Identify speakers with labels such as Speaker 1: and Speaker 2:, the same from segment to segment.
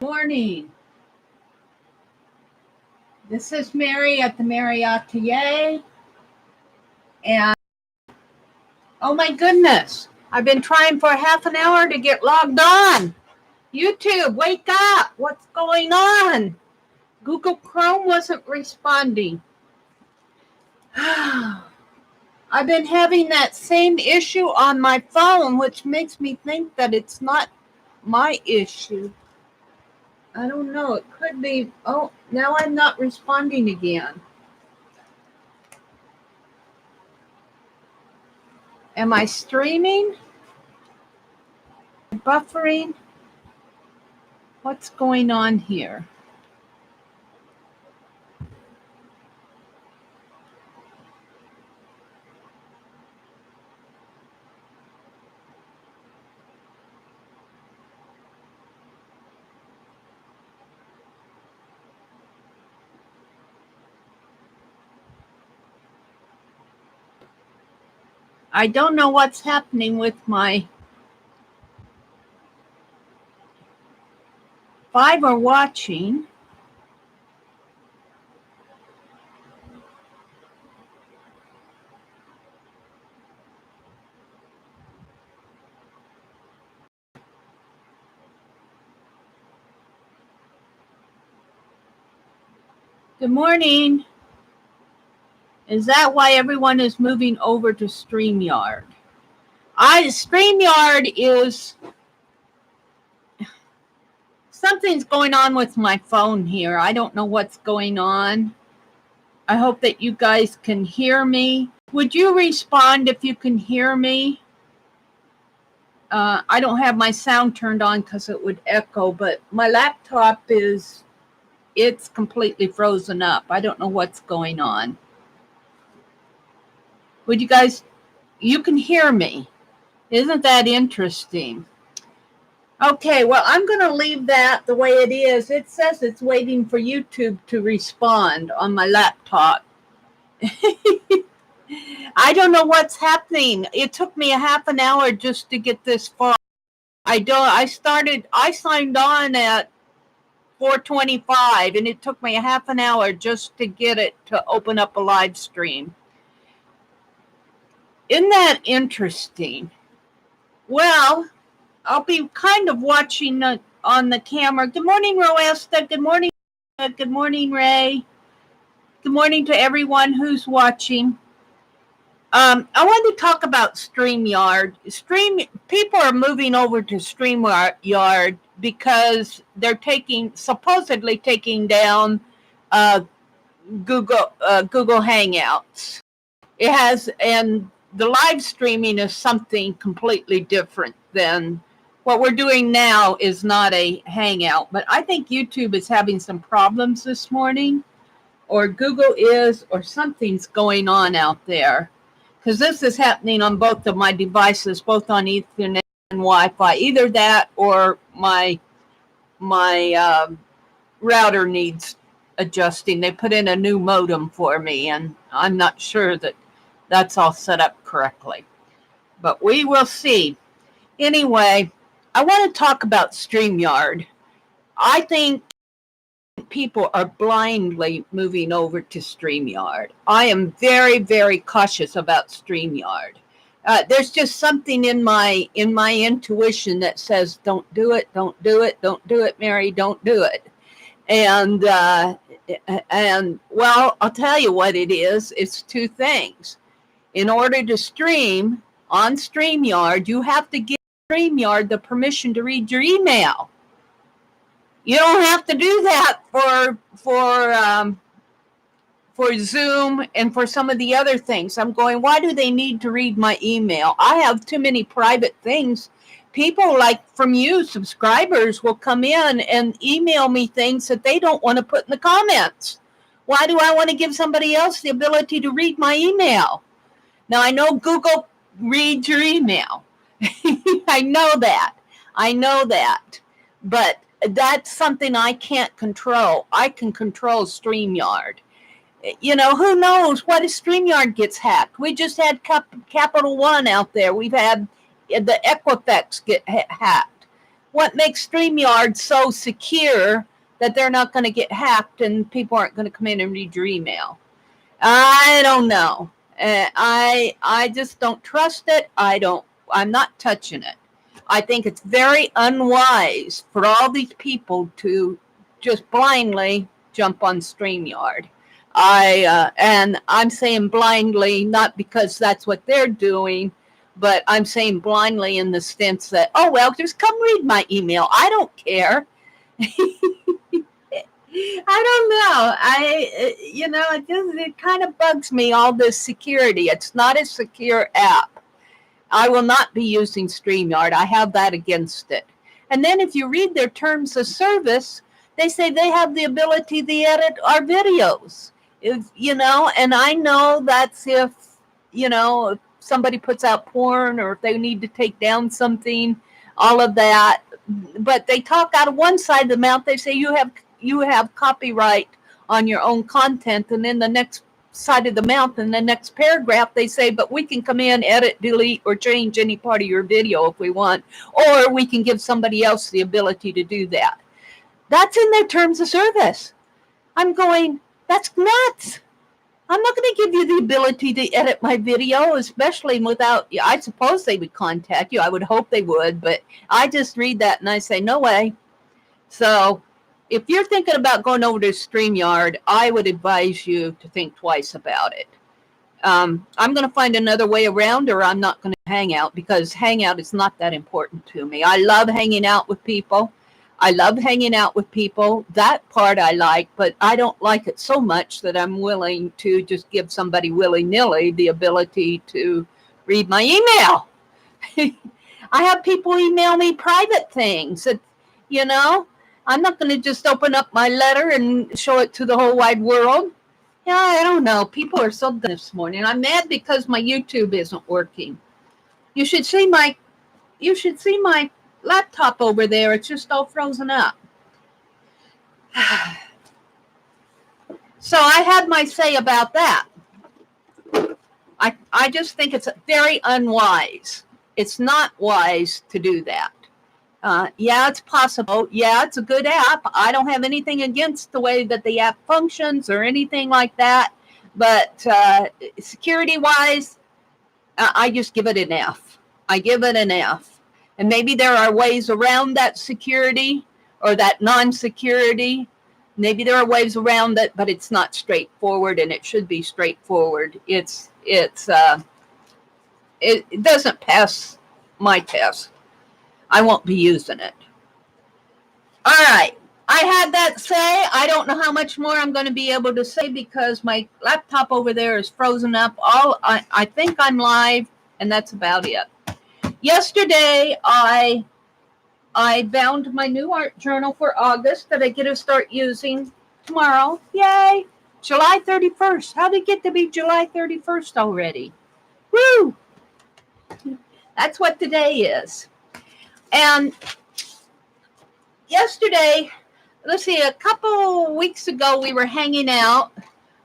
Speaker 1: Morning. This is Mary at the.meri.atelier. And oh my goodness, I've been trying for half an hour to get logged on. YouTube, wake up. What's going on? Google Chrome wasn't responding. I've been having that same issue on my phone, which makes me think that it's not my issue. I don't know. It could be. Oh, now I'm not responding again. Am I streaming? Buffering? What's going on here? I don't know what's happening with my 5 are watching. Good morning. Is that why everyone is moving over to StreamYard? StreamYard is... Something's going on with my phone here. I don't know what's going on. I hope that you guys can hear me. Would you respond if you can hear me? I don't have my sound turned on because it would echo, but my laptop it's completely frozen up. I don't know what's going on. Would you guys, you can hear me. Isn't that interesting? Okay, well, I'm going to leave that the way it is. It says it's waiting for YouTube to respond on my laptop. I don't know what's happening. It took me a half an hour just to get this far. I signed on at 4:25, and it took me a half an hour just to get it to open up a live stream. Isn't that interesting? Well, I'll be kind of watching on the camera. Good morning, Roesta. Good morning. Good morning, Ray. Good morning to everyone who's watching. I wanted to talk about StreamYard. People are moving over to StreamYard because they're supposedly taking down Google Hangouts. It has, and the live streaming is something completely different than what we're doing now. Is not a Hangout, but I think YouTube is having some problems this morning, or Google is, or something's going on out there, because this is happening on both of my devices, both on Ethernet and Wi-Fi. Either that or my router needs adjusting. They put in a new modem for me, and I'm not sure that that's all set up correctly, but we will see. Anyway, I want to talk about StreamYard. I think people are blindly moving over to StreamYard. I am very, very cautious about StreamYard. There's just something in my intuition that says, don't do it, don't do it, don't do it, Mary, don't do it. And well, I'll tell you what it is. It's two things. In order to stream on StreamYard, you have to give StreamYard the permission to read your email. You don't have to do that for Zoom and for some of the other things. I'm going, why do they need to read my email? I have too many private things. People like from you, subscribers, will come in and email me things that they don't want to put in the comments. Why do I want to give somebody else the ability to read my email? Now, I know Google reads your email. I know that. But that's something I can't control. I can control StreamYard. You know, who knows what if StreamYard gets hacked? We just had Capital One out there. We've had the Equifax get hacked. what makes StreamYard so secure that they're not going to get hacked and people aren't going to come in and read your email? I don't know. I just don't trust it. I'm not touching it. I think it's very unwise for all these people to just blindly jump on StreamYard. And I'm saying blindly not because that's what they're doing, but I'm saying blindly in the sense that, oh well, just come read my email. I don't care. I don't know. It kind of bugs me, all this security. It's not a secure app. I will not be using StreamYard. I have that against it. And then if you read their terms of service, they say they have the ability to edit our videos. And I know that's if somebody puts out porn or if they need to take down something, all of that. But they talk out of one side of the mouth. They say you have copyright on your own content, and then the next side of the mouth in the next paragraph they say, but we can come in, edit, delete, or change any part of your video if we want, or we can give somebody else the ability to do that. That's in their terms of service. I'm going, that's nuts. I'm not going to give you the ability to edit my video, especially without, I suppose they would contact you. I would hope they would, but I just read that and I say, no way. So if you're thinking about going over to StreamYard, I would advise you to think twice about it. I'm going to find another way around, or I'm not going to hang out, because Hangout is not that important to me. I love hanging out with people. That part I like, but I don't like it so much that I'm willing to just give somebody willy-nilly the ability to read my email. I have people email me private things that, I'm not going to just open up my letter and show it to the whole wide world. Yeah, I don't know. People are so good this morning. I'm mad because my YouTube isn't working. You should see my laptop over there. It's just all frozen up. So I had my say about that. I just think it's very unwise. It's not wise to do that. Yeah, it's possible. Yeah, it's a good app. I don't have anything against the way that the app functions or anything like that. But security-wise, I just give it an F. I give it an F. And maybe there are ways around that security or that non-security. Maybe there are ways around it, but it's not straightforward, and it should be straightforward. It doesn't pass my test. I won't be using it. All right. I had that say. I don't know how much more I'm going to be able to say because my laptop over there is frozen up. I think I'm live, and that's about it. Yesterday, I bound my new art journal for August that I get to start using tomorrow. Yay! July 31st. How did it get to be July 31st already? Woo! That's what today is. And yesterday, let's see, a couple weeks ago, we were hanging out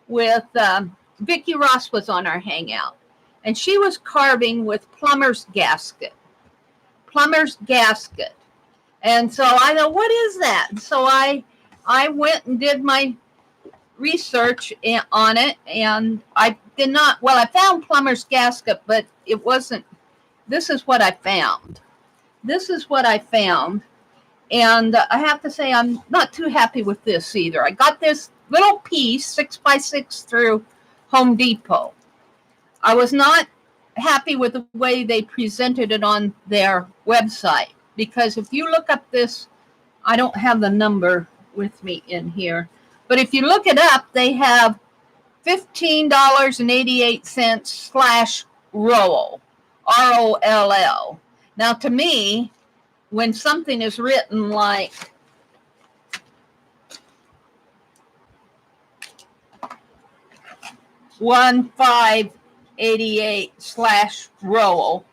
Speaker 1: with Vicki Ross was on our hangout, and she was carving with plumber's gasket. And so I thought, what is that? So I went and did my research on it, and I found plumber's gasket, but it wasn't. This is what I found. And I have to say, I'm not too happy with this either. I got this little piece, 6x6 through Home Depot. I was not happy with the way they presented it on their website, because if you look up this, I don't have the number with me in here, but if you look it up, they have $15.88/roll, ROLL. Now, to me, when something is written like $15.88/roll,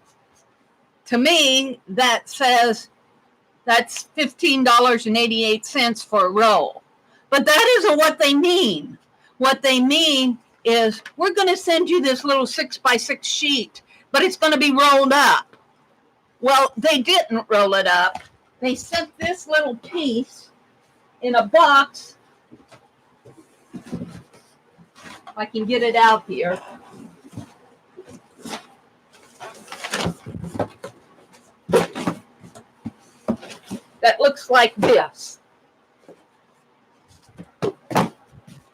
Speaker 1: to me, that says that's $15.88 for a roll. But that isn't what they mean. What they mean is, we're going to send you this little 6x6 sheet, but it's going to be rolled up. Well, they didn't roll it up. they sent this little piece in a box. If I can get it out here. That looks like this.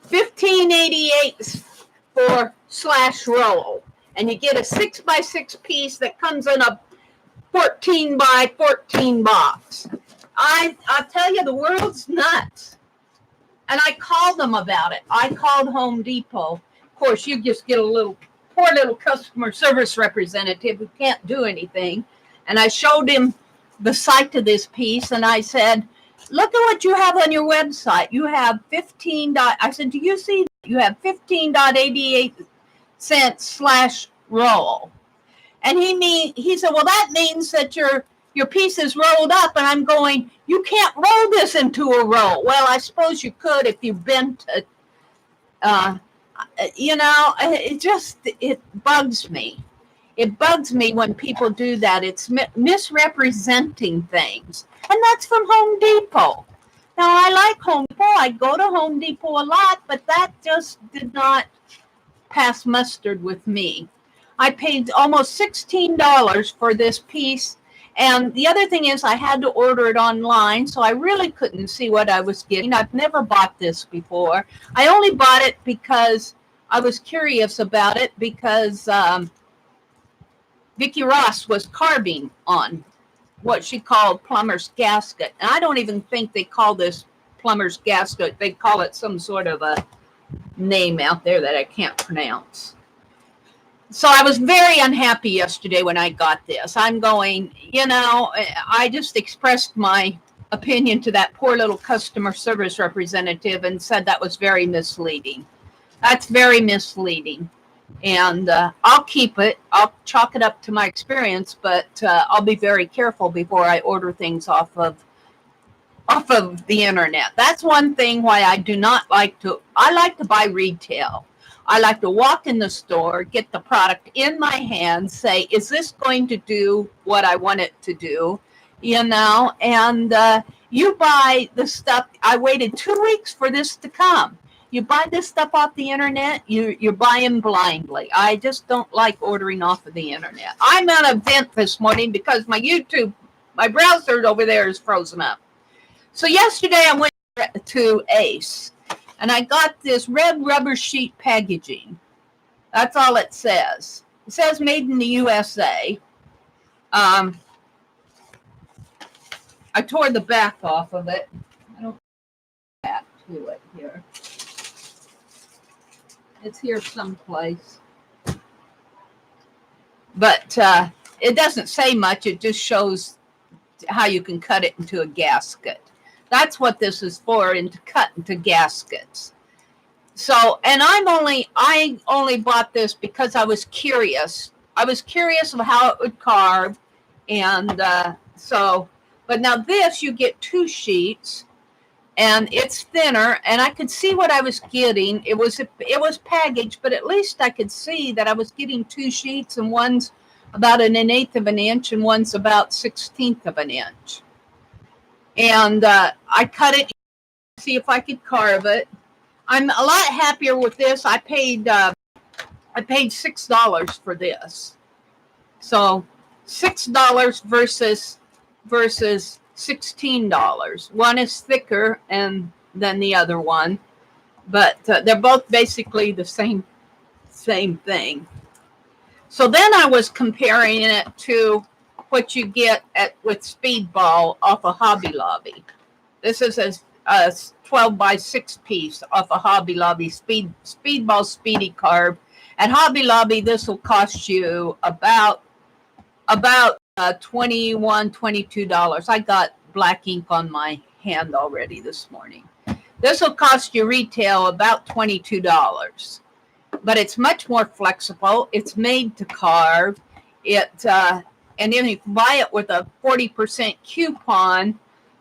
Speaker 1: 1588 for slash roll. And you get a 6x6 piece that comes in a 14 by 14 box. I'll tell you, the world's nuts. And I called them about it. I called Home Depot. Of course, you just get a poor little customer service representative who can't do anything. And I showed him the site of this piece, and I said, look at what you have on your website. You have 15. I said, do you see you have 15.88 cents slash roll? And he said, well, that means that your piece is rolled up. And I'm going, you can't roll this into a roll. Well, I suppose you could if you bent it. It bugs me. It bugs me when people do that. It's misrepresenting things. And that's from Home Depot. Now, I like Home Depot. I go to Home Depot a lot, but that just did not pass mustard with me. I paid almost $16 for this piece. And the other thing is I had to order it online, so I really couldn't see what I was getting. I've never bought this before. I only bought it because I was curious about it, because Vicki Ross was carving on what she called plumber's gasket. And I don't even think they call this plumber's gasket. They call it some sort of a name out there that I can't pronounce. So I was very unhappy yesterday when I got this. I'm going, I just expressed my opinion to that poor little customer service representative and said that was very misleading. That's very misleading. And I'll keep it. I'll chalk it up to my experience, but I'll be very careful before I order things off of the internet. That's one thing why I do not like to. I like to buy retail. I like to walk in the store, get the product in my hand, say, is this going to do what I want it to do? And you buy the stuff. I waited 2 weeks for this to come. You buy this stuff off the internet, you're buying blindly. I just don't like ordering off of the internet. I'm on a vent this morning because my browser over there is frozen up. So yesterday I went to Ace, and I got this red rubber sheet packaging. That's all it says. It says made in the USA. I tore the back off of it. I don't get back to it here. It's here someplace. But it doesn't say much. It just shows how you can cut it into a gasket. That's what this is for, to cut into gaskets. So, and I only bought this because I was curious. I was curious of how it would carve. And but now this, you get 2 sheets. And it's thinner, and I could see what I was getting. It was packaged, but at least I could see that I was getting 2 sheets, and one's about 1/8 of an inch, and one's about 1/16 of an inch. And I cut it, see if I could carve it. I'm a lot happier with this. I paid $6 for this, so $6 versus $16. One is thicker than the other one, but they're both basically the same thing. So then I was comparing it to what you get with Speedball off of Hobby Lobby. This is a 12x6 piece off of Hobby Lobby Speedball Speedy Carve. At Hobby Lobby, this will cost you about $21, $22. I got black ink on my hand already this morning. This will cost you retail about $22, but it's much more flexible. It's made to carve. And then you can buy it with a 40% coupon.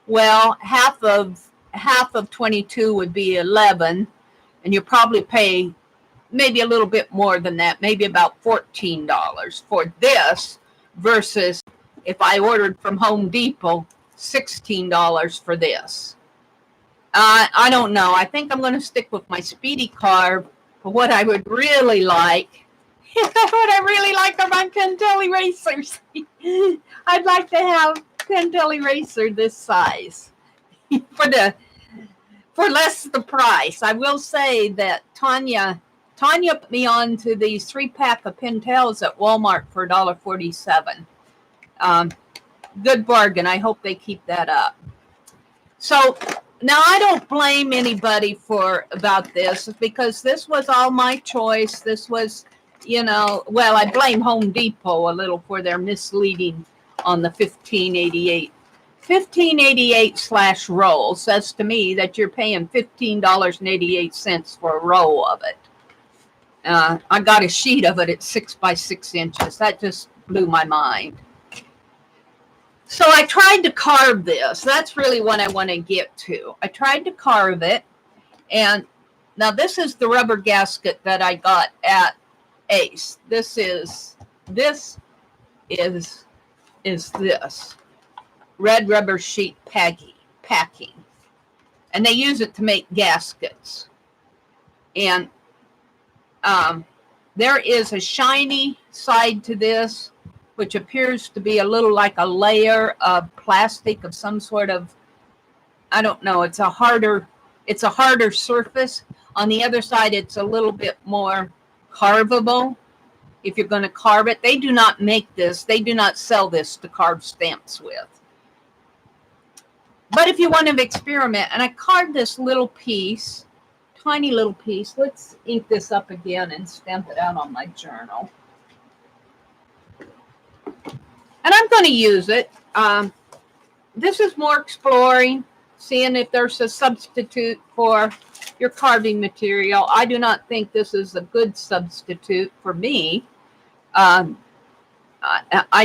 Speaker 1: Well, half of 22 would be 11, and you probably pay maybe a little bit more than that, maybe about $14 for this, versus if I ordered from Home Depot, $16 for this. I don't know. I think I'm going to stick with my speedy carve. But what I would really like, what I really like are my Pentel erasers. I'd like to have Pentel eraser this size for less the price. I will say that Tanya put me on to these 3-pack of Pentels at Walmart for $1.47. Good bargain. I hope they keep that up. So now I don't blame anybody about this, because this was all my choice. This was, well, I blame Home Depot a little for their misleading on the 1588. 1588/roll says to me that you're paying $15.88 for a roll of it. I got a sheet of it at 6 by 6 inches. That just blew my mind. So I tried to carve this. That's really what I want to get to. I tried to carve it. And now this is the rubber gasket that I got at Ace. This is this red rubber sheet packing. And they use it to make gaskets. And there is a shiny side to this, which appears to be a little like a layer of plastic of some sort of, I don't know, it's a harder surface. On the other side, it's a little bit more carvable if you're going to carve it. They do not make this. They do not sell this to carve stamps with. But if you want to experiment, and I carved this little piece, tiny little piece. Let's ink this up again and stamp it out on my journal. And I'm going to use it. This is more exploring, seeing if there's a substitute for your carving material. I do not think this is a good substitute for me. I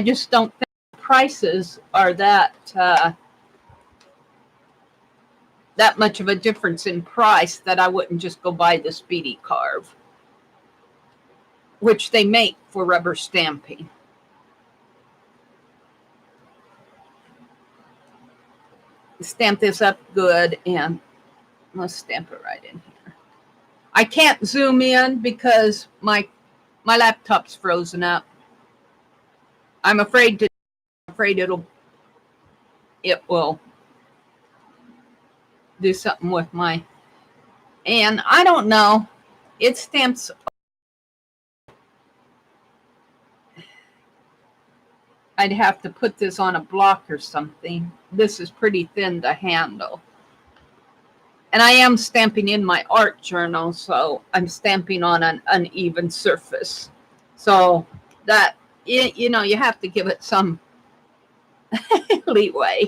Speaker 1: just don't think prices are that much of a difference in price that I wouldn't just go buy the Speedy Carve, which they make for rubber stamping. Stamp this up good, and let's stamp it right in here. I can't zoom in because my laptop's frozen up. I'm afraid it will do something with and I don't know. It stamps. I'd have to put this on a block or something. This is pretty thin to handle. And I am stamping in my art journal, so I'm stamping on an uneven surface. So that, you have to give it some leeway.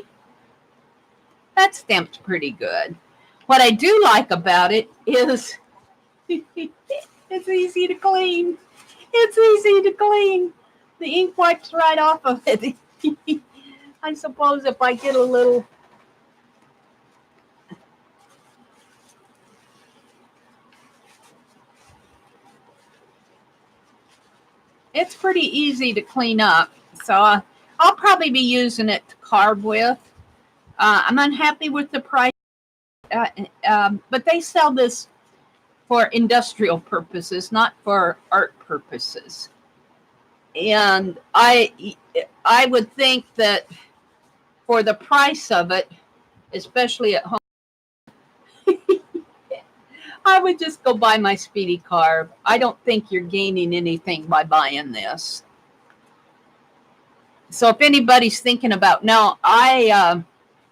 Speaker 1: That stamp's pretty good. What I do like about it is it's easy to clean. It's easy to clean. The ink wipes right off of it. I suppose if I get a little... It's pretty easy to clean up. So I'll probably be using it to carve with. I'm unhappy with the price. But they sell this for industrial purposes, not for art purposes. And I would think that for the price of it, especially at home, I would just go buy my Speedy Carve. I don't think you're gaining anything by buying this. So if anybody's thinking about, now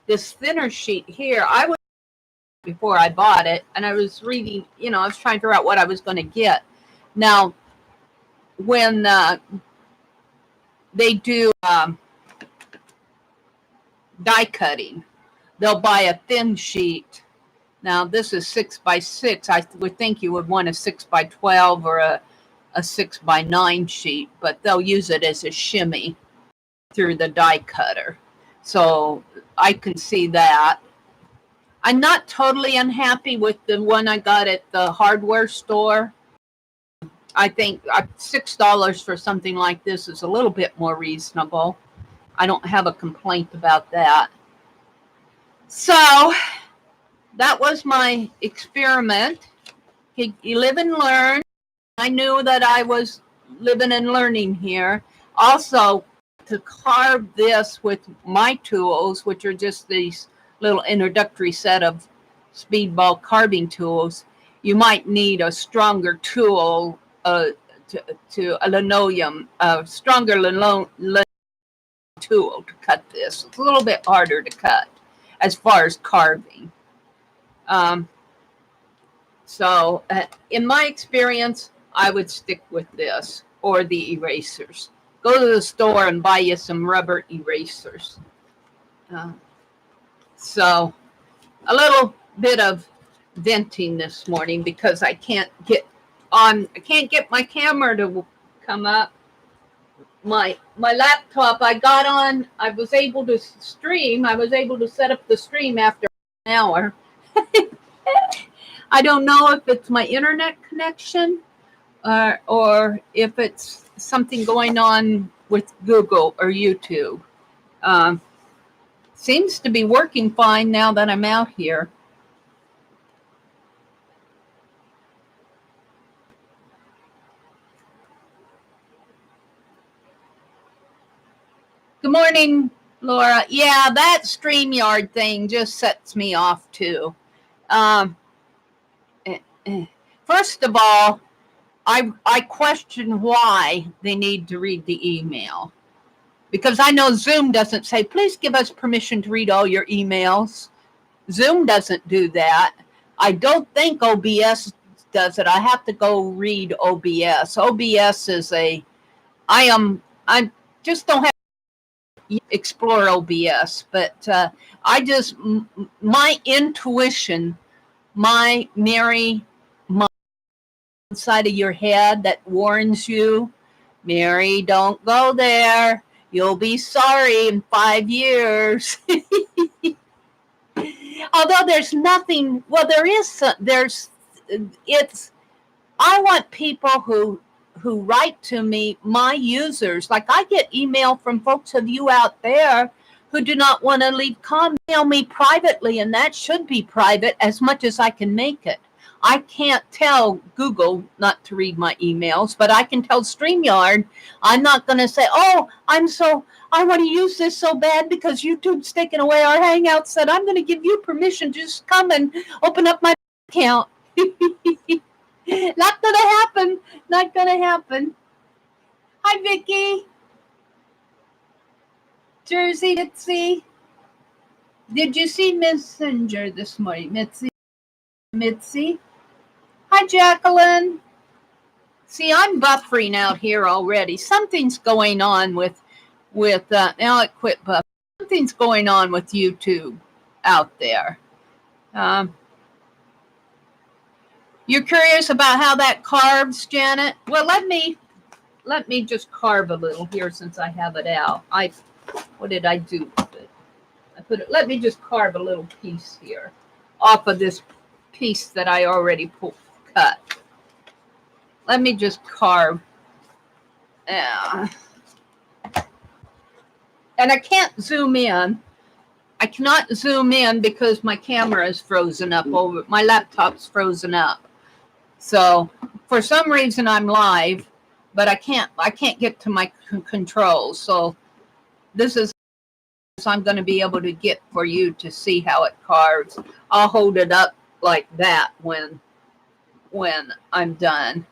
Speaker 1: this thinner sheet here, I was before I bought it, and I was reading, I was trying to figure out what I was going to get. Now, when they do die cutting, they'll buy a thin sheet. Now, this is 6 by 6. I would think you would want a 6 by 12 or a 6 by 9 sheet, but they'll use it as a shimmy through the die cutter. So I can see that. I'm not totally unhappy with the one I got at the hardware store. I think $6 for something like this is a little bit more reasonable. I don't have a complaint about that. So that was my experiment. You live and learn. I knew that I was living and learning here. Also, to carve this with my tools, which are just these little introductory set of speedball carving tools, you might need a stronger tool to a linoleum, a stronger linoleum tool to cut this. It's a little bit harder to cut as far as carving. So in my experience, I would stick with this or the erasers. Go to the store and buy you some rubber erasers. So a little bit of venting this morning because I can't get my camera to come up. My laptop, I was able to stream. I was able to set up the stream after an hour. I don't know if it's my internet connection or if it's something going on with Google or YouTube. Seems to be working fine now that I'm out here. Good morning, Laura. Yeah, that StreamYard thing just sets me off too. First of all, I question why they need to read the email. Because I know Zoom doesn't say, please give us permission to read all your emails. Zoom doesn't do that. I don't think OBS does it. I have to go read OBS. OBS is I just don't have to explore OBS, but my intuition, my Meri mind inside of your head that warns you, Meri, don't go there. You'll be sorry in 5 years. Although there's nothing, well, I want people who write to me, my users, like I get email from folks of you out there who do not want to leave comments, email me privately, and that should be private as much as I can make it. I can't tell Google not to read my emails, but I can tell StreamYard. I'm not going to say, oh, I want to use this so bad because YouTube's taking away our Hangouts, said I'm going to give you permission to just come and open up my account. Not going to happen. Not going to happen. Hi, Vicky. Jersey, Mitzi. Did you see Messenger this morning, Mitzi? Hi, Jacqueline. See, I'm buffering out here already. Something's going on with now it quit buffering. Something's going on with YouTube out there. You're curious about how that carves, Janet? Well, let me just carve a little here since I have it out. What did I do with it? Let me just carve a little piece here off of this piece that I already cut. Let me just carve. And I can't zoom in. I cannot zoom in because my camera is frozen up my laptop's frozen up. So for some reason I'm live, but I can't get to my controls. So this is I'm going to be able to get for you to see how it carves. I'll hold it up like that when I'm done.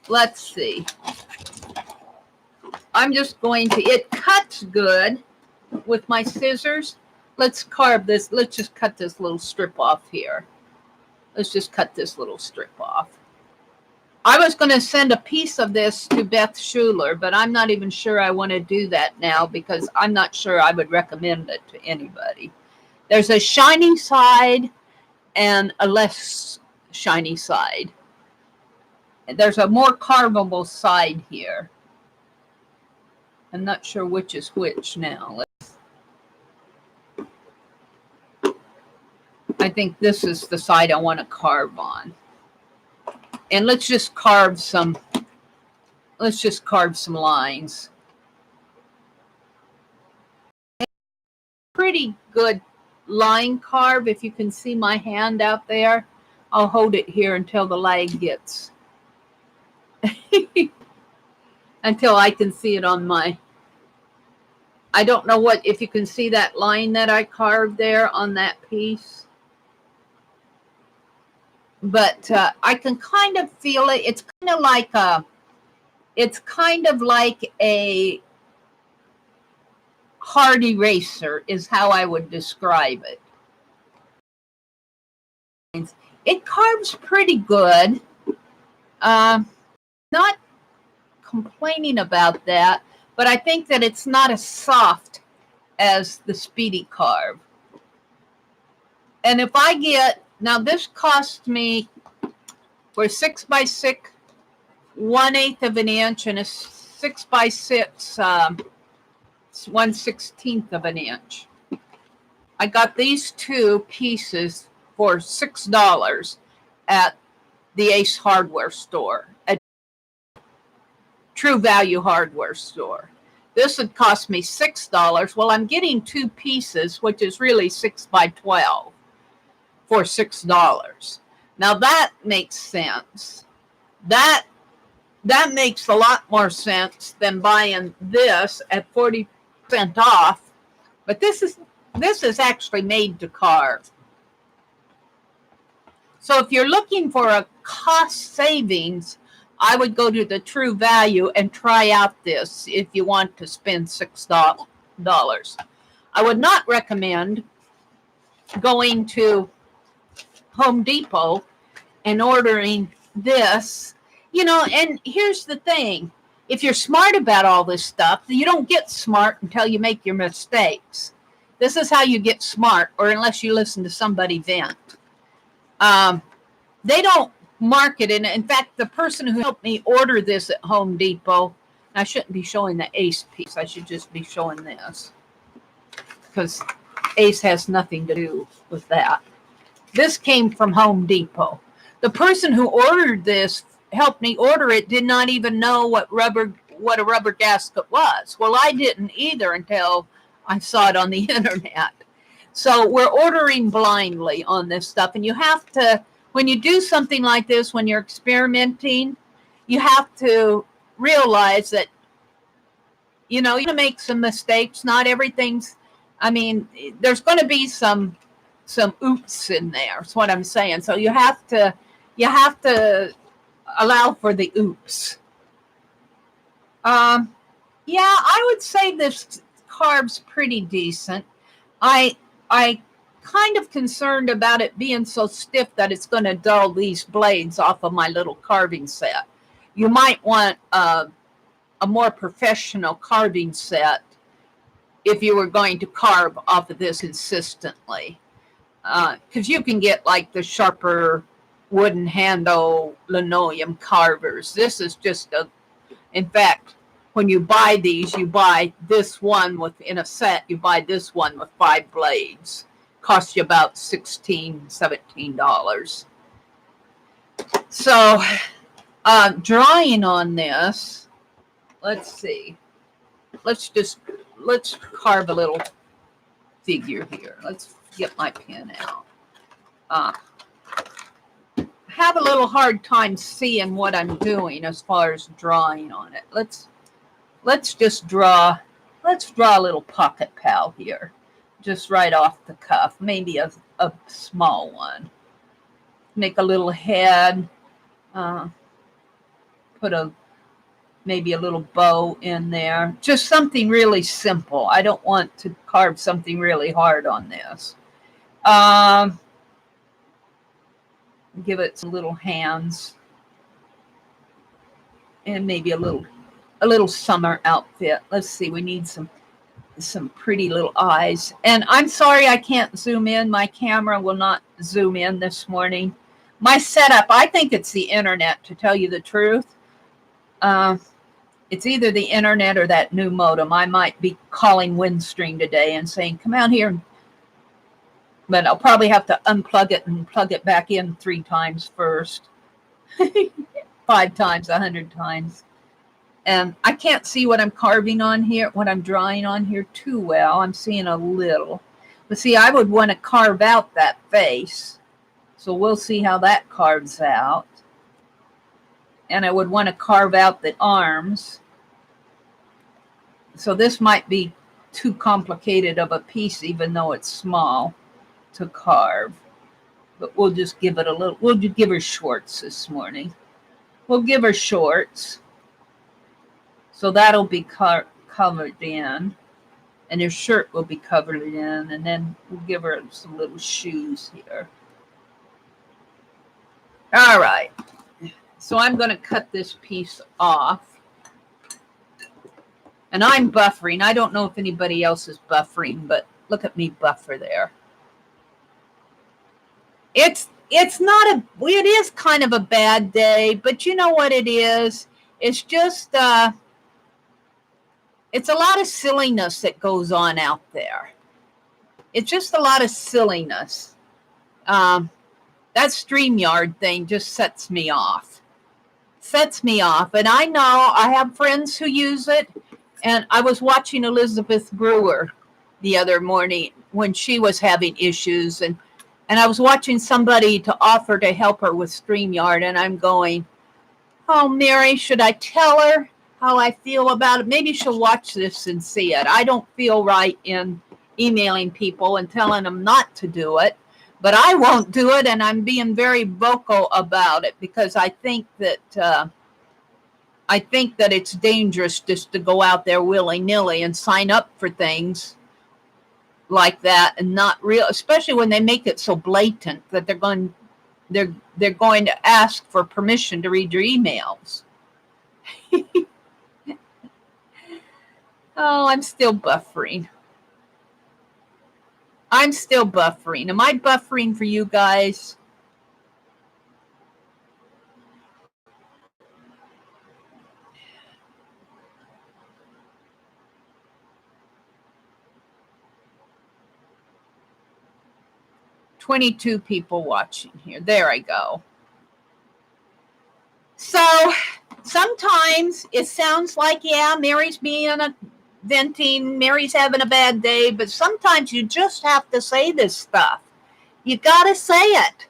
Speaker 1: Let's see. I'm just going to, it cuts good with my scissors. Let's carve this. Let's just cut this little strip off here. Let's just cut this little strip off. I was going to send a piece of this to Beth Schuler, but I'm not even sure I want to do that now because I'm not sure I would recommend it to anybody. There's a shiny side and a less shiny side. There's a more carvable side here. I'm not sure which is which now. I think this is the side I want to carve on. And let's just carve some lines. pretty good line carve. If you can see my hand out there, I'll hold it here until the light gets until I can see it on my, I don't know what, if you can see that line that I carved there on that piece. But I can kind of feel it. It's kind of like a hard eraser is how I would describe it. It carves pretty good. Not complaining about that, but I think that it's not as soft as the Speedy carve. And if I get, now this cost me for 6x6, 1/8 of an inch, and a 6x6, 1/16 of an inch. I got these two pieces for $6 at the Ace hardware store, a True Value hardware store. This would cost me $6. Well, I'm getting two pieces, which is really 6x12 for $6. Now that makes sense. That makes a lot more sense than buying this at 40% off. But this is actually made to carve. So if you're looking for a cost savings, I would go to the True Value and try out this if you want to spend $6. I would not recommend going to Home Depot and ordering this. You know, and here's the thing. If you're smart about all this stuff, you don't get smart until you make your mistakes. This is how you get smart, or unless you listen to somebody vent. They don't market it. In fact, the person who helped me order this at Home Depot, I shouldn't be showing the Ace piece. I should just be showing this, because Ace has nothing to do with that. This came from Home Depot. The person who ordered this, helped me order it, did not even know what a rubber gasket was. Well, I didn't either until I saw it on the internet. So we're ordering blindly on this stuff. And you have to, when you do something like this, when you're experimenting, you have to realize that, you know, you make some mistakes. Not everything's, I mean, there's going to be some oops in there. That's what I'm saying. So you have to allow for the oops. Yeah, I would say this carve's pretty decent. I kind of concerned about it being so stiff that it's going to dull these blades off of my little carving set. You might want a more professional carving set if you were going to carve off of this consistently. Because you can get like the sharper wooden handle linoleum carvers. This is just in fact, when you buy these, you buy this one in a set, you buy this one with 5 blades. Costs you about $16, $17. So, drawing on this, let's see. Let's carve a little figure here. Let's get my pen out. Have a little hard time seeing what I'm doing as far as drawing on it. Let's just draw. Let's draw a little pocket pal here, just right off the cuff. Maybe a small one. Make a little head. Put maybe a little bow in there. Just something really simple. I don't want to carve something really hard on this. Give it some little hands and maybe a little summer outfit. Let's see, we need some pretty little eyes. And I'm sorry I can't zoom in. My camera will not zoom in this morning. My setup, I think it's the internet, to tell you the truth. It's either the internet or that new modem. I might be calling Windstream today and saying, come out here. But I'll probably have to unplug it and plug it back in 3 times first. 5 times, 100 times. And I can't see what I'm carving on here, what I'm drawing on here too well. I'm seeing a little. But see, I would want to carve out that face. So we'll see how that carves out. And I would want to carve out the arms. So this might be too complicated of a piece, even though it's small, to carve. But we'll just give it a little, we'll just give her shorts this morning. We'll give her shorts. So that'll be covered in. And her shirt will be covered in. And then we'll give her some little shoes here. All right. So I'm going to cut this piece off. And I'm buffering. I don't know if anybody else is buffering, but look at me buffer there. It's not a, it is kind of a bad day, but you know what it is? It's just, it's a lot of silliness that goes on out there. It's just a lot of silliness. That StreamYard thing just sets me off. Sets me off. And I know I have friends who use it. And I was watching Elizabeth Brewer the other morning when she was having issues. And I was watching somebody to offer to help her with StreamYard. And I'm going, oh, Mary, should I tell her how I feel about it? Maybe she'll watch this and see it. I don't feel right in emailing people and telling them not to do it. But I won't do it. And I'm being very vocal about it because I think that it's dangerous just to go out there willy-nilly and sign up for things like that and not real, especially when they make it so blatant that they're going to ask for permission to read your emails. Oh, I'm still buffering. I'm still buffering. Am I buffering for you guys? $22 people watching here. There I go. So sometimes it sounds like, yeah, Mary's being venting, Mary's having a bad day, but sometimes you just have to say this stuff. You got to say it.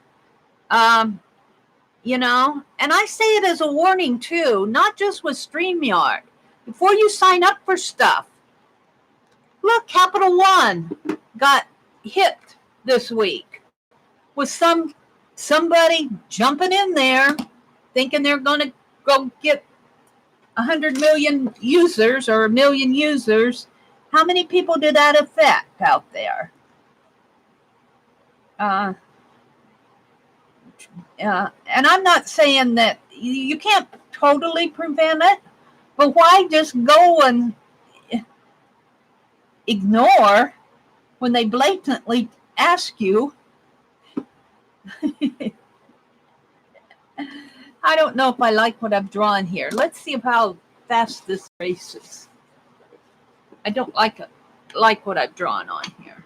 Speaker 1: You know, and I say it as a warning too, not just with StreamYard. Before you sign up for stuff, look, Capital One got hit this week with somebody jumping in there thinking they're going to go get 100 million users or 1 million users. How many people did that affect out there? And I'm not saying that you can't totally prevent it, but why just go and ignore when they blatantly ask you? I don't know if I like what I've drawn here. Let's see how fast this races. I don't like what I've drawn on here.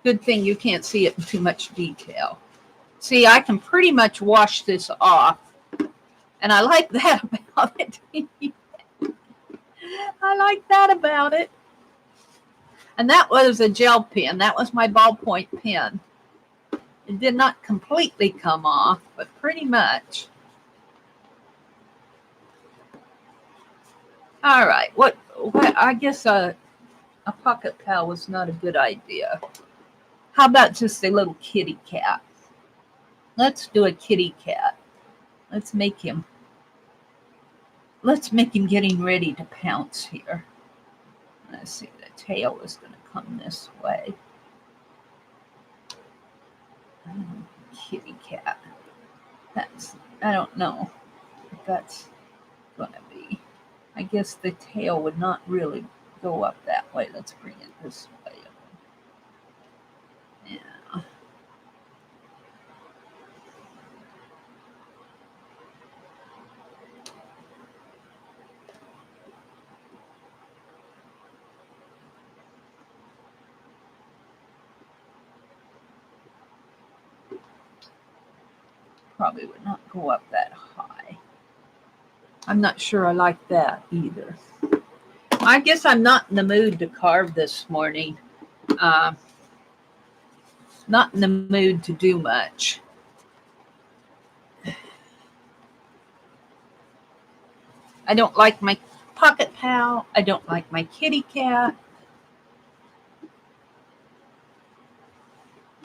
Speaker 1: Good thing you can't see it in too much detail. See, I can pretty much wash this off. And I like that about it. I like that about it. And that was a gel pen. That was my ballpoint pen. It did not completely come off, but pretty much. All right. What I guess a pocket pal was not a good idea. How about just a little kitty cat? Let's do a kitty cat. Let's make him getting ready to pounce here. Let's see, the tail is going to come this way. Kitty cat. I don't know if that's going to be. I guess the tail would not really go up that way. Let's bring it this way. Yeah. Probably would not go up that high. I'm not sure I like that either. I guess I'm not in the mood to carve this morning. Uh, not in the mood to do much. I don't like my pocket pal. I don't like my kitty cat.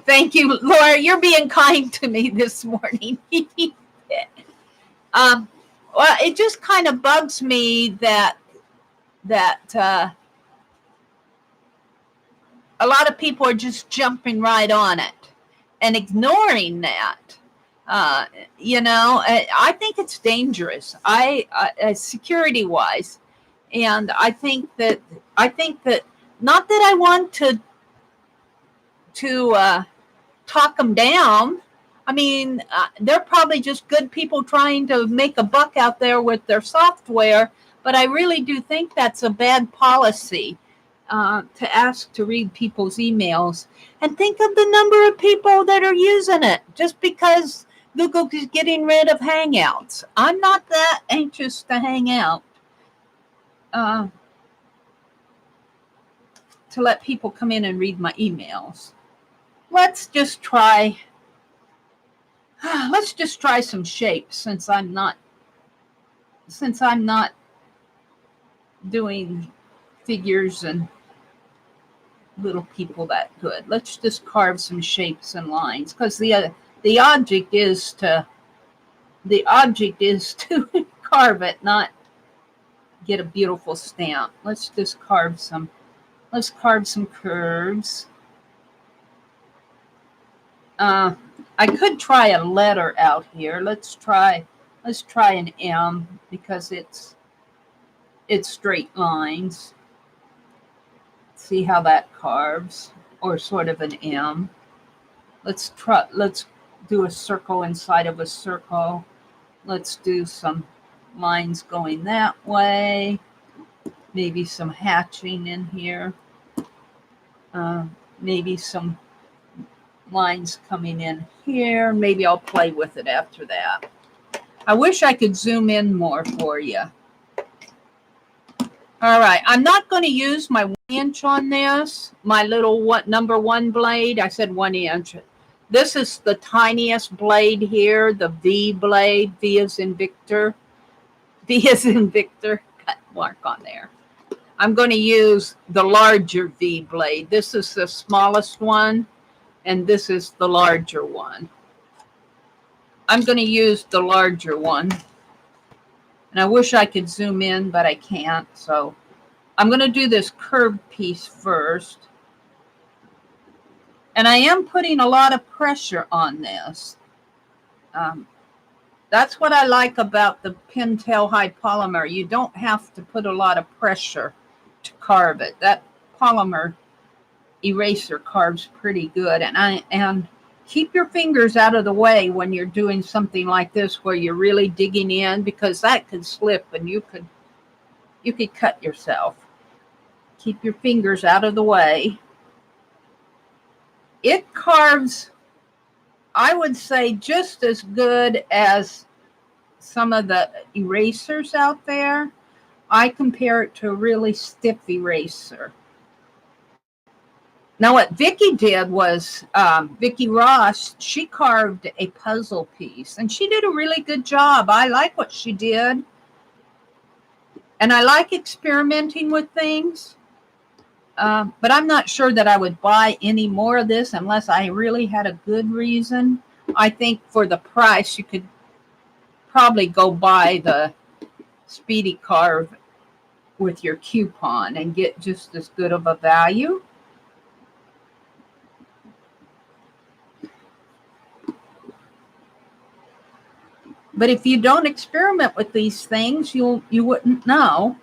Speaker 1: Thank you, Laura. You're being kind to me this morning. Well, it just kind of bugs me that a lot of people are just jumping right on it and ignoring that. I think it's dangerous. Security wise, and I think that not that I want to talk them down. I mean, they're probably just good people trying to make a buck out there with their software, but I really do think that's a bad policy to ask to read people's emails. And think of the number of people that are using it just because Google is getting rid of Hangouts. I'm not that anxious to hang out to let people come in and read my emails. Let's just try some shapes since I'm not doing figures and little people that good. Let's just carve some shapes and lines, because the object is to carve it, not get a beautiful stamp. Let's just carve some curves. I could try a letter out here. Let's try an M, because it's straight lines. See how that carves, or sort of an M. Let's do a circle inside of a circle. Let's do some lines going that way. Maybe some hatching in here. Maybe some lines coming in here. Maybe I'll play with it after that. I wish I could zoom in more for you. All right, I'm not going to use my 1 inch on this, my little number 1 blade. I said 1 inch. This is the tiniest blade here, the V blade. V as in Victor. V as in Victor. Cut mark on there. I'm going to use the larger V blade. This is the smallest one, and this is the larger one. I'm going to use the larger one. And I wish I could zoom in, but I can't. So I'm going to do this curved piece first. And I am putting a lot of pressure on this. That's what I like about the Pentel High Polymer. You don't have to put a lot of pressure to carve it. That polymer eraser carves pretty good. And keep your fingers out of the way when you're doing something like this where you're really digging in, because that could slip and you could cut yourself. Keep your fingers out of the way. It carves, I would say, just as good as some of the erasers out there. I compare it to a really stiff eraser. Now, what Vicki did was, Vicki Ross, she carved a puzzle piece, and she did a really good job. I like what she did. And I like experimenting with things. But I'm not sure that I would buy any more of this unless I really had a good reason. I think for the price, you could probably go buy the Speedy Carve with your coupon and get just as good of a value. But if you don't experiment with these things, you wouldn't know.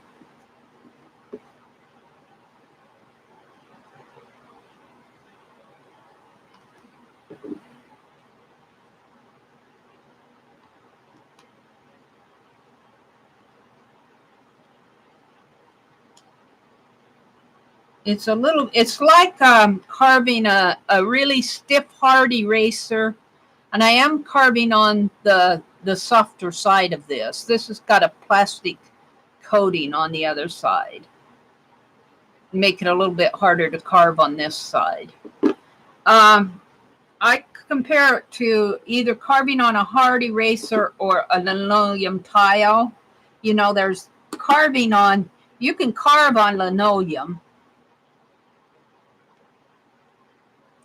Speaker 1: It's like carving a really stiff, hard eraser. And I am carving on the softer side of this. This has got a plastic coating on the other side. make it a little bit harder to carve on this side. I compare it to either carving on a hard eraser or a linoleum tile. You know, there's carving on, you can carve on linoleum.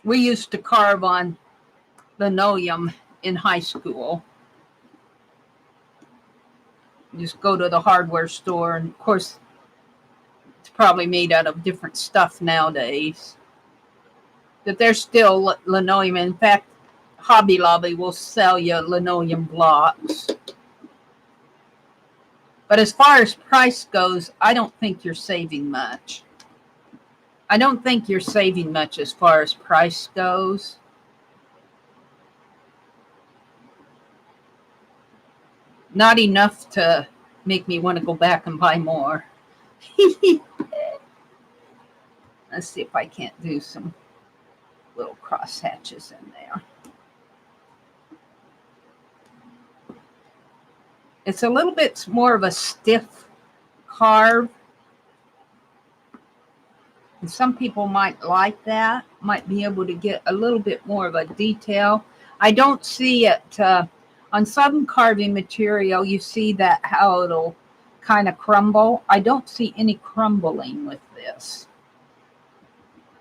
Speaker 1: We used to carve on linoleum in high school. You just go to the hardware store, and of course, it's probably made out of different stuff nowadays. But there's still linoleum. In fact, Hobby Lobby will sell you linoleum blocks. But as far as price goes, I don't think you're saving much. I don't think you're saving much as far as price goes. Not enough to make me want to go back and buy more. Let's see if I can't do some little cross hatches in there. It's a little bit more of a stiff carve. And some people might like that, might be able to get a little bit more of a detail. I don't see it on some carving material. You see that how it'll kind of crumble. I don't see any crumbling with this.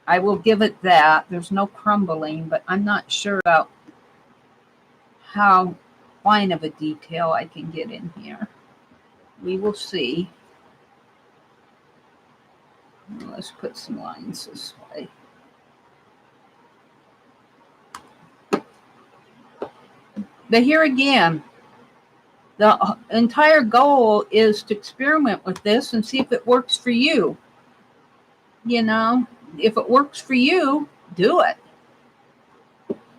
Speaker 1: I will give it that. There's no crumbling, but I'm not sure about how fine of a detail I can get in here. We will see. Let's put some lines this way. But here again, the entire goal is to experiment with this and see if it works for you. You know, if it works for you, do it.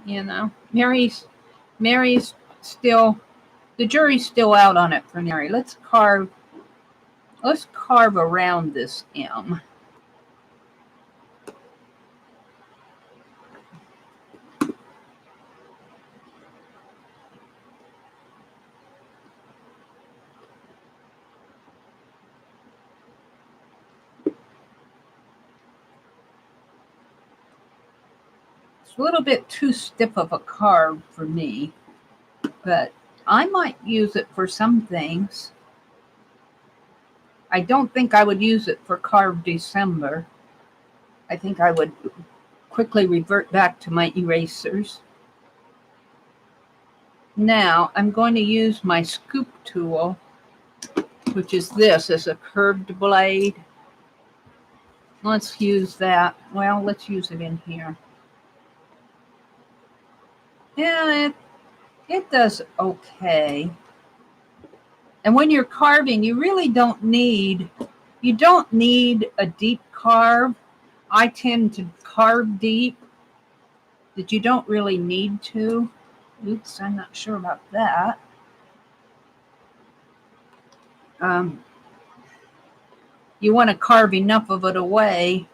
Speaker 1: You know, Mary's still, the jury's still out on it for Mary. Let's carve around this M. It's a little bit too stiff of a carve for me, but I might use it for some things. I don't think I would use it for Carve December. I think I would quickly revert back to my erasers. Now I'm going to use my scoop tool, which is this as a curved blade. Let's use that. Well, let's use it in here. Yeah, it does okay. And when you're carving, you really don't need a deep carve. I tend to carve deep, that you don't really need to. Oops, I'm not sure about that. You want to carve enough of it away.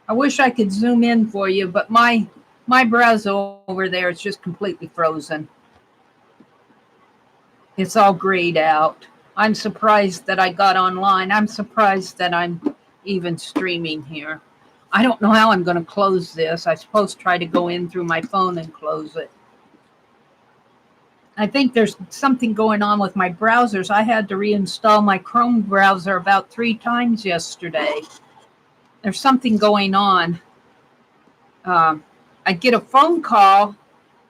Speaker 1: I wish I could zoom in for you, but my browser over there is just completely frozen. It's all grayed out. I'm surprised that I got online. I'm surprised that I'm even streaming here. I don't know how I'm going to close this. I suppose try to go in through my phone and close it. I think there's something going on with my browsers. I had to reinstall my Chrome browser about 3 times yesterday. There's something going on. I'd get a phone call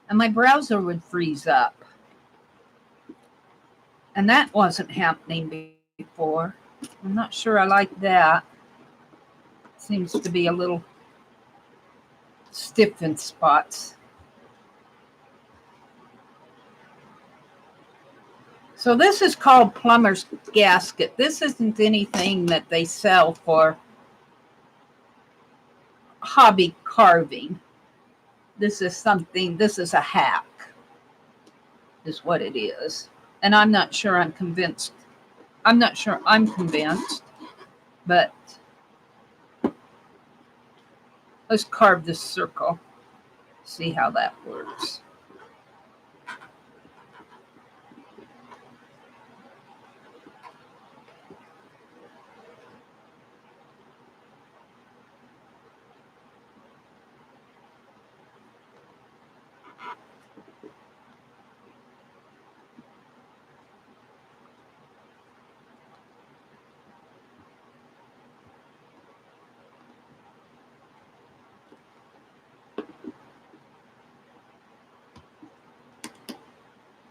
Speaker 1: and my browser would freeze up. And that wasn't happening before. I'm not sure I like that. Seems to be a little stiff in spots. So this is called plumber's gasket. This isn't anything that they sell for hobby carving. This is a hack, is what it is. And I'm not sure I'm convinced. I'm not sure I'm convinced, but let's carve this circle. See how that works.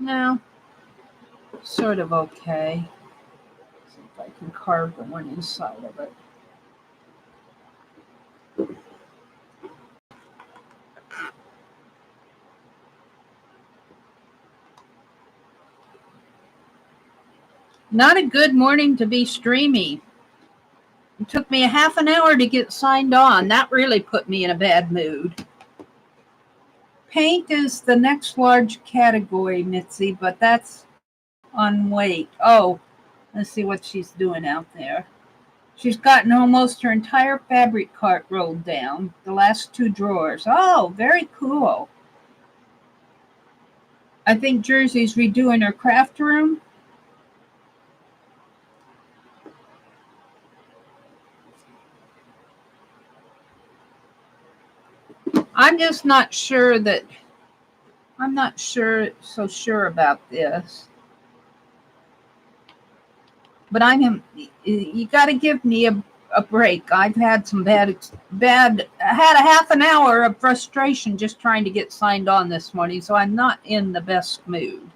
Speaker 1: No, sort of okay. See if I can carve the one inside of it. Not a good morning to be streaming. It took me a half an hour to get signed on. That really put me in a bad mood. Paint is the next large category, Mitzi, but that's on weight. Oh, let's see what she's doing out there. She's gotten almost her entire fabric cart rolled down, the last 2 drawers. Oh, very cool. I think Jersey's redoing her craft room. I'm just not sure that, I'm not so sure about this. But you got to give me a break. I've had some I had a half an hour of frustration just trying to get signed on this morning, so I'm not in the best mood.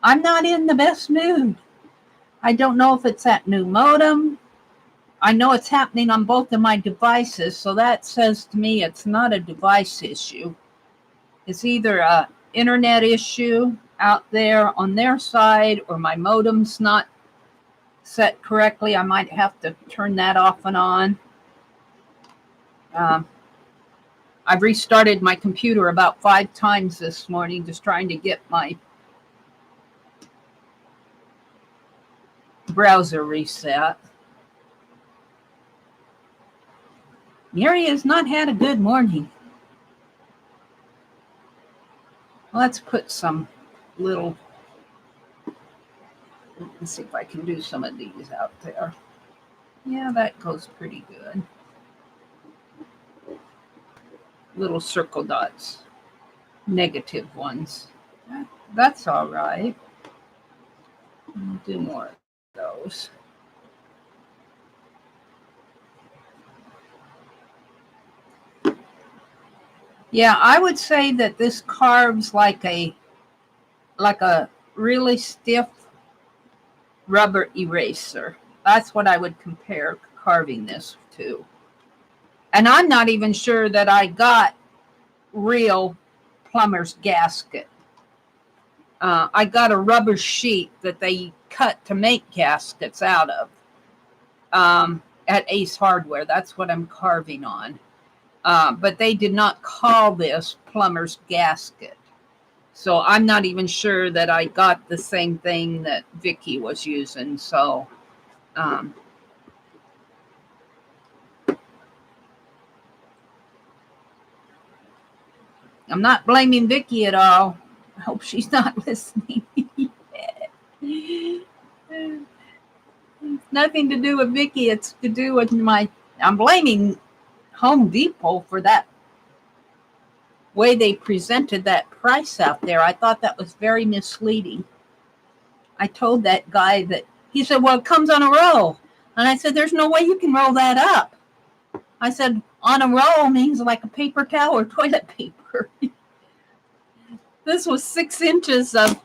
Speaker 1: I'm not in the best mood. I don't know if it's that new modem. I know it's happening on both of my devices, so that says to me it's not a device issue. It's either a internet issue out there on their side, or my modem's not set correctly. I might have to turn that off and on. I've restarted my computer about 5 times this morning, just trying to get my browser reset. Mary has not had a good morning. Let's put some little, let's see if I can do some of these out there. Yeah, that goes pretty good. Little circle dots, negative ones. That's all right. I'll do more of those. Yeah, I would say that this carves like a really stiff rubber eraser. That's what I would compare carving this to. And I'm not even sure that I got real plumber's gasket. I got a rubber sheet that they cut to make gaskets out of at Ace Hardware. That's what I'm carving on. But they did not call this plumber's gasket. So I'm not even sure that I got the same thing that Vicky was using. So I'm not blaming Vicky at all. I hope she's not listening. It's nothing to do with Vicky. It's to do with I'm blaming Home Depot for that way they presented that price out there. I thought that was very misleading. I told that guy that, he said, well, it comes on a roll. And I said, there's no way you can roll that up. I said, on a roll means like a paper towel or toilet paper. This was 6 inches of,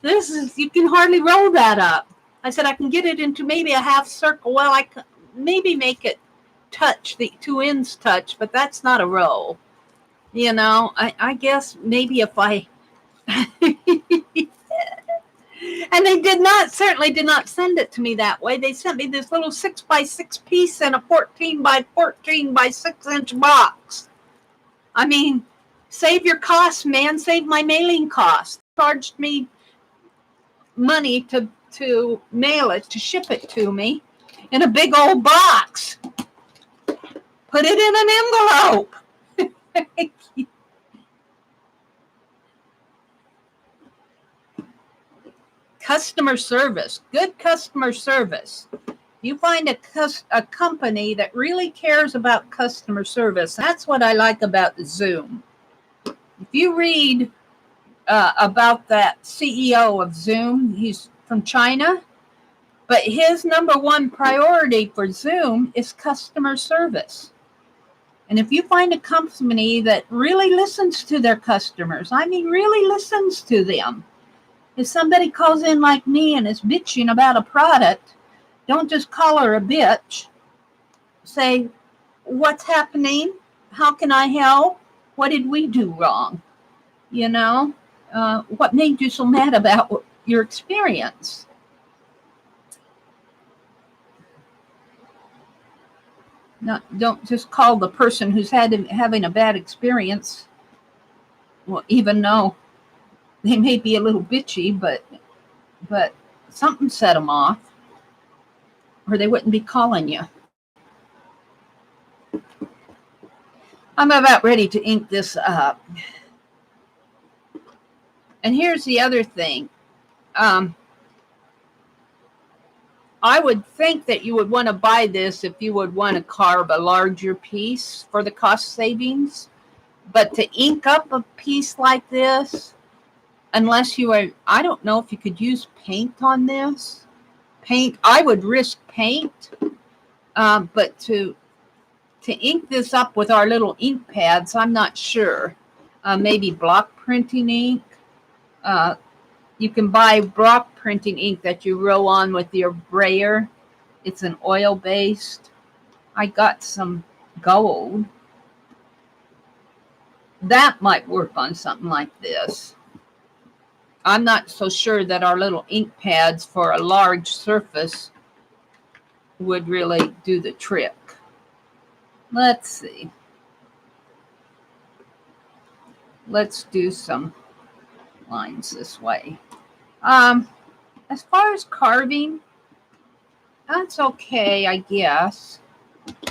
Speaker 1: you can hardly roll that up. I said, I can get it into maybe a half circle. Well, I could maybe make it touch, the 2 ends touch, but that's not a roll. You know, I guess maybe if I, and they certainly did not send it to me that way. They sent me this little 6x6 piece in a 14x14 by 6 inch box. I mean, save your costs, man. Save my mailing costs. Charged me money to mail it, to ship it to me in a big old box. Put it in an envelope. Customer service, good customer service. You find a company that really cares about customer service. That's what I like about Zoom. If you read about that CEO of Zoom, he's from China, but his number 1 priority for Zoom is customer service. And if you find a company that really listens to their customers, I mean, really listens to them. If somebody calls in like me and is bitching about a product, don't just call her a bitch. Say, what's happening? How can I help? What did we do wrong? You know, what made you so mad about your experience? Don't just call the person who's having a bad experience. Well, even though they may be a little bitchy, but something set them off, or they wouldn't be calling you. I'm about ready to ink this up. And here's the other thing. I would think that you would want to buy this if you would want to carve a larger piece for the cost savings. But to ink up a piece like this, unless you are, I don't know if you could use paint on this. Paint, I would risk paint. But to ink this up with our little ink pads, I'm not sure. Maybe block printing ink. You can buy block printing ink that you roll on with your brayer. It's an oil-based. I got some gold. That might work on something like this. I'm not so sure that our little ink pads for a large surface would really do the trick. Let's see. Let's do some lines this way. As far as carving, that's okay, I guess.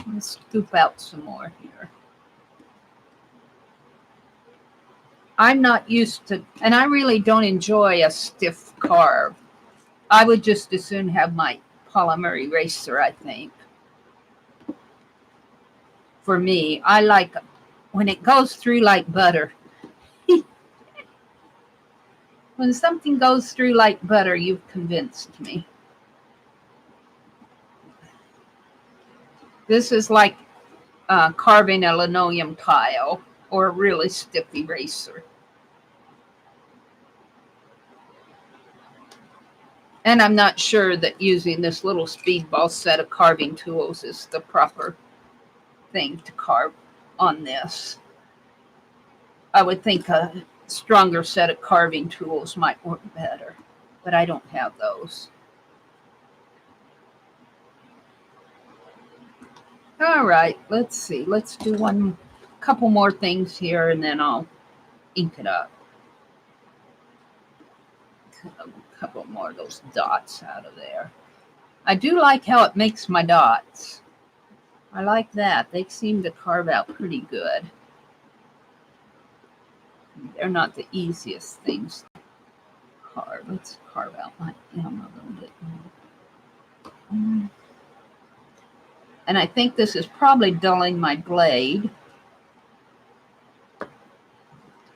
Speaker 1: Let's scoop out some more here. I'm not used to, and I really don't enjoy a stiff carve. I would just as soon have my polymer eraser, I think. For me, I like when it goes through like butter. When something goes through like butter, you've convinced me. This is like carving a linoleum tile or a really stiff eraser. And I'm not sure that using this little speedball set of carving tools is the proper thing to carve on this. I would think a stronger set of carving tools might work better, but I don't have those. All right, let's see. Let's do couple more things here, and then I'll ink it up. A couple more of those dots out of there. I do like how it makes my dots. I like that. They seem to carve out pretty good. They're not the easiest things to carve. Let's carve out my M a little bit more. And I think this is probably dulling my blade.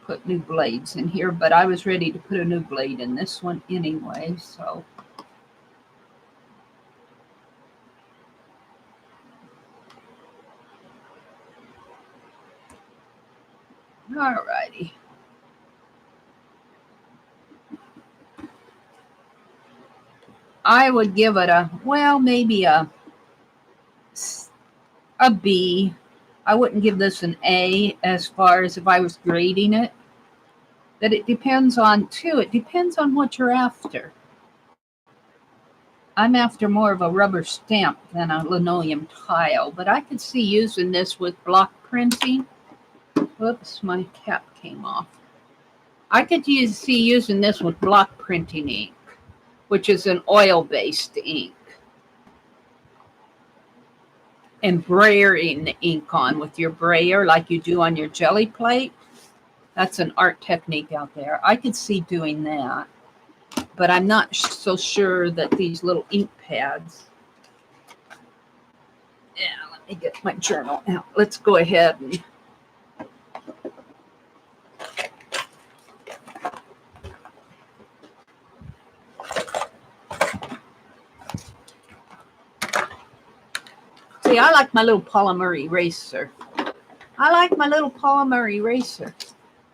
Speaker 1: Put new blades in here, but I was ready to put a new blade in this one anyway, so. All righty. I would give it a, well, maybe a B. I wouldn't give this an A as far as if I was grading it. That it depends on, too. It depends on what you're after. I'm after more of a rubber stamp than a linoleum tile, but I could see using this with block printing. Whoops, my cap came off. I could see using this with block printing ink, which is an oil-based ink. And brayering the ink on with your brayer like you do on your jelly plate. That's an art technique out there. I could see doing that, but I'm not so sure that these little ink pads. Yeah, let me get my journal out. Let's go ahead and see, I like my little polymer eraser. I like my little polymer eraser.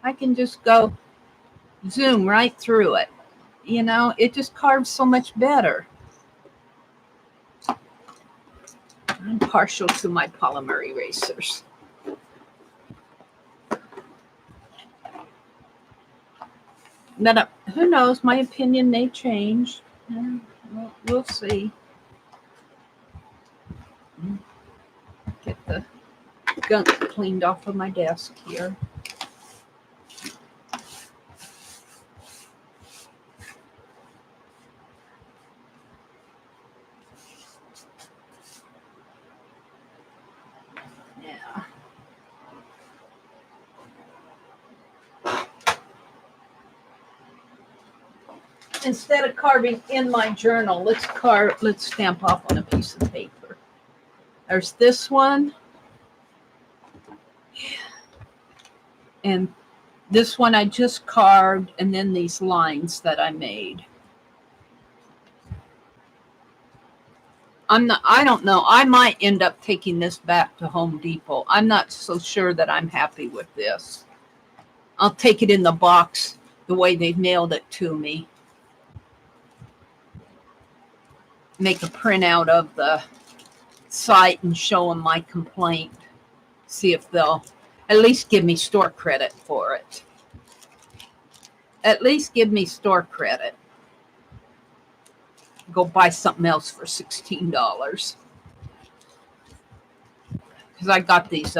Speaker 1: I can just go zoom right through it. You know, it just carves so much better. I'm partial to my polymer erasers. But who knows? My opinion may change. Yeah, we'll see. Get the gunk cleaned off of my desk here. Yeah. Instead of carving in my journal, let's stamp off on a piece of paper. There's this one. And this one I just carved, and then these lines that I made. I don't know. I might end up taking this back to Home Depot. I'm not so sure that I'm happy with this. I'll take it in the box the way they've mailed it to me. Make a printout of the site and show them my complaint. See if they'll at least give me store credit for it. At least give me store credit. Go buy something else for $16. Because I got these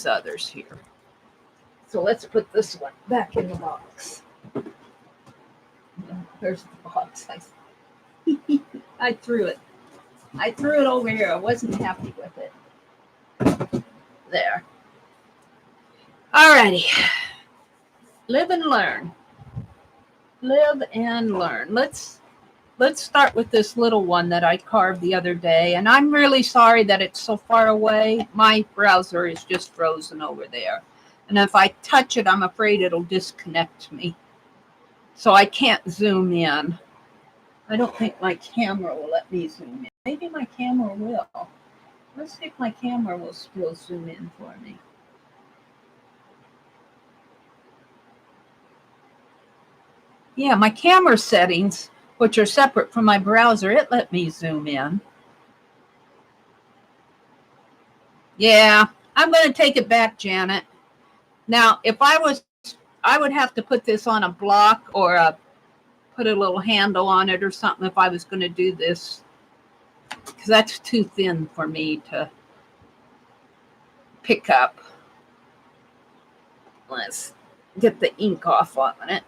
Speaker 1: others here. So let's put this one back in the box. There's the box. I threw it. I threw it over here. I wasn't happy with it. There. Alrighty. Live and learn. Live and learn. Let's start with this little one that I carved the other day. And I'm really sorry that it's so far away. My browser is just frozen over there. And if I touch it, I'm afraid it'll disconnect me. So I can't zoom in. I don't think my camera will let me zoom in. Maybe my camera will. Let's see if my camera will still zoom in for me. Yeah, my camera settings, which are separate from my browser, it let me zoom in. Yeah, I'm going to take it back, Janet. Now, if I would have to put this on a block or put a little handle on it or something if I was going to do this, because that's too thin for me to pick up. Let's get the ink off on it.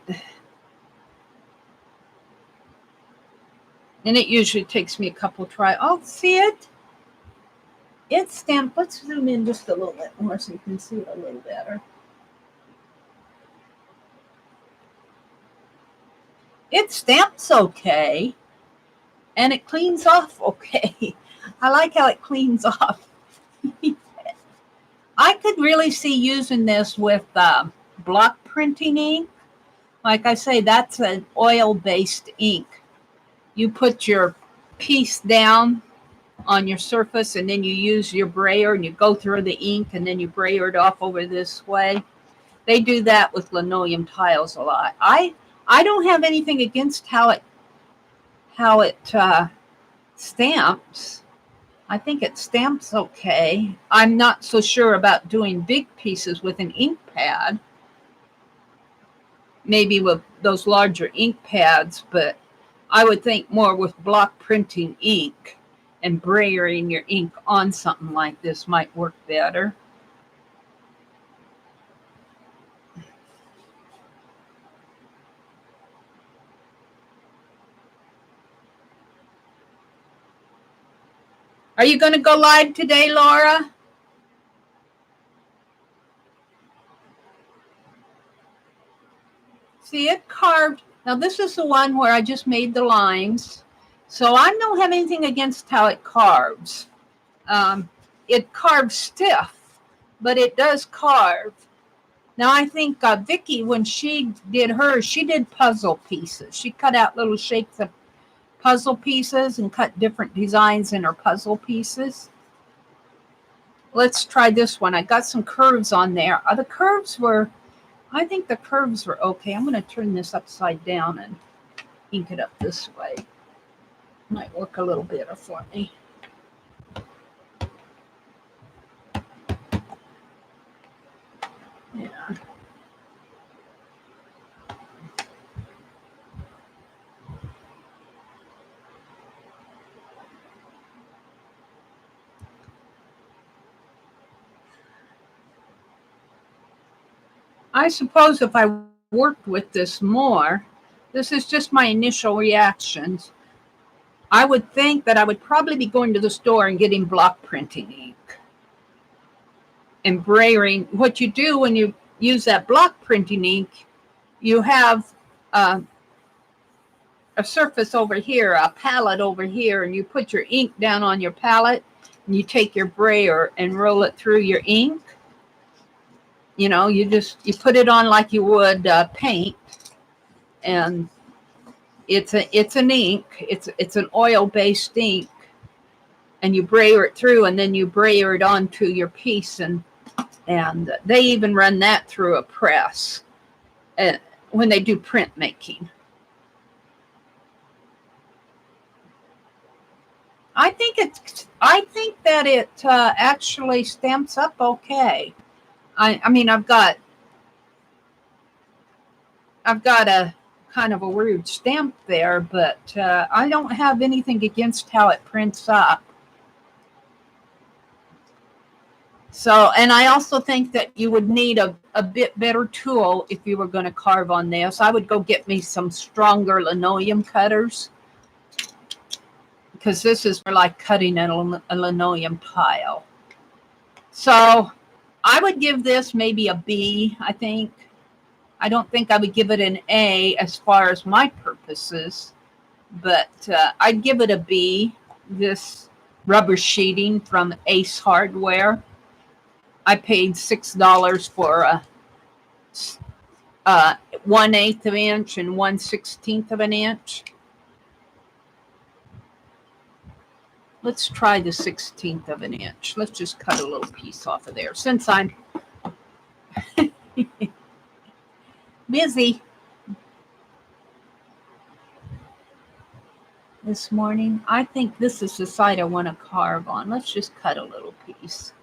Speaker 1: And it usually takes me a couple tries. Oh, see it? It's stamped. Let's zoom in just a little bit more so you can see it a little better. It stamps okay. And it cleans off okay. I like how it cleans off. I could really see using this with block printing ink. Like I say, that's an oil-based ink. You put your piece down on your surface and then you use your brayer and you go through the ink and then you brayer it off over this way. They do that with linoleum tiles a lot. I don't have anything against how it stamps. I think it stamps okay. I'm not so sure about doing big pieces with an ink pad. Maybe with those larger ink pads, but I would think more with block printing ink and brayering your ink on something like this might work better. Are you going to go live today, Laura? See it carved. Now this is the one where I just made the lines. So I don't have anything against how it carves. It carves stiff, but it does carve. Now I think Vicki, when she did hers, she did puzzle pieces. She cut out little shapes of puzzle pieces and cut different designs in her puzzle pieces. Let's try this one. I got some curves on there. The curves were, I think the curves were okay. I'm going to turn this upside down and ink it up this way. Might work a little better for me. Yeah. I suppose if I worked with this more, this is just my initial reactions, I would think that I would probably be going to the store and getting block printing ink and brayering. What you do when you use that block printing ink, you have a surface over here, a palette over here, and you put your ink down on your palette and you take your brayer and roll it through your ink. You know, you put it on like you would paint, and it's an ink. It's an oil-based ink, and you brayer it through, and then you brayer it onto your piece, and they even run that through a press when they do printmaking. I think that it actually stamps up okay. I mean, I've got a kind of a weird stamp there, but I don't have anything against how it prints up. So, and I also think that you would need a bit better tool if you were going to carve on this. I would go get me some stronger linoleum cutters, because this is for like cutting a linoleum tile. So I would give this maybe a B, I think. I don't think I would give it an A as far as my purposes, but I'd give it a B, this rubber sheeting from Ace Hardware. I paid $6 for a 1/8 of an inch and 1/16 of an inch. Let's try the 16th of an inch. Let's just cut a little piece off of there since I'm busy this morning. I think this is the side I want to carve on. Let's just cut a little piece.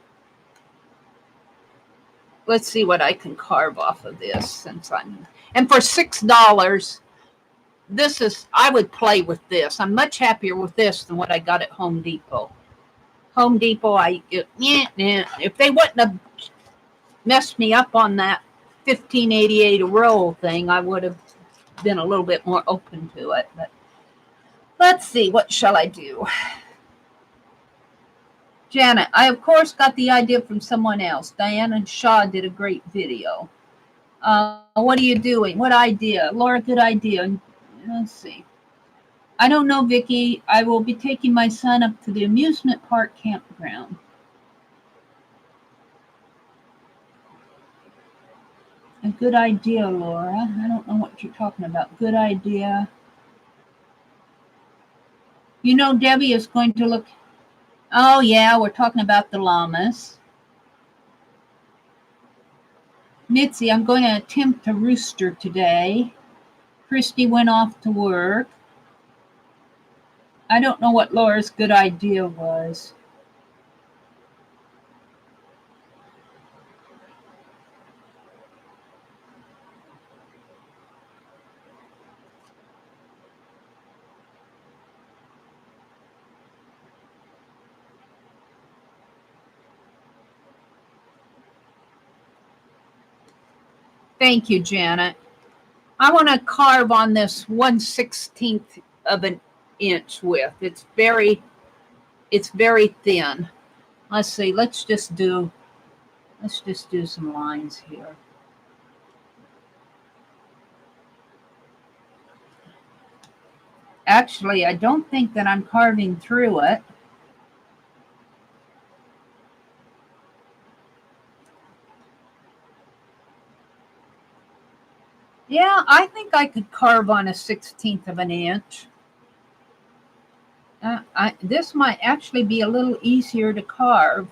Speaker 1: Let's see what I can carve off of this since and for $6, this is, I would play with this. I'm much happier with this than what I got at Home Depot. Home Depot, if they wouldn't have messed me up on that 1588 a roll thing, I would have been a little bit more open to it. But let's see, what shall I do? Janet, I of course got the idea from someone else. Diana Shaw did a great video. What are you doing? What idea? Laura, good idea. Let's see. I don't know, Vicki. I will be taking my son up to the amusement park campground. A good idea, Laura. I don't know what you're talking about. Good idea. You know, Debbie is going to look. Oh, yeah, we're talking about the llamas. Mitzi, I'm going to attempt a rooster today. Christy went off to work. I don't know what Laura's good idea was. Thank you, Janet. I want to carve on this 1/16 of an inch width. It's very thin. Let's see. Let's just do some lines here. Actually, I don't think that I'm carving through it. Yeah, I think I could carve on a 1/16 of an inch. This might actually be a little easier to carve.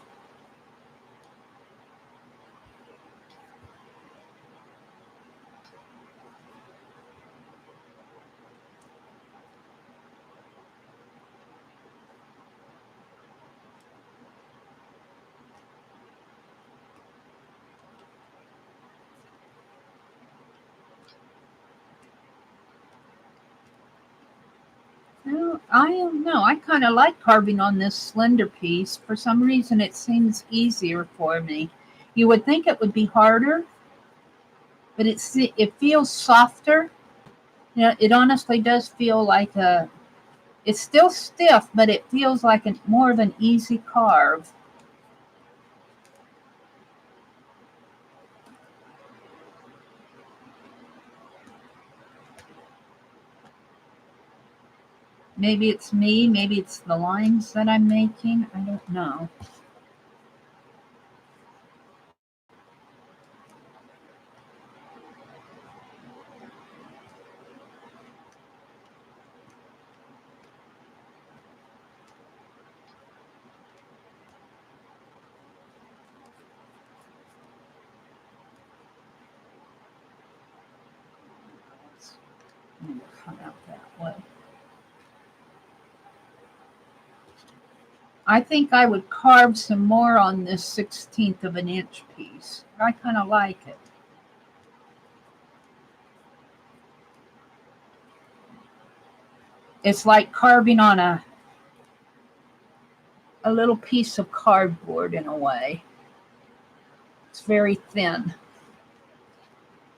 Speaker 1: No, I don't know. I kind of like carving on this slender piece. For some reason, it seems easier for me. You would think it would be harder, but it feels softer. It honestly does feel like a. It's still stiff, but it feels like more of an easy carve. Maybe it's me. Maybe it's the lines that I'm making. I don't know. I'm going to cut out that way. I think I would carve some more on this 1/16 of an inch piece. I kind of like it. It's like carving on a little piece of cardboard in a way. It's very thin.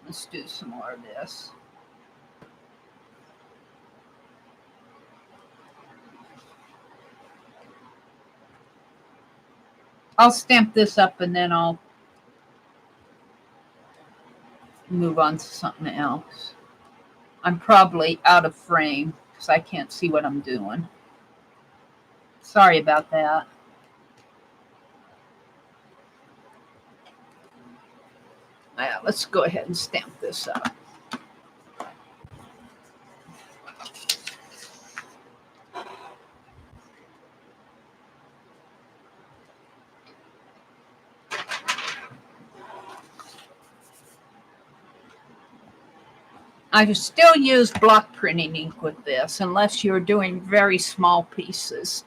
Speaker 1: Let's do some more of this. I'll stamp this up and then I'll move on to something else. I'm probably out of frame because I can't see what I'm doing. Sorry about that. Yeah, let's go ahead and stamp this up. I still use block printing ink with this unless you're doing very small pieces.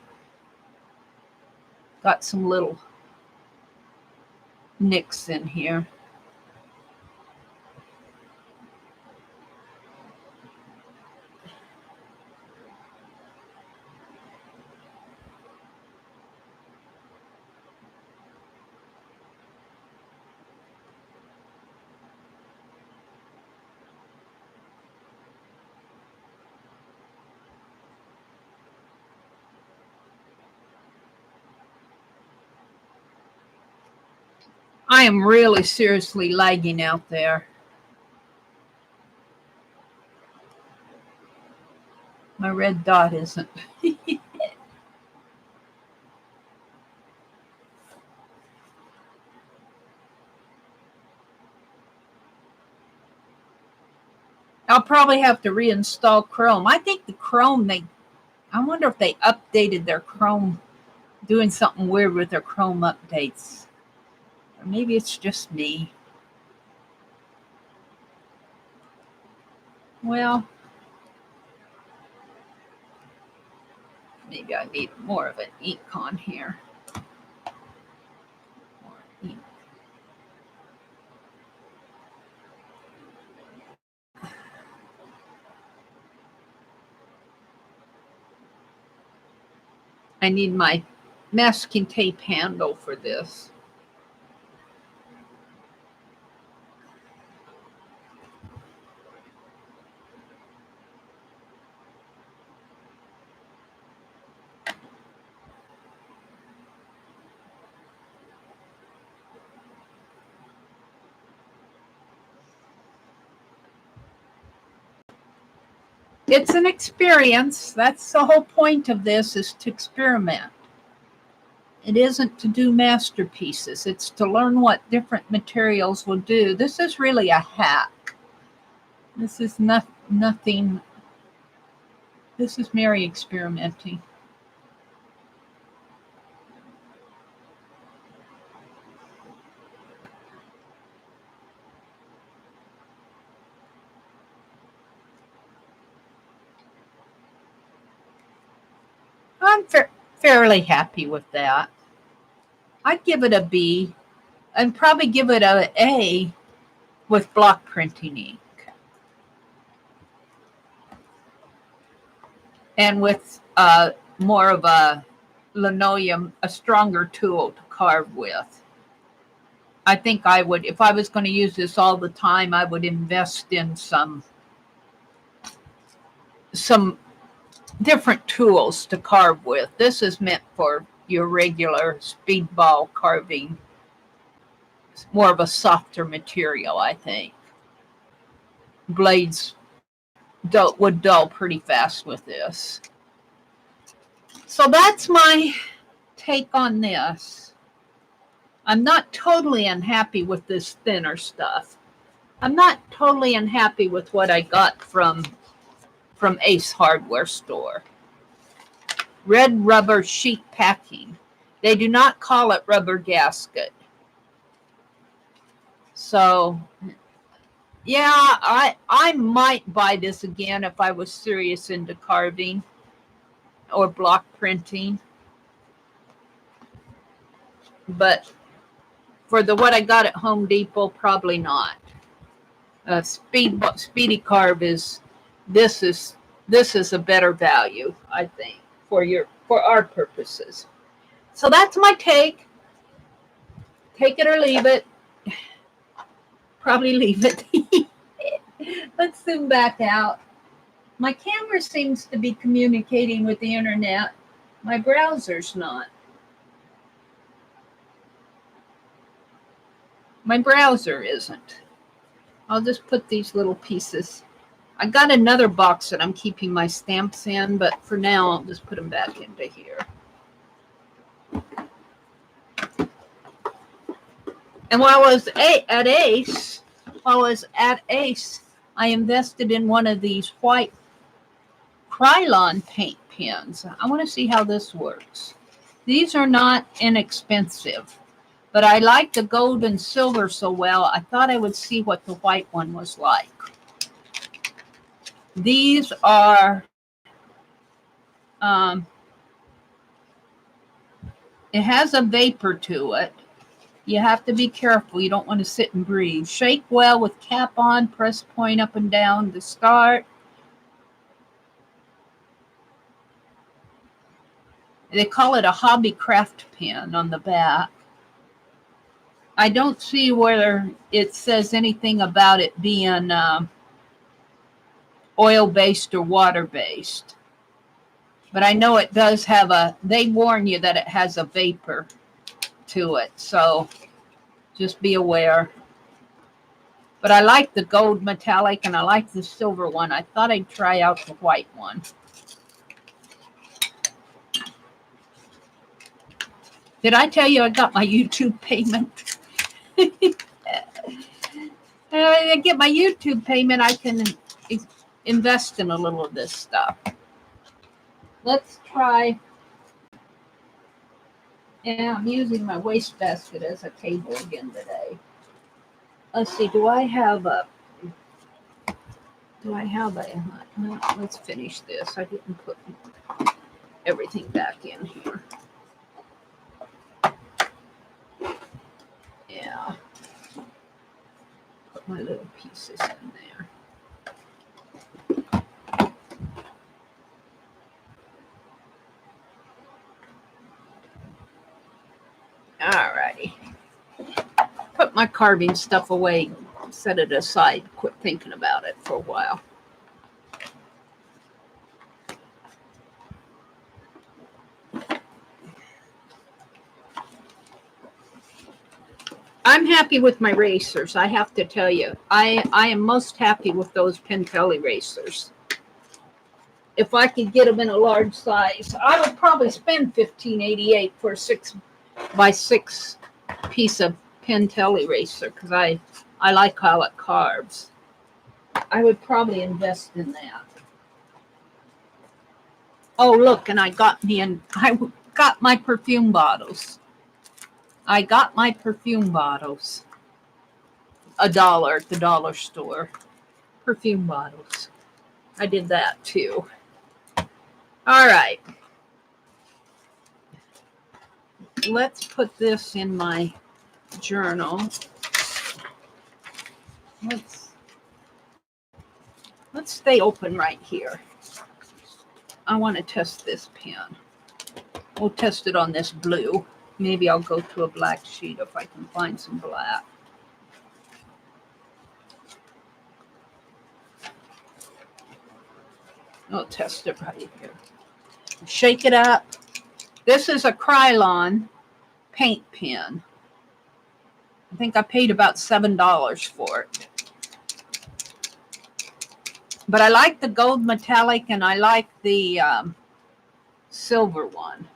Speaker 1: Got some little nicks in here. I am really seriously lagging out there. My red dot isn't. I'll probably have to reinstall Chrome. I think the Chrome, I wonder if they updated their Chrome, doing something weird with their Chrome updates. Or maybe it's just me. Well, maybe I need more of an ink on here. More ink. I need my masking tape handle for this. It's an experience. That's the whole point of this, is to experiment. It isn't to do masterpieces. It's to learn what different materials will do. This is really a hack. This is nothing. This is Meri experimenting. I'm fairly happy with that. I'd give it a B and probably give it a A with block printing ink. and with more of a linoleum, a stronger tool to carve with. I think I would, if I was going to use this all the time, I would invest in some different tools to carve with. This is meant for your regular speedball carving. It's more of a softer material, I think. Blades would dull pretty fast with this. So that's my take on this. I'm not totally unhappy with this thinner stuff. I'm not totally unhappy with what I got from Ace Hardware Store. Red rubber sheet packing. They do not call it rubber gasket. So, yeah, I might buy this again if I was serious into carving or block printing. But for what I got at Home Depot, probably not. Speedy Carve this is a better value, I think, for our purposes. So that's my take. Take it or leave it. Probably leave it. Let's zoom back out. My camera seems to be communicating with the internet. My browser's not. My browser isn't. I'll just put these little pieces. I got another box that I'm keeping my stamps in, but for now I'll just put them back into here. And while I was at Ace, I invested in one of these white Krylon paint pens. I want to see how this works. These are not inexpensive, but I like the gold and silver so well, I thought I would see what the white one was like. These are, it has a vapor to it. You have to be careful. You don't want to sit and breathe. Shake well with cap on. Press point up and down to start. They call it a hobby craft pen on the back. I don't see whether it says anything about it being oil-based or water-based. But I know it does have they warn you that it has a vapor to it. So just be aware. But I like the gold metallic and I like the silver one. I thought I'd try out the white one. Did I tell you I got my YouTube payment? I get my YouTube payment, I can invest in a little of this stuff. Let's try. Yeah, I'm using my wastebasket as a table again today. Let's see, do I have a, no, let's finish this. I didn't put everything back in here. Yeah. Put my little pieces in there. All righty. Put my carving stuff away, set it aside, quit thinking about it for a while. I'm happy with my racers, I have to tell you. I am most happy with those Pentel erasers. If I could get them in a large size, I would probably spend $15.88 for a 6x6 piece of Pentel eraser because I like how it carves. I would probably invest in that. Oh, look, and I got my perfume bottles. I got my perfume bottles. $1 at the dollar store. Perfume bottles. I did that too. All right. Let's put this in my journal. Let's stay open right here. I want to test this pen. We'll test it on this blue. Maybe I'll go to a black sheet if I can find some black. I'll test it right here. Shake it up. This is a Krylon paint pen. I think I paid about $7 for it. But I like the gold metallic and I like the silver one.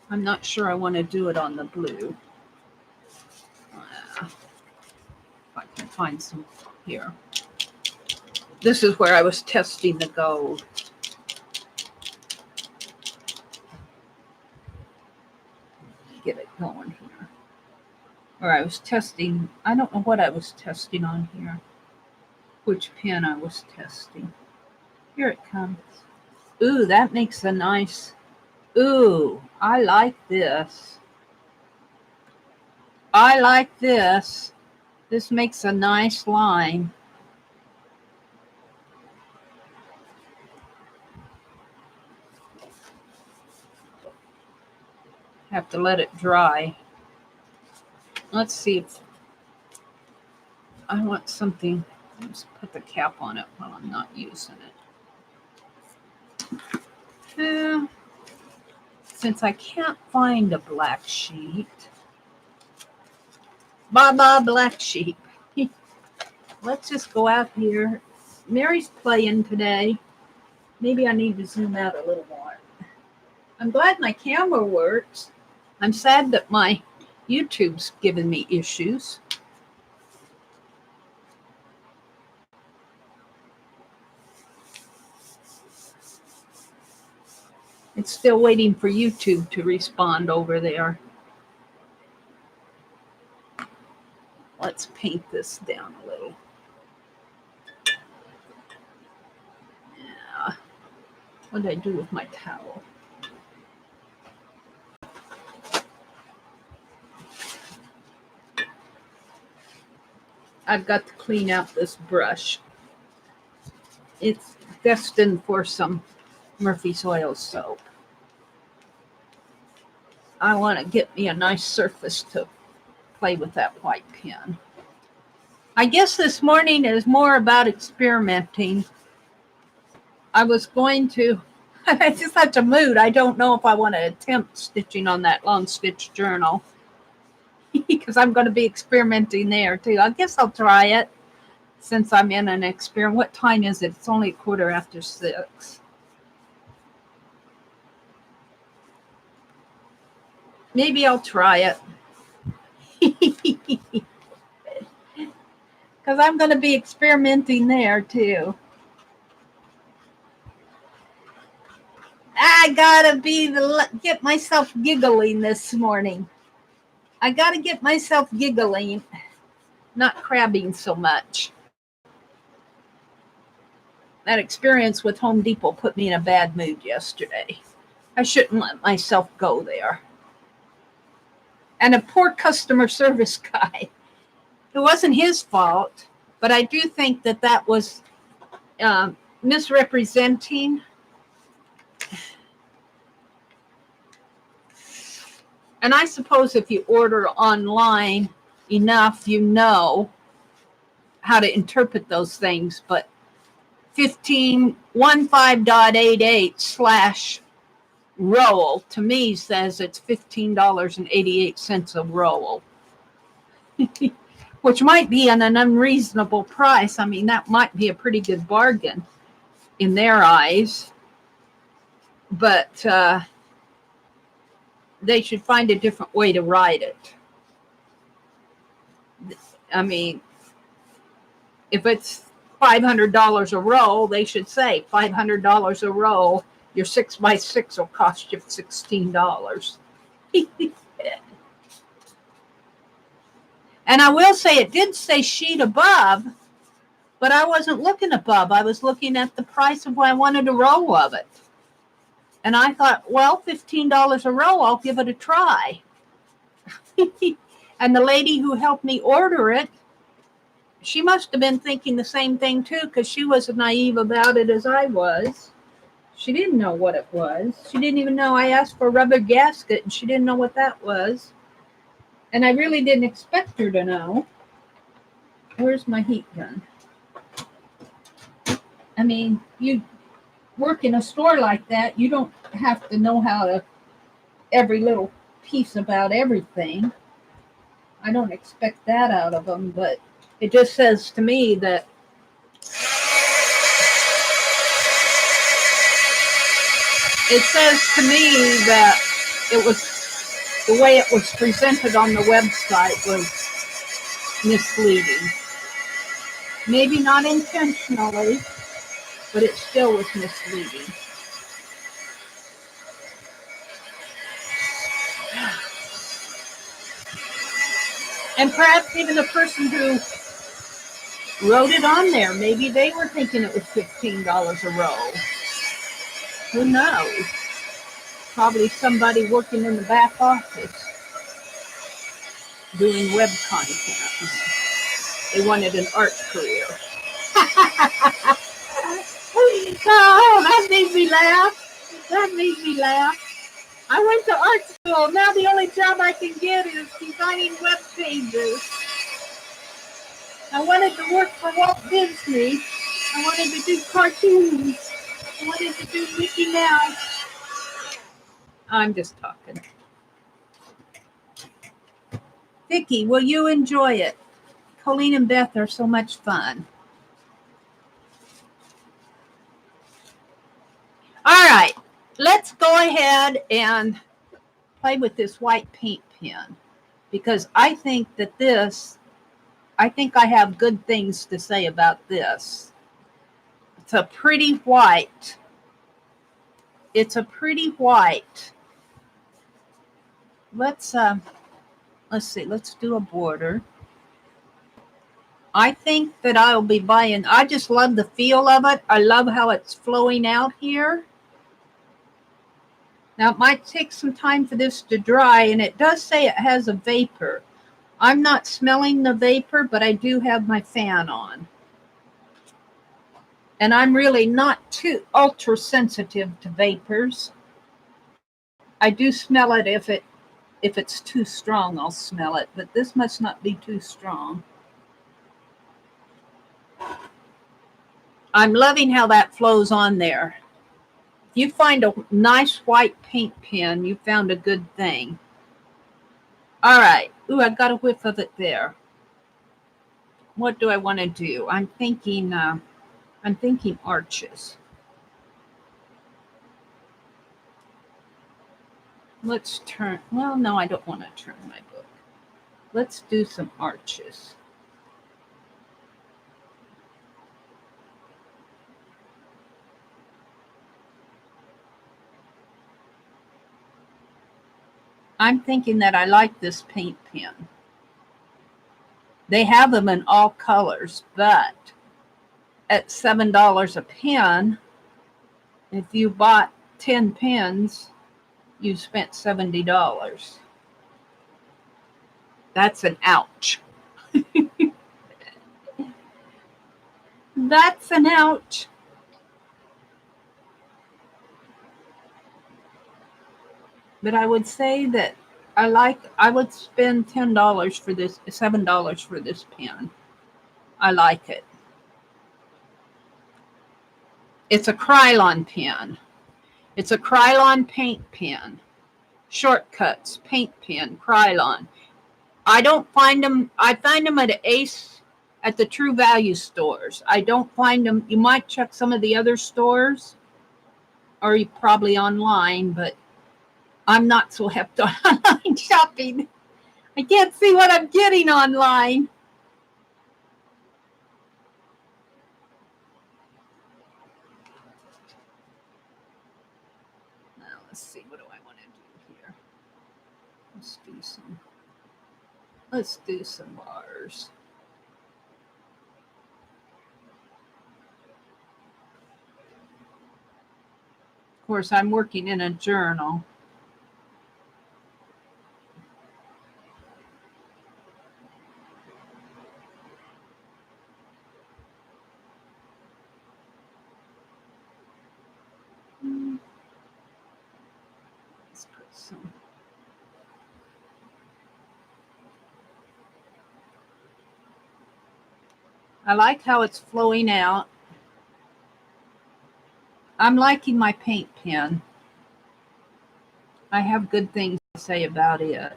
Speaker 1: I'm not sure I want to do it on the blue. If I can find some here. This is where I was testing the gold. Get it going here. Or I was testing, I don't know what I was testing on here. Which pen I was testing. Here it comes. Ooh, that makes a nice, ooh, I like this. I like this. This makes a nice line. Have to let it dry. Let's see if I want something. Let's put the cap on it while I'm not using it. Since I can't find a black sheet, Baba black sheep. Let's just go out here. Mary's playing today. Maybe I need to zoom out a little more. I'm glad my camera works. I'm sad that my YouTube's giving me issues. It's still waiting for YouTube to respond over there. Let's paint this down a little. Yeah. What did I do with my towel? I've got to clean out this brush. It's destined for some Murphy's Oil soap. I want to get me a nice surface to play with that white pen. I guess this morning is more about experimenting. I was going to, it's just such a mood. I don't know if I want to attempt stitching on that long stitch journal because I'm going to be experimenting there too. I guess I'll try it since I'm in an experiment. What time is it? It's only 6:15. Maybe I'll try it. Because I'm going to be experimenting there too. I gotta get myself giggling this morning. I gotta get myself giggling, not crabbing so much. That experience with Home Depot put me in a bad mood yesterday. I shouldn't let myself go there. And a poor customer service guy. It wasn't his fault, but I do think that was misrepresenting. And I suppose if you order online enough, you know how to interpret those things. But 15.88/roll to me says it's $15.88 a roll, which might be an unreasonable price. I mean, that might be a pretty good bargain in their eyes. But they should find a different way to write it. I mean, if it's $500 a roll, they should say $500 a roll. Your 6x6 will cost you $16. And I will say it did say sheet above, but I wasn't looking above. I was looking at the price of what I wanted a roll of it. And I thought, well, $15 a roll, I'll give it a try. And the lady who helped me order it she must have been thinking the same thing too, because she was as naive about it as I was. She didn't know what it was. She didn't even know I asked for a rubber gasket, and she didn't know what that was. And I really didn't expect her to know. Where's my heat gun? I mean, you work in a store like that, you don't have to know how to every little piece about everything. I don't expect that out of them, but it just says to me that it was the way it was presented on the website was misleading. Maybe not intentionally, but it still was misleading. And perhaps even the person who wrote it on there, maybe they were thinking it was $15 a roll. Who knows? Probably somebody working in the back office doing web content. They wanted an art career. Oh, that made me laugh. That made me laugh. I went to art school. Now the only job I can get is designing web pages. I wanted to work for Walt Disney. I wanted to do cartoons. I wanted to do Mickey Mouse. I'm just talking. Vicki, will you enjoy it? Colleen and Beth are so much fun. All right, let's go ahead and play with this white paint pen, because I think I have good things to say about this. It's a pretty white. Let's see, let's do a border. I think that I'll be buying, I just love the feel of it. I love how it's flowing out here. Now, it might take some time for this to dry, and it does say it has a vapor. I'm not smelling the vapor, but I do have my fan on. And I'm really not too ultra sensitive to vapors. I do smell it if it's too strong, I'll smell it, but this must not be too strong. I'm loving how that flows on there. If you find a nice white paint pen, you found a good thing. All right. Ooh, I got a whiff of it there. What do I want to do? I'm thinking arches. Let's turn, well, no, I don't want to turn my book. Let's do some arches. I'm thinking that I like this paint pen. They have them in all colors, but at $7 a pen, if you bought 10 pens, you spent $70. That's an ouch. That's an ouch. But I would say that I would spend $10 for this, $7 for this pen. I like it. It's a Krylon pen. It's a Krylon paint pen. Shortcuts, paint pen, Krylon. I find them at Ace, at the True Value stores. I don't find them, you might check some of the other stores, or you probably online, but I'm not so hip on online shopping. I can't see what I'm getting online. Now, let's see, what do I want to do here? Let's do some bars. Of course, I'm working in a journal. So I like how it's flowing out. I'm liking my paint pen. I have good things to say about it.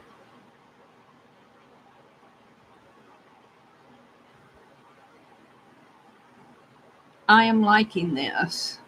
Speaker 1: I am liking this.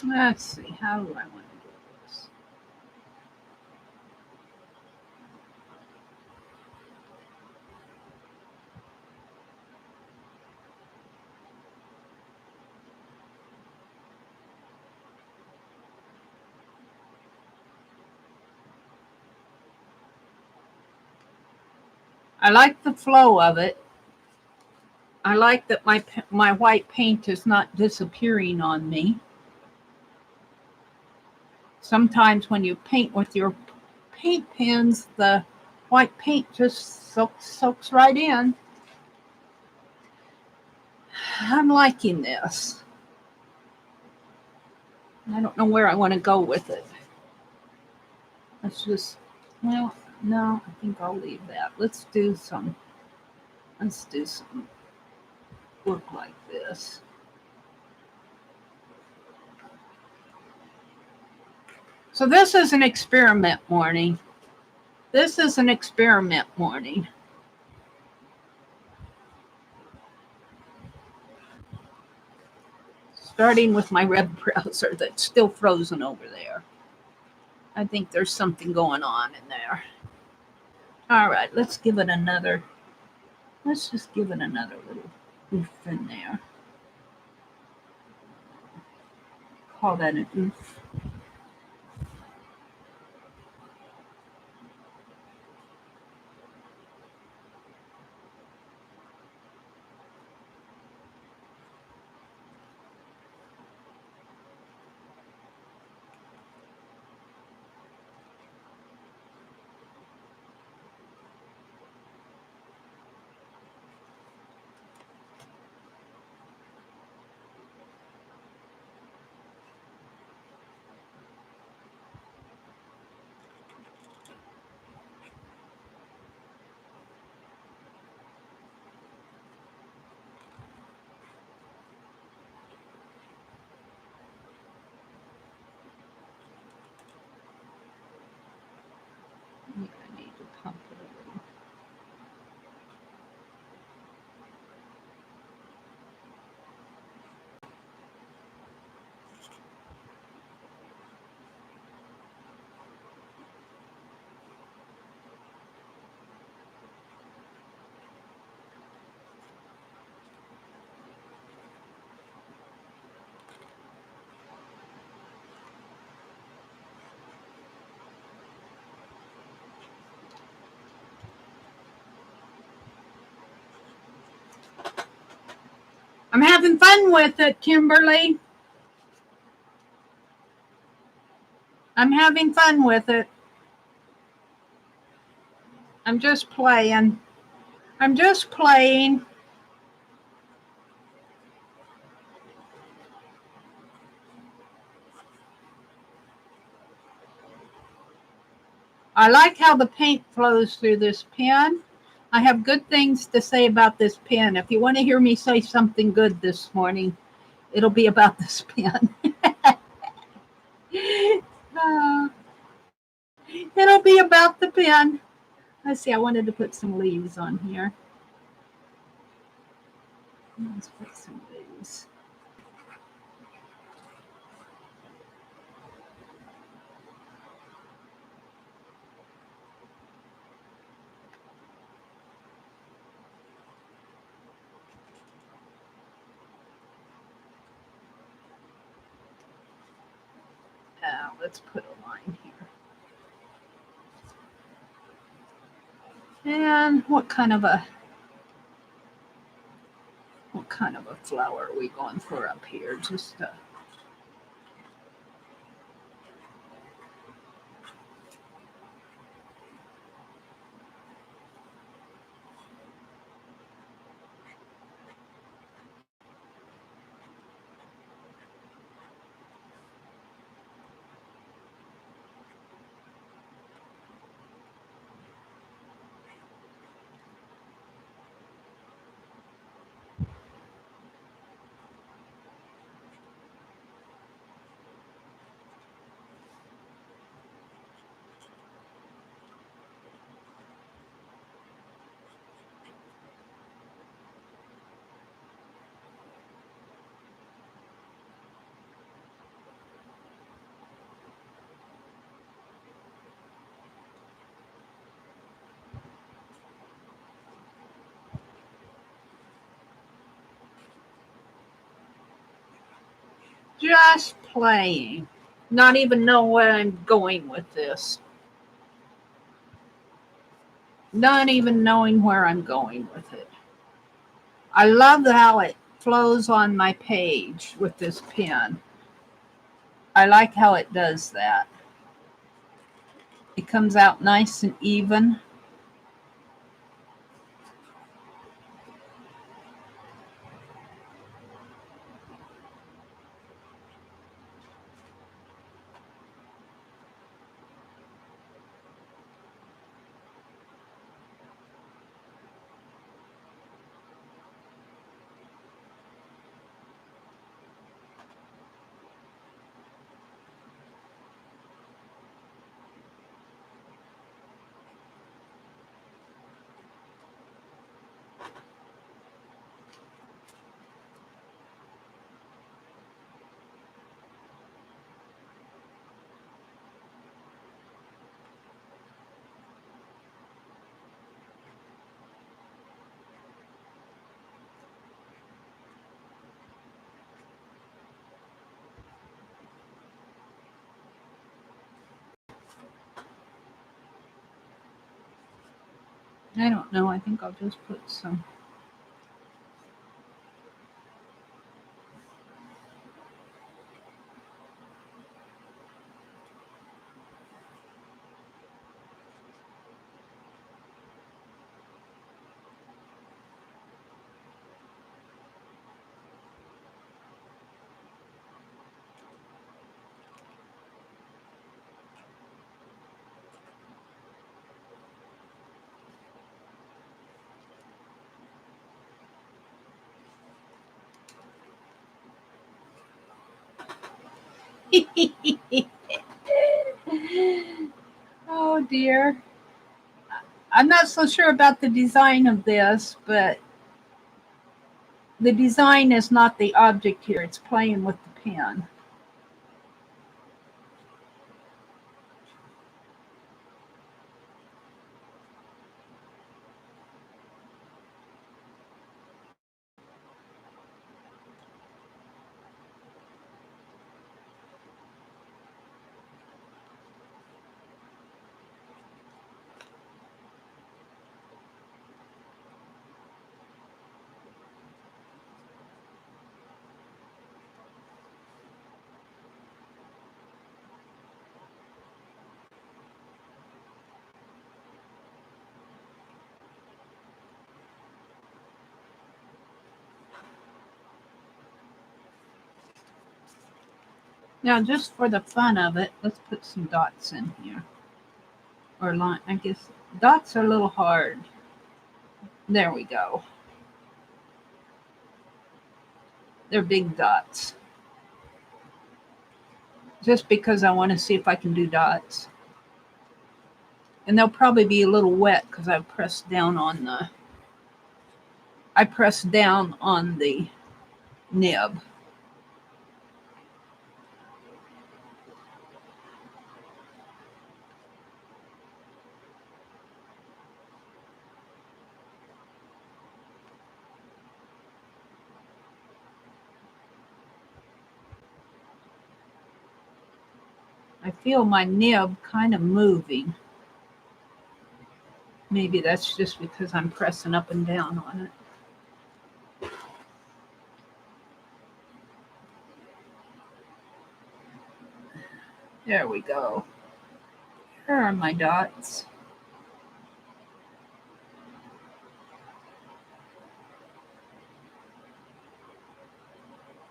Speaker 1: Let's see, how do I want to do this? I like the flow of it. I like that my white paint is not disappearing on me. Sometimes when you paint with your paint pens, the white paint just soaks right in. I'm liking this. I don't know where I want to go with it. Let's just, well, no, I think I'll leave that. Let's do some work like this. So this is an experiment morning. This is an experiment morning. Starting with my web browser that's still frozen over there. I think there's something going on in there. All right, let's just give it another little oof in there. Call that an oof. I need to pump it a little. I'm having fun with it, Kimberly. I'm having fun with it. I'm just playing. I'm just playing. I like how the paint flows through this pen. I have good things to say about this pen. If you want to hear me say something good this morning, it'll be about this pen. It'll be about the pen. Let's see, I wanted to put some leaves on here. Let's put some leaves. Let's put a line here. And what kind of a flower are we going for up here? Just playing. Not even know where I'm going with this. Not even knowing where I'm going with it. I love how it flows on my page with this pen. I like how it does that. It comes out nice and even. I don't know. I think I'll just put some. Oh dear. I'm not so sure about the design of this, but the design is not the object here. It's playing with the pen. Now, just for the fun of it, let's put some dots in here. Or line, I guess dots are a little hard. There we go. They're big dots. Just because I want to see if I can do dots. And they'll probably be a little wet because I pressed down on the nib. I feel my nib kind of moving. Maybe that's just because I'm pressing up and down on it. There we go. Here are my dots.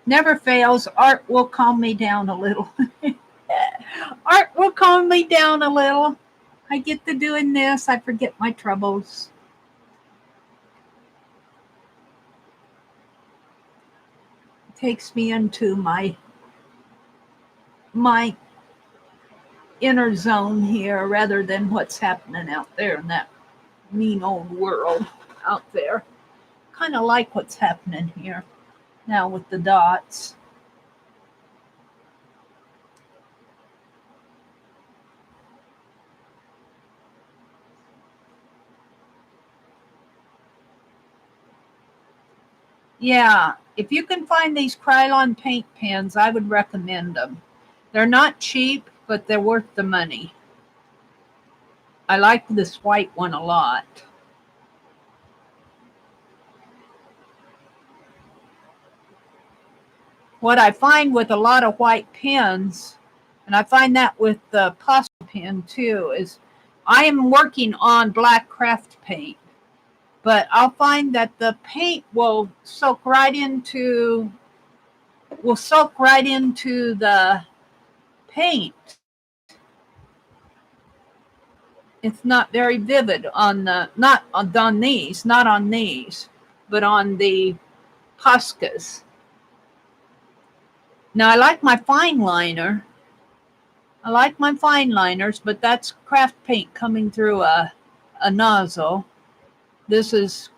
Speaker 1: Never fails. Art will calm me down a little. Art will calm me down a little. I get to doing this. I forget my troubles. It takes me into my inner zone here rather than what's happening out there in that mean old world out there. Kind of like what's happening here now with the dots. Yeah, if you can find these Krylon paint pens, I would recommend them. They're not cheap, but they're worth the money. I like this white one a lot. What I find with a lot of white pens, and I find that with the pasta pen too, is I am working on black craft paint, but I'll find that the paint will soak right into the paint. It's not very vivid not on these, but on the Poscas. Now I like my fine liner. I like my fine liners, but that's craft paint coming through a nozzle. This is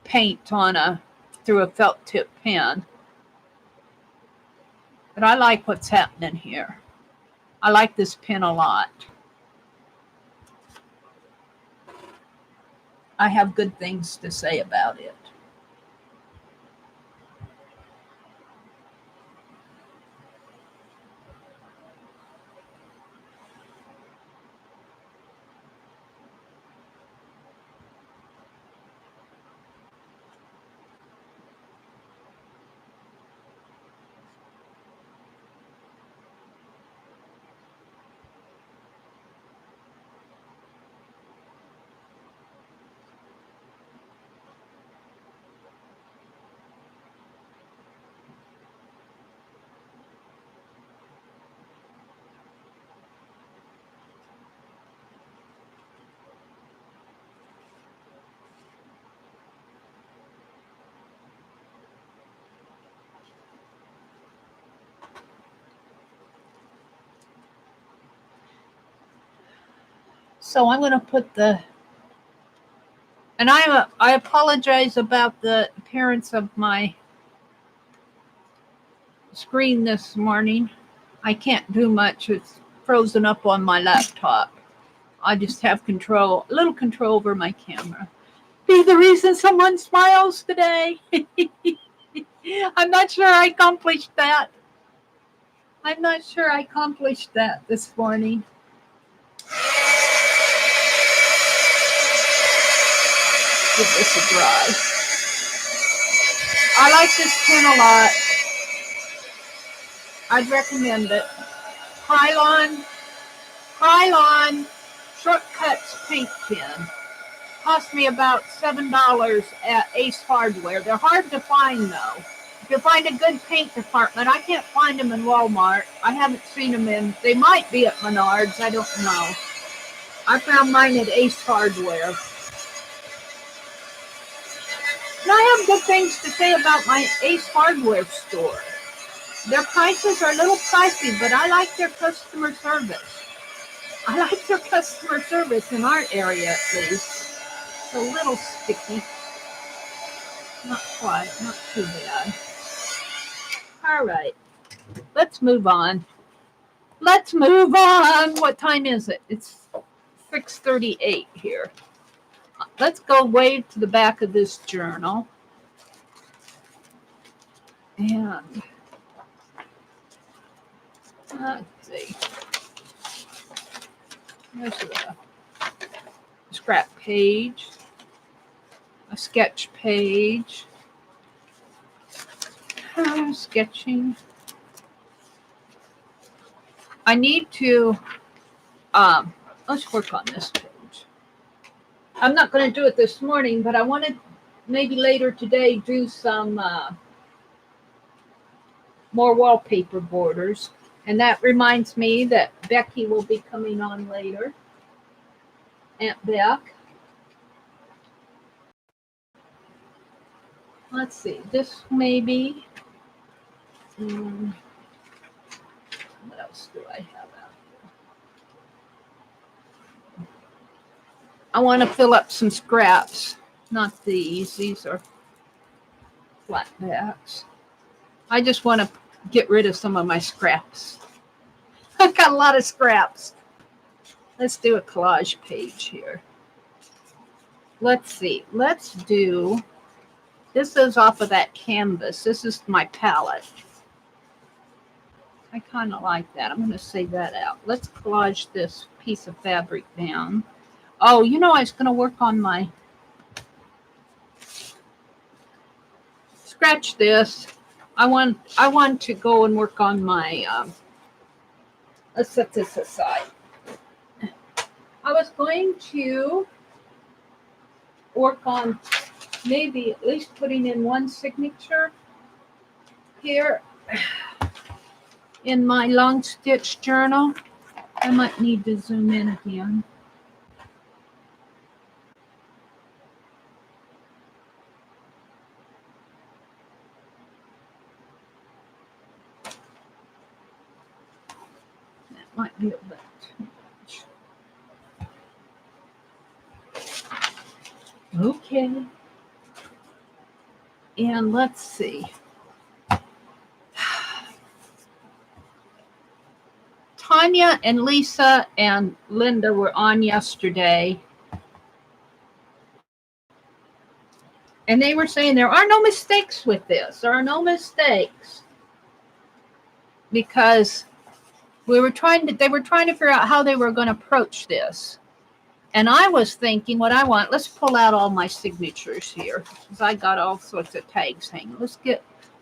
Speaker 1: paint through a felt tip pen. But I like what's happening here. I like this pen a lot. I have good things to say about it. So I'm going to put and I apologize about the appearance of my screen this morning. I can't do much. It's frozen up on my laptop. I just have a little control over my camera. Be the reason someone smiles today. I'm not sure I accomplished that. This morning. Give this a dry. I like this pen a lot. I'd recommend it. Krylon Shortcuts paint pen. Cost me about $7 at Ace Hardware. They're hard to find though. you find a good paint department, I can't find them in Walmart. I haven't seen them in, they might be at Menards, I don't know. I found mine at Ace Hardware. And I have good things to say about my Ace Hardware store. Their prices are a little pricey, but I like their customer service. I like their customer service in our area, at least. It's a little sticky. Not quite, not too bad. All right, let's move on. Let's move on. What time is it? It's 6:38 here. Let's go way to the back of this journal. And let's see. There's a scrap page, a sketch page, sketching. I need to, let's work on this page. I'm not going to do it this morning, but I want to maybe later today do some more wallpaper borders. And that reminds me that Becky will be coming on later. Aunt Beck. Let's see, this maybe. What else do I have out here? I want to fill up some scraps. Not these. These are flat backs. I just want to get rid of some of my scraps. I've got a lot of scraps. Let's do a collage page here. Let's see. Let's do, this is off of that canvas. This is my palette. I kind of like that. I'm going to say that out. Let's collage this piece of fabric down. Oh, you know, I was going to work on my, scratch this. I want to go and work on my, let's set this aside. I was going to work on maybe at least putting in one signature here in my long stitch journal. I might need to zoom in again. That might be a bit too much. Okay. And let's see. Tanya and Lisa and Linda were on yesterday. And they were saying there are no mistakes with this. There are no mistakes. Because they were trying to figure out how they were going to approach this. And I was thinking what I want. Let's pull out all my signatures here. Because I got all sorts of tags hanging.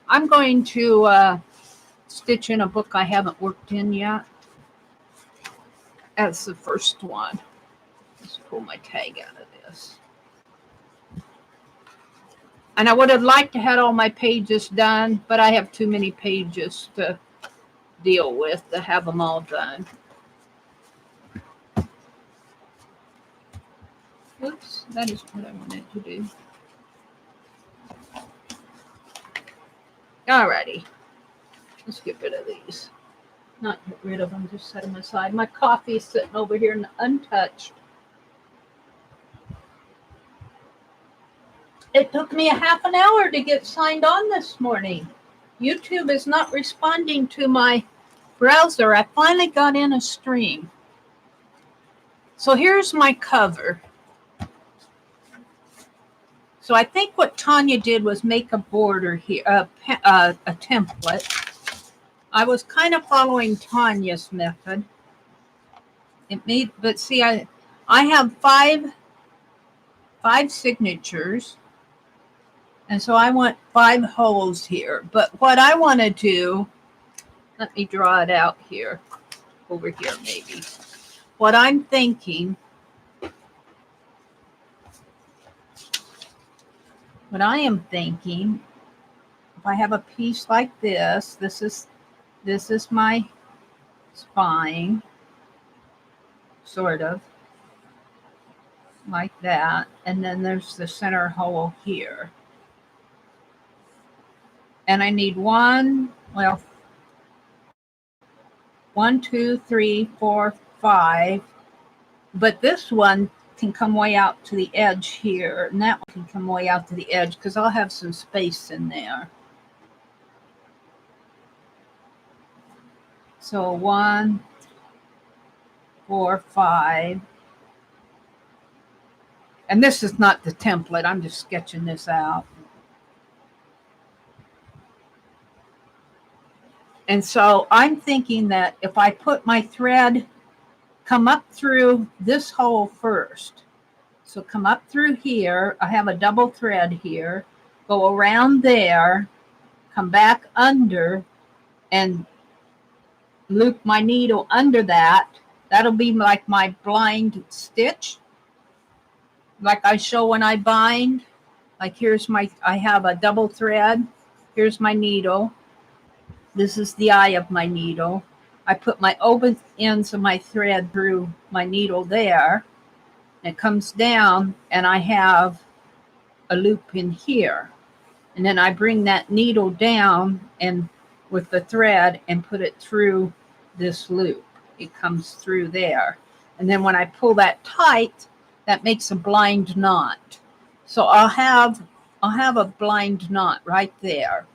Speaker 1: I'm going to stitch in a book I haven't worked in yet. That's the first one. Let's pull my tag out of this. And I would have liked to have all my pages done, but I have too many pages to deal with to have them all done. Oops, that is what I wanted to do. Alrighty. Let's get rid of these. Not get rid of them, just set them aside. My coffee is sitting over here untouched. It took me a half an hour to get signed on this morning. YouTube is not responding to my browser. I finally got in a stream. So here's my cover. So I think what Tanya did was make a border here, a template. I was kind of following Tanya's method. But see, I have five signatures. And so I want 5 holes here. But what I want to do, let me draw it out here, over here maybe. What I'm thinking, if I have a piece like this, this is my spine, sort of like that, and then there's the center hole here. And I need one, 2, 3, 4, 5, but this one can come way out to the edge here, and that one can come way out to the edge because I'll have some space in there. So 1, 4, 5. And this is not the template. I'm just sketching this out. And so I'm thinking that if I put my thread, come up through this hole first. So come up through here. I have a double thread here. Go around there, come back under, and loop my needle under that. That'll be like my blind stitch, like I show when I bind. Like I have a double thread. Here's my needle. This is the eye of my needle. I put my open ends of my thread through my needle there. It comes down and I have a loop in here. And then I bring that needle down and with the thread and put it through this loop. It comes through there. And then when I pull that tight, that makes a blind knot. So I'll have a blind knot right there.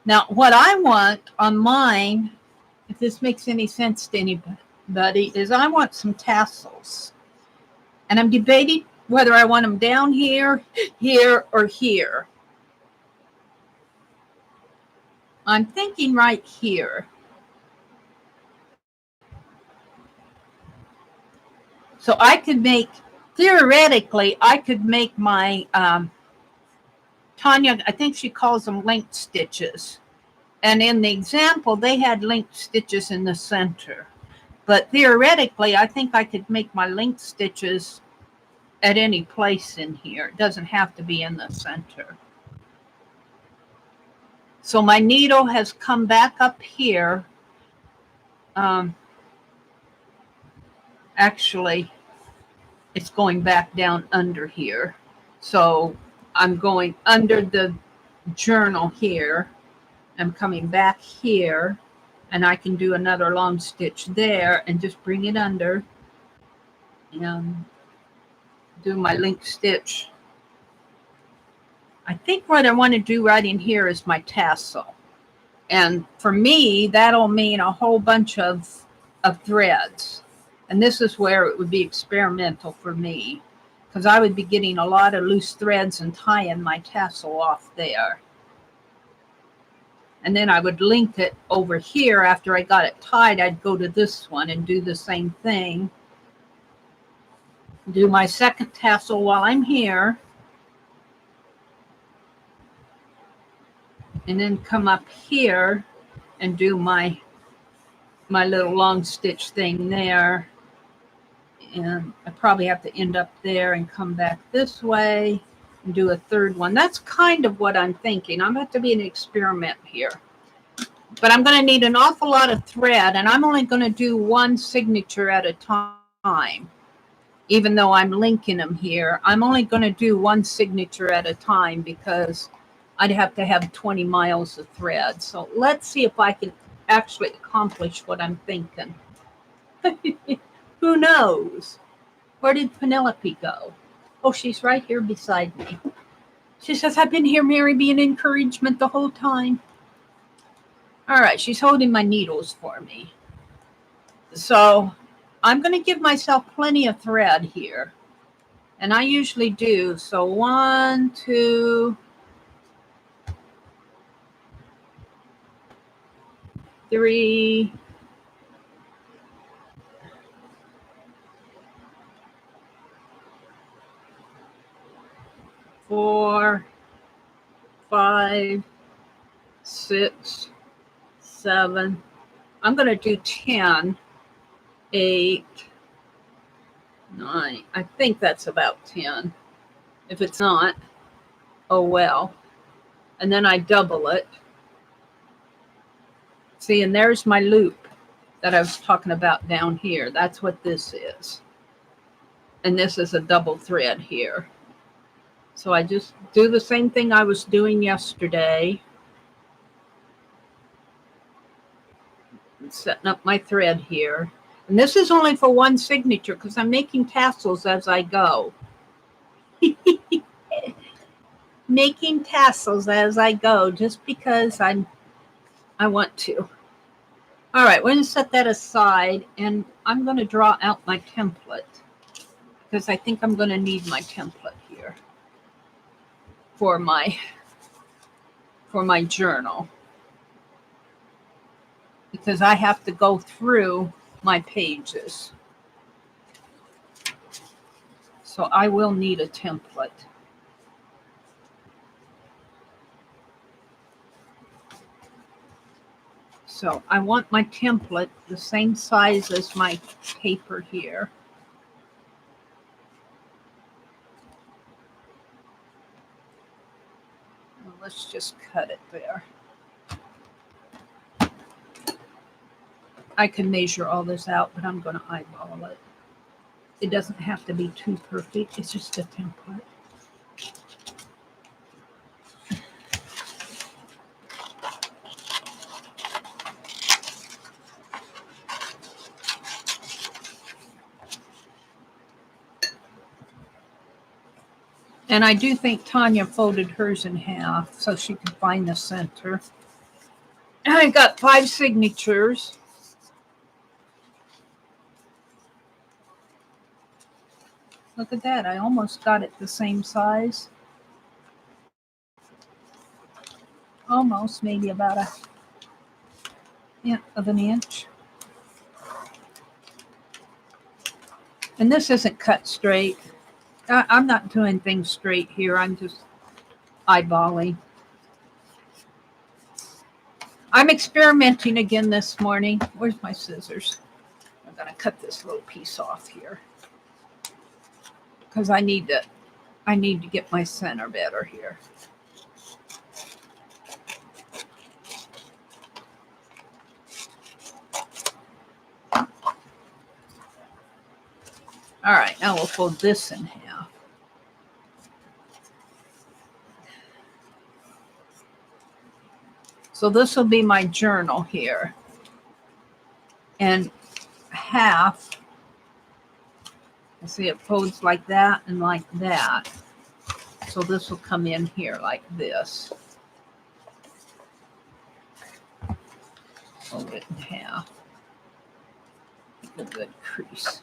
Speaker 1: Now, what I want on mine, if this makes any sense to anybody, is I want some tassels. And I'm debating whether I want them down here, here, or here. I'm thinking right here. So I could make, theoretically, I could make my, Tanya, I think she calls them linked stitches. And in the example, they had linked stitches in the center. But theoretically, I think I could make my linked stitches at any place in here. It doesn't have to be in the center. So my needle has come back up here. Actually, it's going back down under here. So I'm going under the journal here. I'm coming back here, and I can do another long stitch there and just bring it under and do my link stitch. I think what I want to do right in here is my tassel. And for me, that'll mean a whole bunch of threads. And this is where it would be experimental for me, because I would be getting a lot of loose threads and tying my tassel off there. And then I would link it over here. After I got it tied, I'd go to this one and do the same thing. Do my second tassel while I'm here. And then come up here and do my little long stitch thing there. And I probably have to end up there and come back this way and do a third one. That's kind of what I'm thinking. I'm going to be an experiment here. But I'm going to need an awful lot of thread, and I'm only going to do one signature at a time. Even though I'm linking them here, I'm only going to do one signature at a time because I'd have to have 20 miles of thread. So let's see if I can actually accomplish what I'm thinking. Who knows? Where did Penelope go? Oh, she's right here beside me. She says, I've been here, Mary, being encouragement the whole time. All right, she's holding my needles for me. So I'm going to give myself plenty of thread here. And I usually do. So 1, 2, 3, 4, 5, 6, 7. I'm going to do 10, 8, 9. I think that's about 10. If it's not, oh well. and then I double it. See, and there's my loop that I was talking about down here. That's what this is. And this is a double thread here. So I just do the same thing I was doing yesterday. Setting up my thread here. And this is only for one signature because I'm making tassels as I go. Making tassels as I go just because I want to. All right, we're going to set that aside, and I'm going to draw out my template because I think I'm going to need my template here for my journal, because I have to go through my pages. So I will need a template. So I want my template the same size as my paper here. Well, let's just cut it there. I can measure all this out, but I'm going to eyeball it. It doesn't have to be too perfect. It's just a template. And I do think Tanya folded hers in half so she could find the center. And I got 5 signatures. Look at that. I almost got it the same size. Almost, maybe about a 1/10 inch. And this isn't cut straight. I'm not doing things straight here. I'm just eyeballing. I'm experimenting again this morning. Where's my scissors? I'm going to cut this little piece off here because I need to get my center better here. All right, now we'll fold this in half. So this will be my journal here. And half, you see it folds like that and like that. So this will come in here like this. Fold it in half. Make a good crease.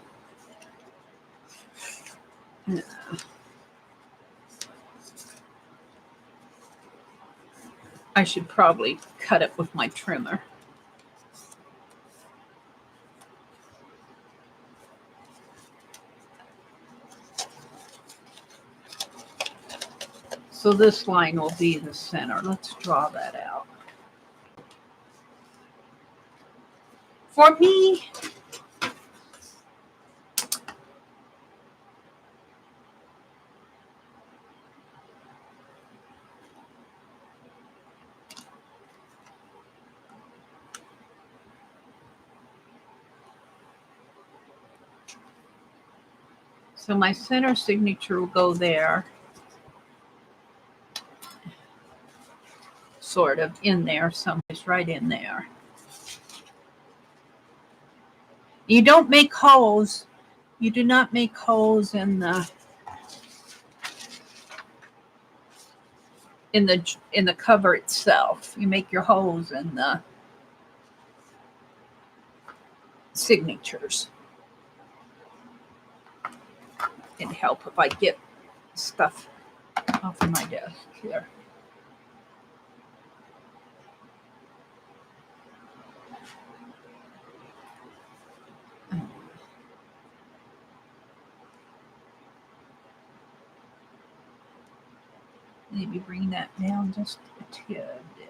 Speaker 1: I should probably cut it with my trimmer. So this line will be the center. Let's draw that out. For me, so my center signature will go there. Sort of in there, someplace right in there. You don't make holes. You do not make holes in the cover itself. You make your holes in the signatures. It'd help if I get stuff off of my desk here. Maybe bring that down just a tad bit.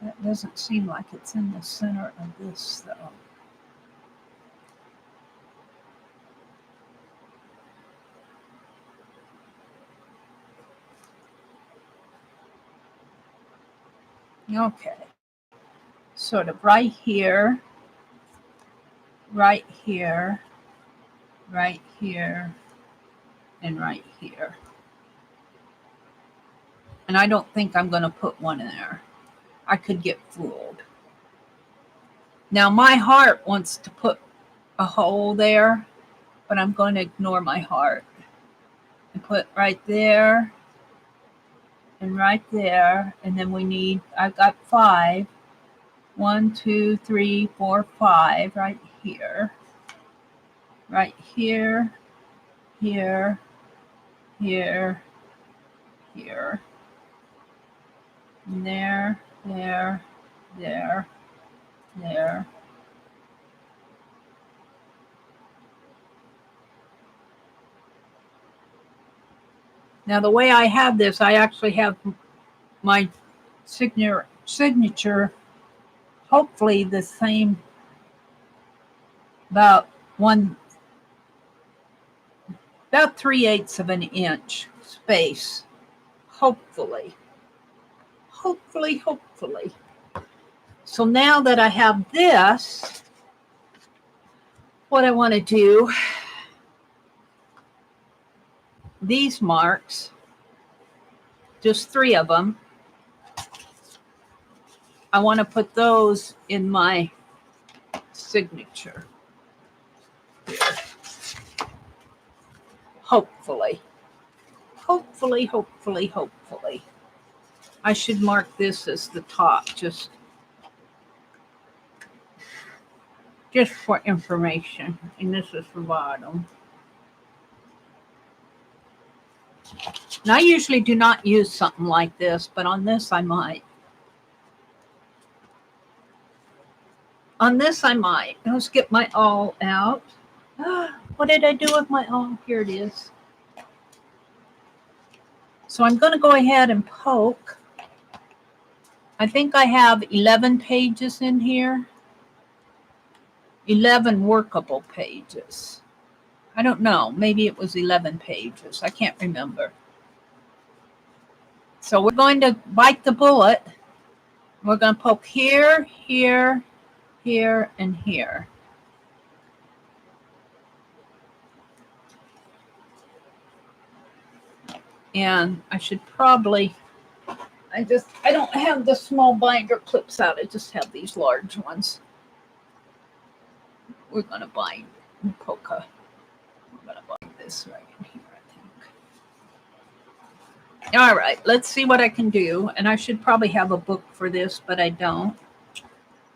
Speaker 1: That doesn't seem like it's in the center of this, though. Okay. Sort of right here, right here, right here, and right here. And I don't think I'm going to put one in there. I could get fooled. Now my heart wants to put a hole there, but I'm going to ignore my heart and put right there and right there. And then we need, I've got 5. 1, 2, 3, 4, 5 right here. Right here, here, here, here. And there, there, there, there. Now the way I have this, I actually have my signature hopefully the same, about 3/8 of an inch space. Hopefully. So now that I have this, what I want to do, these marks, just 3 of them, I want to put those in my signature here. Hopefully. I should mark this as the top, just for information. And this is the bottom. And I usually do not use something like this, but on this I might. Let's get my awl out. What did I do with my awl? Here it is. So I'm going to go ahead and poke. I think I have 11 pages in here. 11 workable pages. I don't know. Maybe it was 11 pages. I can't remember. So we're going to bite the bullet. We're going to poke here, here, here, and here. And I should probably, I don't have the small binder clips out. I just have these large ones. We're going to bind and poke a, we're going to bind this right in here, I think. All right, let's see what I can do. And I should probably have a book for this, but I don't.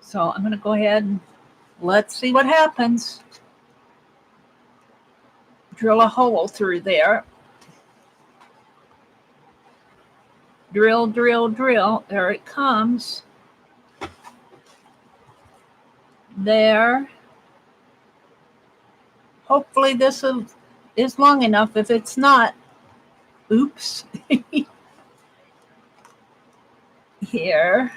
Speaker 1: So I'm going to go ahead and let's see what happens. Drill a hole through there. Drill, drill, drill. There it comes. There. Hopefully this is long enough. If it's not, oops. Here.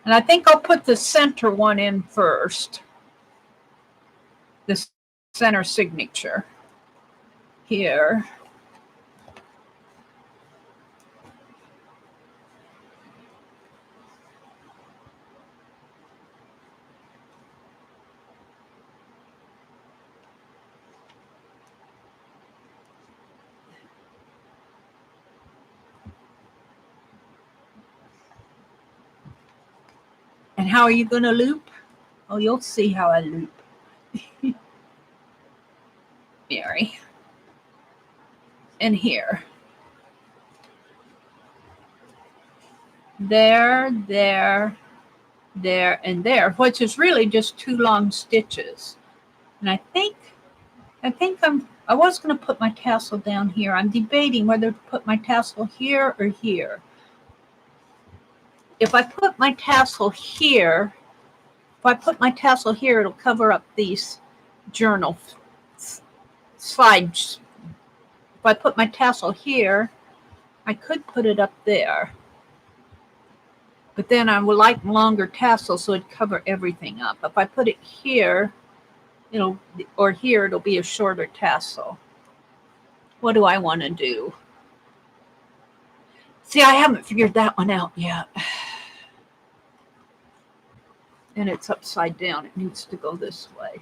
Speaker 1: And I think I'll put the center one in first. The center signature. Here. And how are you going to loop? Oh, you'll see how I loop. Mary. And here. There, there, there, and there, which is really just 2 long stitches. And I was going to put my tassel down here. I'm debating whether to put my tassel here or here. If I put my tassel here, it'll cover up these journal slides. If I put my tassel here, I could put it up there. But then I would like longer tassel so it'd cover everything up. If I put it here, it'll be a shorter tassel. What do I want to do? See, I haven't figured that one out yet. And it's upside down. It needs to go this way.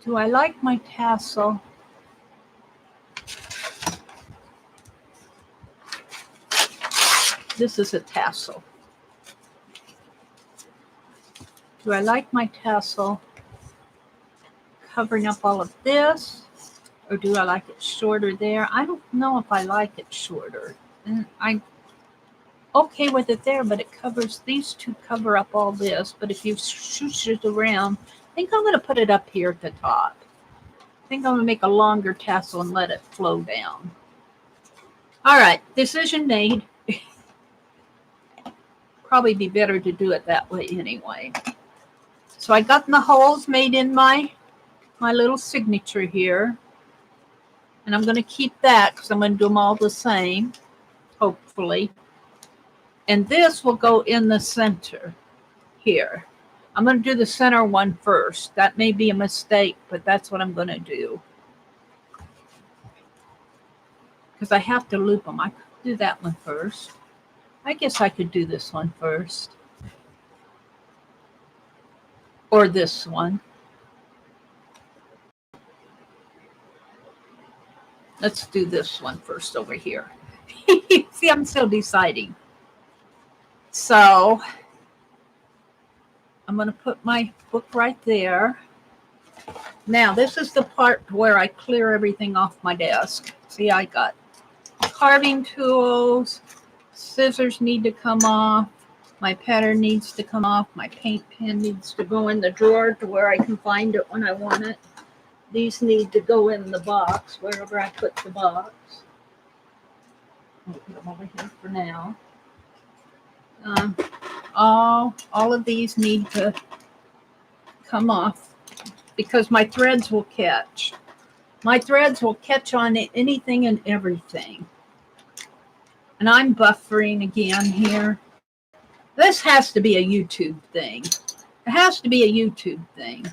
Speaker 1: Do I like my tassel? This is a tassel. Do I like my tassel covering up all of this? Or do I like it shorter there? I don't know if I like it shorter. And I'm okay with it there, but it covers, these two cover up all this. But if you swoosh it around, I think I'm going to put it up here at the top. I think I'm going to make a longer tassel and let it flow down. All right, decision made. Probably be better to do it that way anyway. So I got the holes made in my little signature here. And I'm going to keep that because I'm going to do them all the same, hopefully. And this will go in the center here. I'm going to do the center one first. That may be a mistake, but that's what I'm going to do. Because I have to loop them. I could do that one first. I guess I could do this one first. Or this one. Let's do this one first over here. See, I'm still deciding. So I'm going to put my book right there. Now, this is the part where I clear everything off my desk. See, I got carving tools. Scissors need to come off. My pattern needs to come off. My paint pen needs to go in the drawer to where I can find it when I want it. These need to go in the box, wherever I put the box. I'll put them over here for now. All of these need to come off because my threads will catch. My threads will catch on anything and everything. And I'm buffering again here. This has to be a YouTube thing. It has to be a YouTube thing.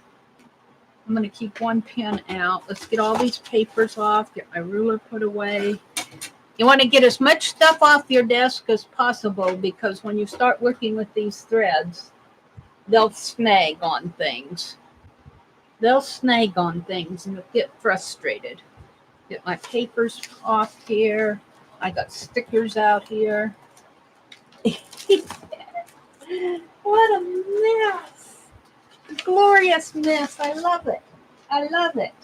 Speaker 1: I'm going to keep one pin out. Let's get all these papers off. Get my ruler put away. You want to get as much stuff off your desk as possible because when you start working with these threads, they'll snag on things. They'll snag on things and you'll get frustrated. Get my papers off here. I got stickers out here. What a mess. Glorious mess. I love it. I love it.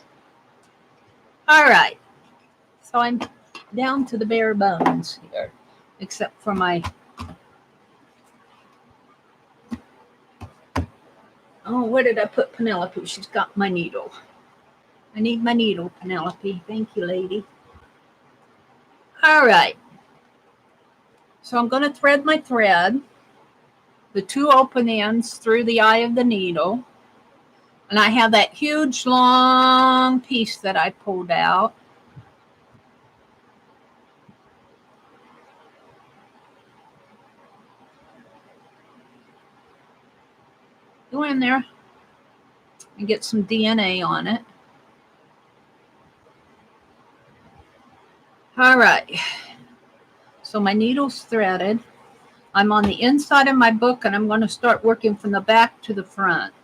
Speaker 1: All right. So I'm down to the bare bones here, except for my... Oh, where did I put Penelope? She's got my needle. I need my needle, Penelope. Thank you, lady. All right. So I'm going to thread my thread, the two open ends through the eye of the needle. And I have that huge long piece that I pulled out. Go in there and get some DNA on it. All right. So my needle's threaded. I'm on the inside of my book and I'm going to start working from the back to the front.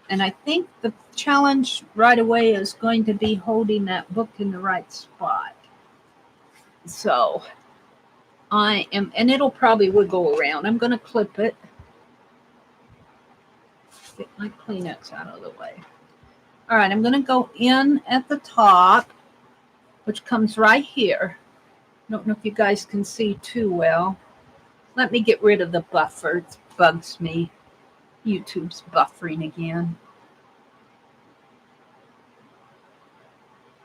Speaker 1: And I think the challenge right away is going to be holding that book in the right spot. So I am, and it'll probably wiggle around. I'm going to clip it. Get my Kleenex out of the way. All right, I'm going to go in at the top, which comes right here. I don't know if you guys can see too well. Let me get rid of the buffer. It bugs me. YouTube's buffering again.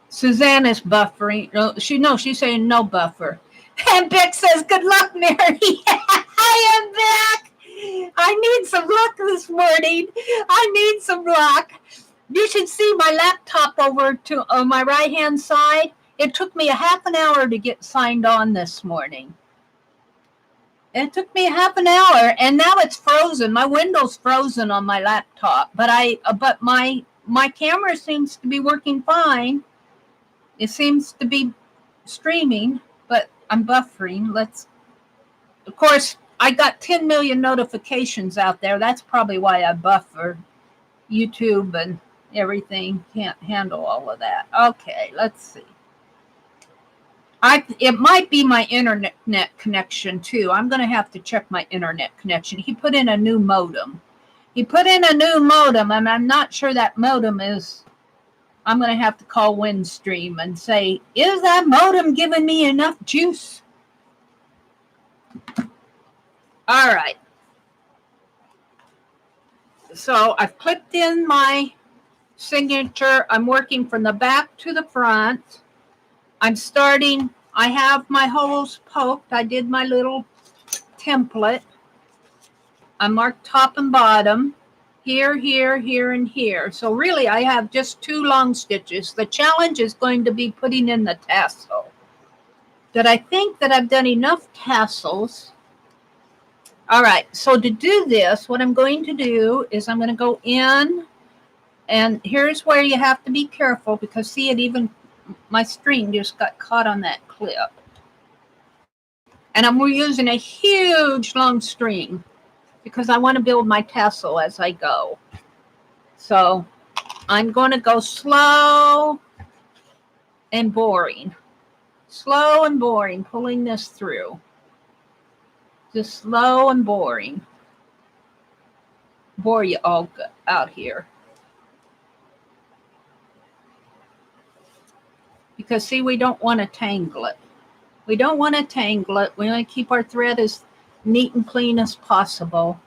Speaker 1: Suzanne is buffering. No, she's saying no buffer. And Beck says, good luck, Mary. I am back. I need some luck this morning. I need some luck. You should see my laptop over to my right-hand side. It took me a half an hour to get signed on this morning. It took me a half an hour, and now it's frozen. My window's frozen on my laptop, but my camera seems to be working fine. It seems to be streaming, but I'm buffering. Of course, I got 10 million notifications out there. That's probably why I buffer. YouTube and everything can't handle all of that. Okay, let's see. It might be my internet connection too. I'm going to have to check my internet connection. He put in a new modem. And I'm not sure that modem is. I'm going to have to call Windstream and say, is that modem giving me enough juice? All right. So I've clipped in my signature. I'm working from the back to the front. I'm starting. I have my holes poked. I did my little template. I marked top and bottom. Here, here, here, and here. So really, I have just 2 long stitches. The challenge is going to be putting in the tassel. But I think that I've done enough tassels. All right, so to do this, what I'm going to do is I'm going to go in, and here's where you have to be careful because see, my string just got caught on that clip. And I'm using a huge long string because I want to build my tassel as I go. So I'm going to go slow and boring. Slow and boring, pulling this through. Just slow and boring. Bore you all out here. Because see, we don't want to tangle it. We don't want to tangle it. We want to keep our thread as neat and clean as possible.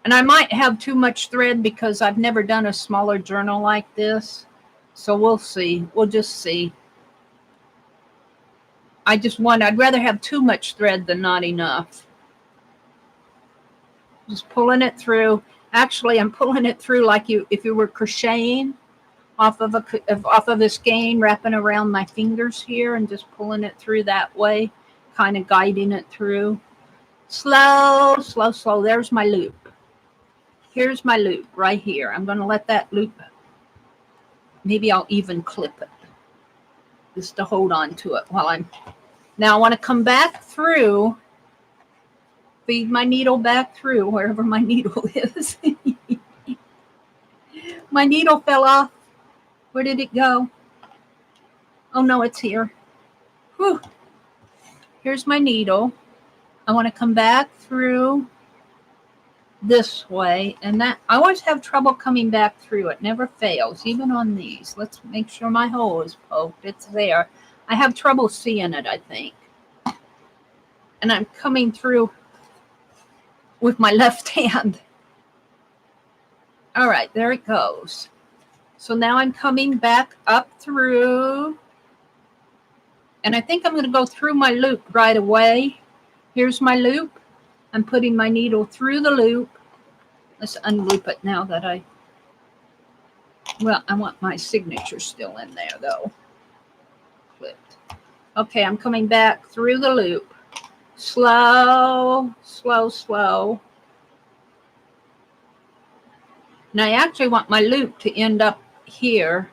Speaker 1: And I might have too much thread because I've never done a smaller journal like this. So we'll see. We'll just see. I'd rather have too much thread than not enough. Just pulling it through. Actually, I'm pulling it through like if you were crocheting off of a skein, wrapping around my fingers here and just pulling it through that way, kind of guiding it through. Slow, slow, slow. There's my loop. Here's my loop right here. I'm going to let that loop. Maybe I'll even clip it just to hold on to it while I'm. Now I want to come back through, feed my needle back through wherever my needle is. My needle fell off. Where did it go? Oh no, it's here. Whew. Here's my needle. I want to come back through this way, and that I always have trouble coming back through. It never fails, even on these. Let's make sure my hole is poked. It's there. I have trouble seeing it, I think. And I'm coming through with my left hand. All right, there it goes. So now I'm coming back up through, and I think I'm going to go through my loop right away. Here's my loop. I'm putting my needle through the loop. Let's unloop it now that I want my signature still in there though. Clipped. Okay, I'm coming back through the loop. Slow, slow, slow. And I actually want my loop to end up here,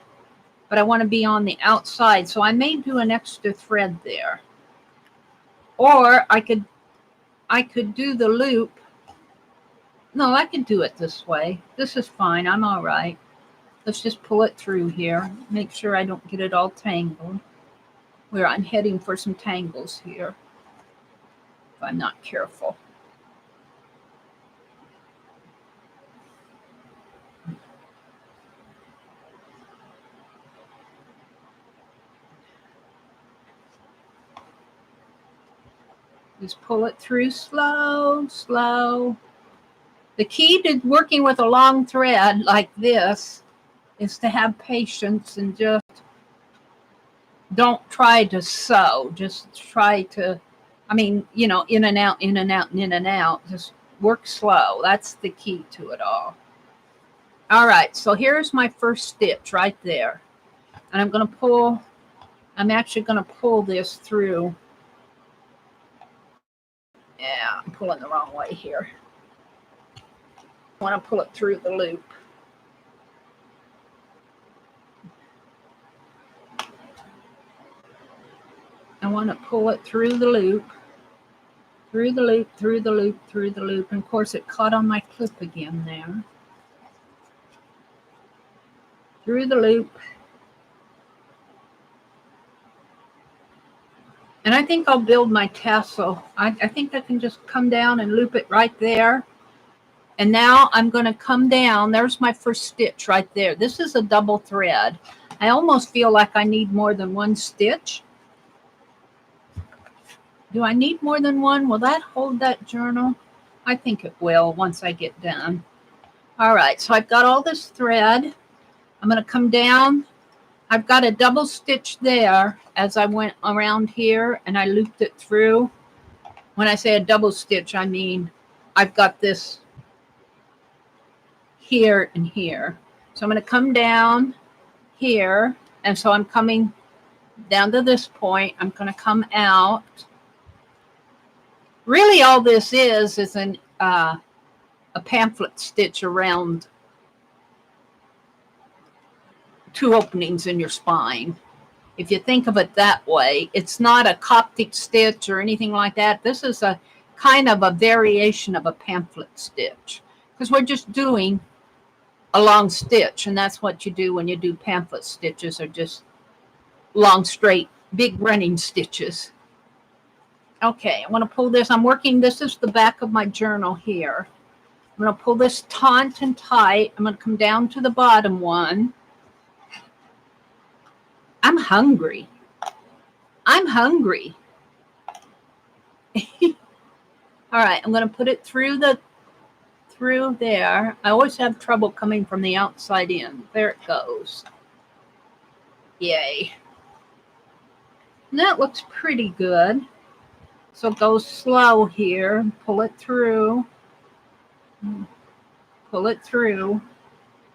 Speaker 1: but I want to be on the outside, so I may do an extra thread there. Or I could do the loop. No, I can do it this way. This is fine. I'm all right. Let's just pull it through here. Make sure I don't get it all tangled. Where I'm heading for some tangles here, if I'm not careful. Just pull it through slow, slow. The key to working with a long thread like this is to have patience and just don't try to sew. Just try to, in and out, in and out, and in and out. Just work slow. That's the key to it all. All right, so here's my first stitch right there. And I'm actually going to pull this through. Yeah, I'm pulling the wrong way here. I want to pull it through the loop. want to pull it through the loop, through the loop, through the loop, through the loop. And of course it caught on my clip again there. Through the loop. And I think I'll build my tassel. I think I can just come down and loop it right there. And now I'm going to come down. There's my first stitch right there. This is a double thread. I almost feel like I need more than one stitch. Do I need more than one? Will that hold that journal? I think it will once I get done. All right, so I've got all this thread. I'm going to come down. I've got a double stitch there as I went around here and I looped it through. When I say a double stitch, I mean I've got this here and here. So I'm going to come down here. And so I'm coming down to this point. I'm going to come out. Really all this is a pamphlet stitch around 2 openings in your spine. If you think of it that way, it's not a Coptic stitch or anything like that. This is a kind of a variation of a pamphlet stitch because we're just doing a long stitch, and that's what you do when you do pamphlet stitches, are just long, straight, big running stitches. Okay, I want to pull this. I'm working, this is the back of my journal here. I'm going to pull this taut and tight. I'm going to come down to the bottom one. I'm hungry. I'm hungry. All right, I'm going to put it through there. I always have trouble coming from the outside in. There it goes. Yay. And that looks pretty good. So go slow here. Pull it through. Pull it through.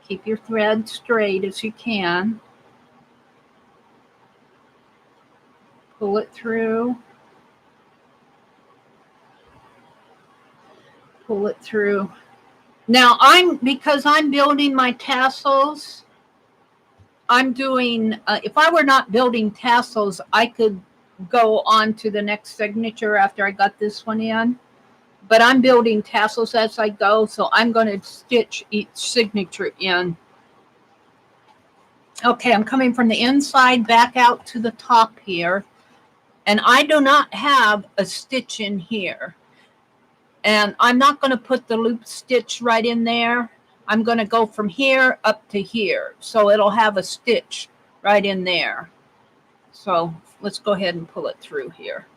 Speaker 1: Keep your thread straight as you can. Pull it through. Pull it through. Now because I'm building my tassels, I'm doing, if I were not building tassels, I could go on to the next signature after I got this one in. But I'm building tassels as I go, so I'm going to stitch each signature in. Okay, I'm coming from the inside back out to the top here. And I do not have a stitch in here. And I'm not going to put the loop stitch right in there. I'm going to go from here up to here. So it'll have a stitch right in there. So let's go ahead and pull it through here.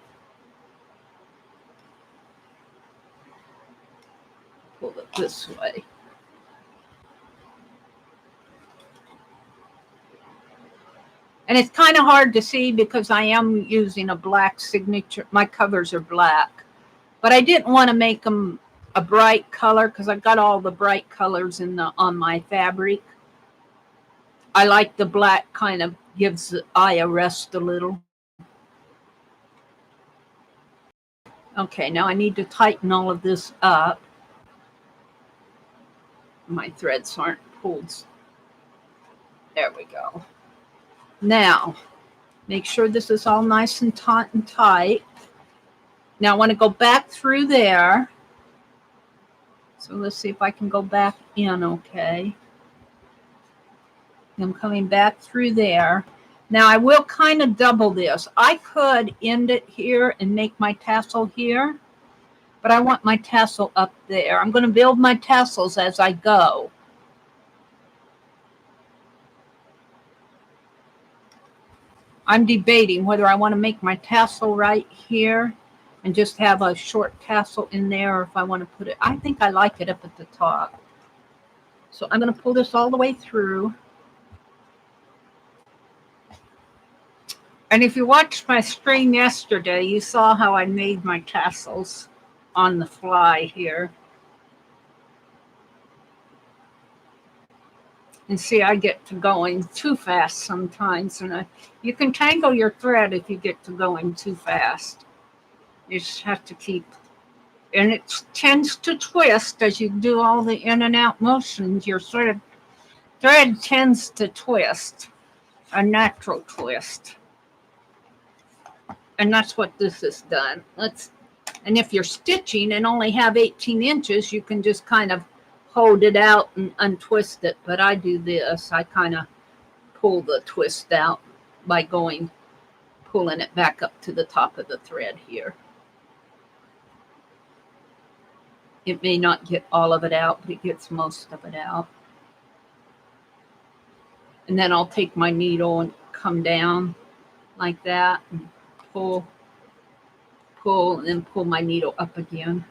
Speaker 1: Pull it this way. And it's kind of hard to see because I am using a black signature. My covers are black. But I didn't want to make them a bright color because I've got all the bright colors on my fabric. I like the black, kind of gives the eye a rest a little. Okay, now I need to tighten all of this up. My threads aren't pulled. There we go. Now, make sure this is all nice and taut and tight. Now I want to go back through there. So let's see if I can go back in okay. I'm coming back through there. Now I will kind of double this. I could end it here and make my tassel here, but I want my tassel up there. I'm going to build my tassels as I go. I'm debating whether I want to make my tassel right here and just have a short tassel in there, or if I want to put it, I think I like it up at the top. So I'm going to pull this all the way through. And if you watched my stream yesterday, you saw how I made my tassels on the fly here. And see, I get to going too fast sometimes. And you can tangle your thread if you get to going too fast. You just have to keep, and it tends to twist as you do all the in and out motions. Your thread tends to twist, a natural twist. And that's what this is done. And if you're stitching and only have 18 inches, you can just kind of hold it out and untwist it. But I do this. I kind of pull the twist out by pulling it back up to the top of the thread here. It may not get all of it out, but it gets most of it out. And then I'll take my needle and come down like that and pull, and then pull my needle up again.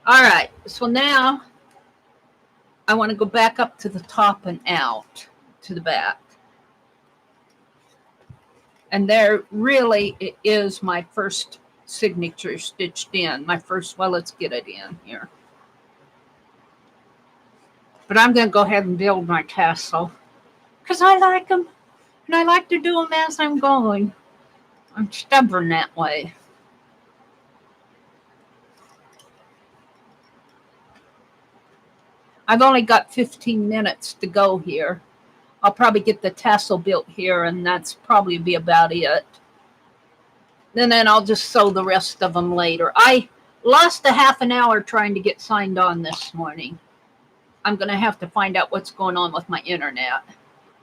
Speaker 1: All right, so now I want to go back up to the top and out to the back. And there really it is my first signature stitched in. Well, let's get it in here. But I'm going to go ahead and build my tassel because I like them. And I like to do them as I'm going. I'm stubborn that way. I've only got 15 minutes to go here. I'll probably get the tassel built here, and that's probably be about it. And then I'll just sew the rest of them later. I lost a half an hour trying to get signed on this morning. I'm going to have to find out what's going on with my internet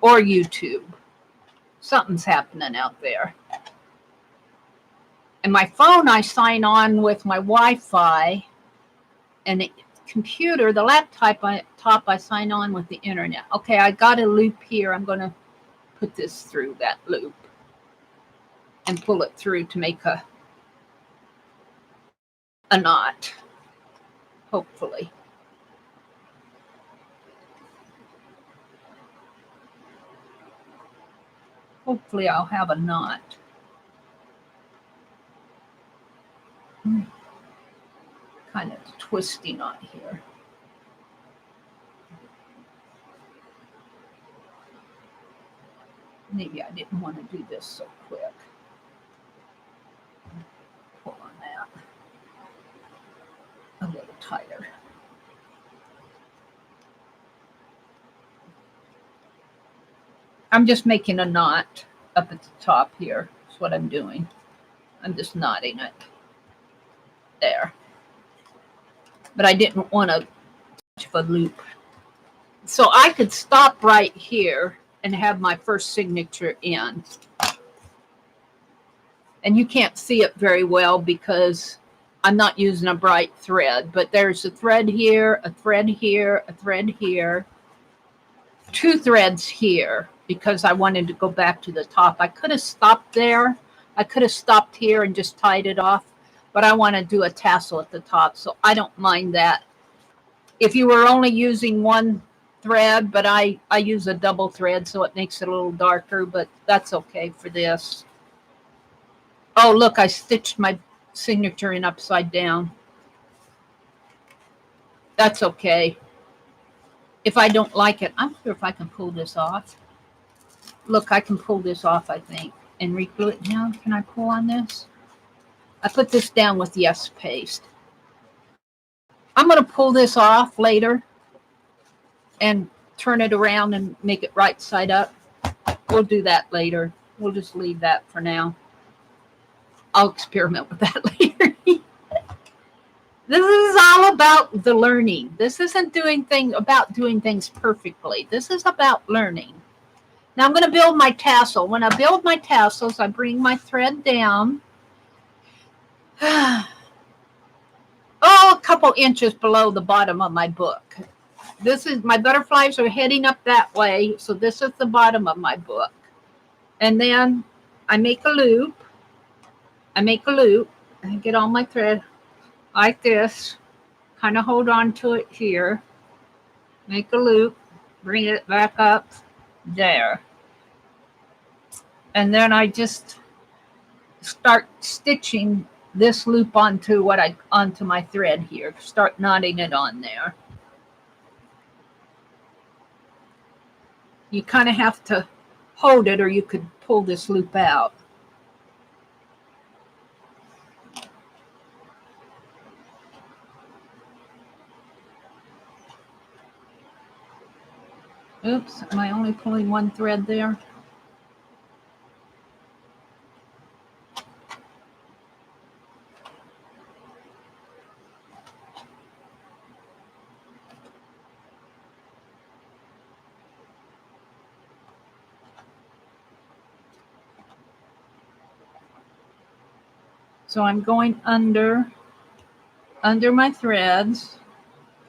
Speaker 1: or YouTube. Something's happening out there. And my phone, I sign on with my Wi-Fi, and the computer, the laptop, I sign on with the internet. Okay, I got a loop here. I'm going to put this through that loop and pull it through to make a knot, hopefully. Hopefully I'll have a knot. Kind of twisty knot here. Maybe I didn't want to do this so quick. Pull on that a little tighter. I'm just making a knot up at the top here. That's what I'm doing. I'm just knotting it there. But I didn't want to touch a loop. So I could stop right here and have my first signature in. And you can't see it very well because I'm not using a bright thread, but there's a thread here, a thread here, a thread here, 2 threads here because I wanted to go back to the top. I could have stopped there. I could have stopped here and just tied it off, but I want to do a tassel at the top, so I don't mind that. If you were only using 1 thread, but I use a double thread, so it makes it a little darker, but that's okay for this. Oh, look, I stitched my signature in upside down. That's okay. If I don't like it, I'm not sure if I can pull this off. Look, I can pull this off, I think, and reglue it down. Can I pull on this? I put this down with yes paste. I'm going to pull this off later and turn it around and make it right side up. We'll do that later. We'll just leave that for now. I'll experiment with that later. This is all about the learning. This isn't about doing things perfectly. This is about learning. Now I'm going to build my tassel. When I build my tassels, I bring my thread down. A couple inches below the bottom of my book. This is my butterflies are heading up that way, so this is the bottom of my book. And then I make a loop. I get on my thread like this, kind of hold on to it here, make a loop, bring it back up there. And then I just start stitching this loop onto my thread here, start knotting it on there. You kind of have to hold it or you could pull this loop out. Oops, am I only pulling 1 thread there? So I'm going under my threads.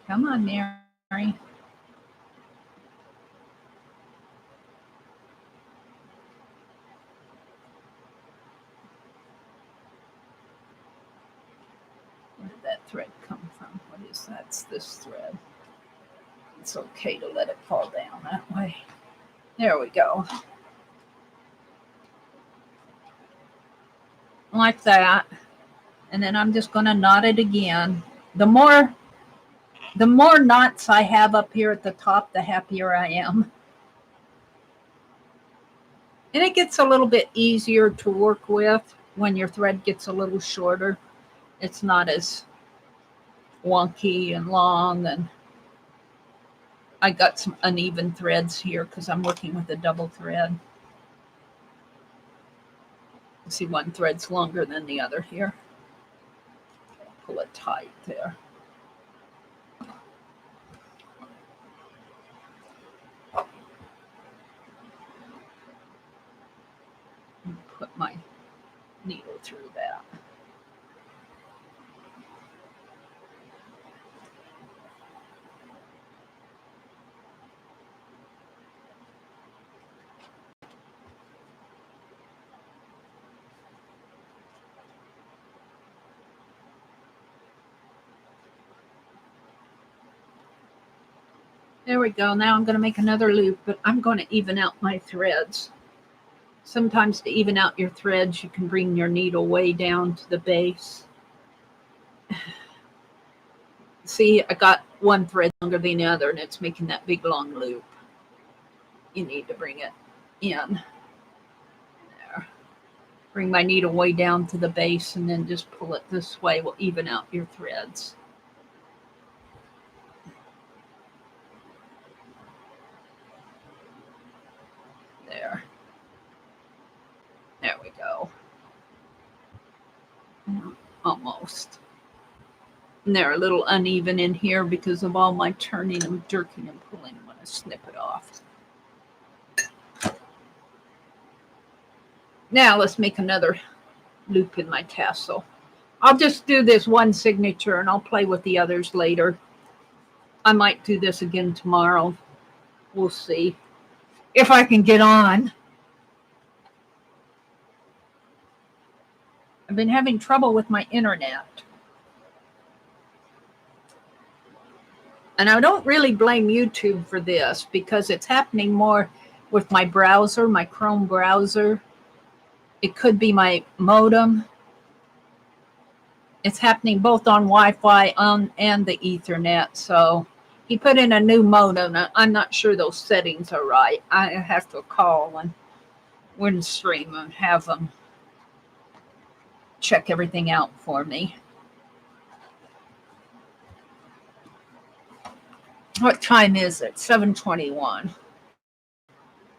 Speaker 1: Come on, Mary. Where did that thread come from? What is that? It's this thread. It's okay to let it fall down that way. There we go. Like that. And then I'm just going to knot it again. The more knots I have up here at the top, the happier I am. And it gets a little bit easier to work with when your thread gets a little shorter. It's not as wonky and long. And I got some uneven threads here because I'm working with a double thread. See, one thread's longer than the other here. Pull it tight there. Put my needle through that. There we go. Now I'm going to make another loop, but I'm going to even out my threads. Sometimes to even out your threads, you can bring your needle way down to the base. See, I got one thread longer than the other, and it's making that big long loop. You need to bring it in. There. Bring my needle way down to the base, and then just pull it this way. Will even out your threads. There. There we go. Almost. And they're a little uneven in here because of all my turning and jerking and pulling. I'm going to snip it off. Now let's make another loop in my tassel. I'll just do this one signature and I'll play with the others later. I might do this again tomorrow. We'll see if I can get on. I've been having trouble with my internet. And I don't really blame YouTube for this because it's happening more with my browser, my Chrome browser. It could be my modem. It's happening both on Wi-Fi and the Ethernet. So he put in a new modem. I'm not sure those settings are right. I have to call and Windstream and have them check everything out for me. What time is it? 7:21.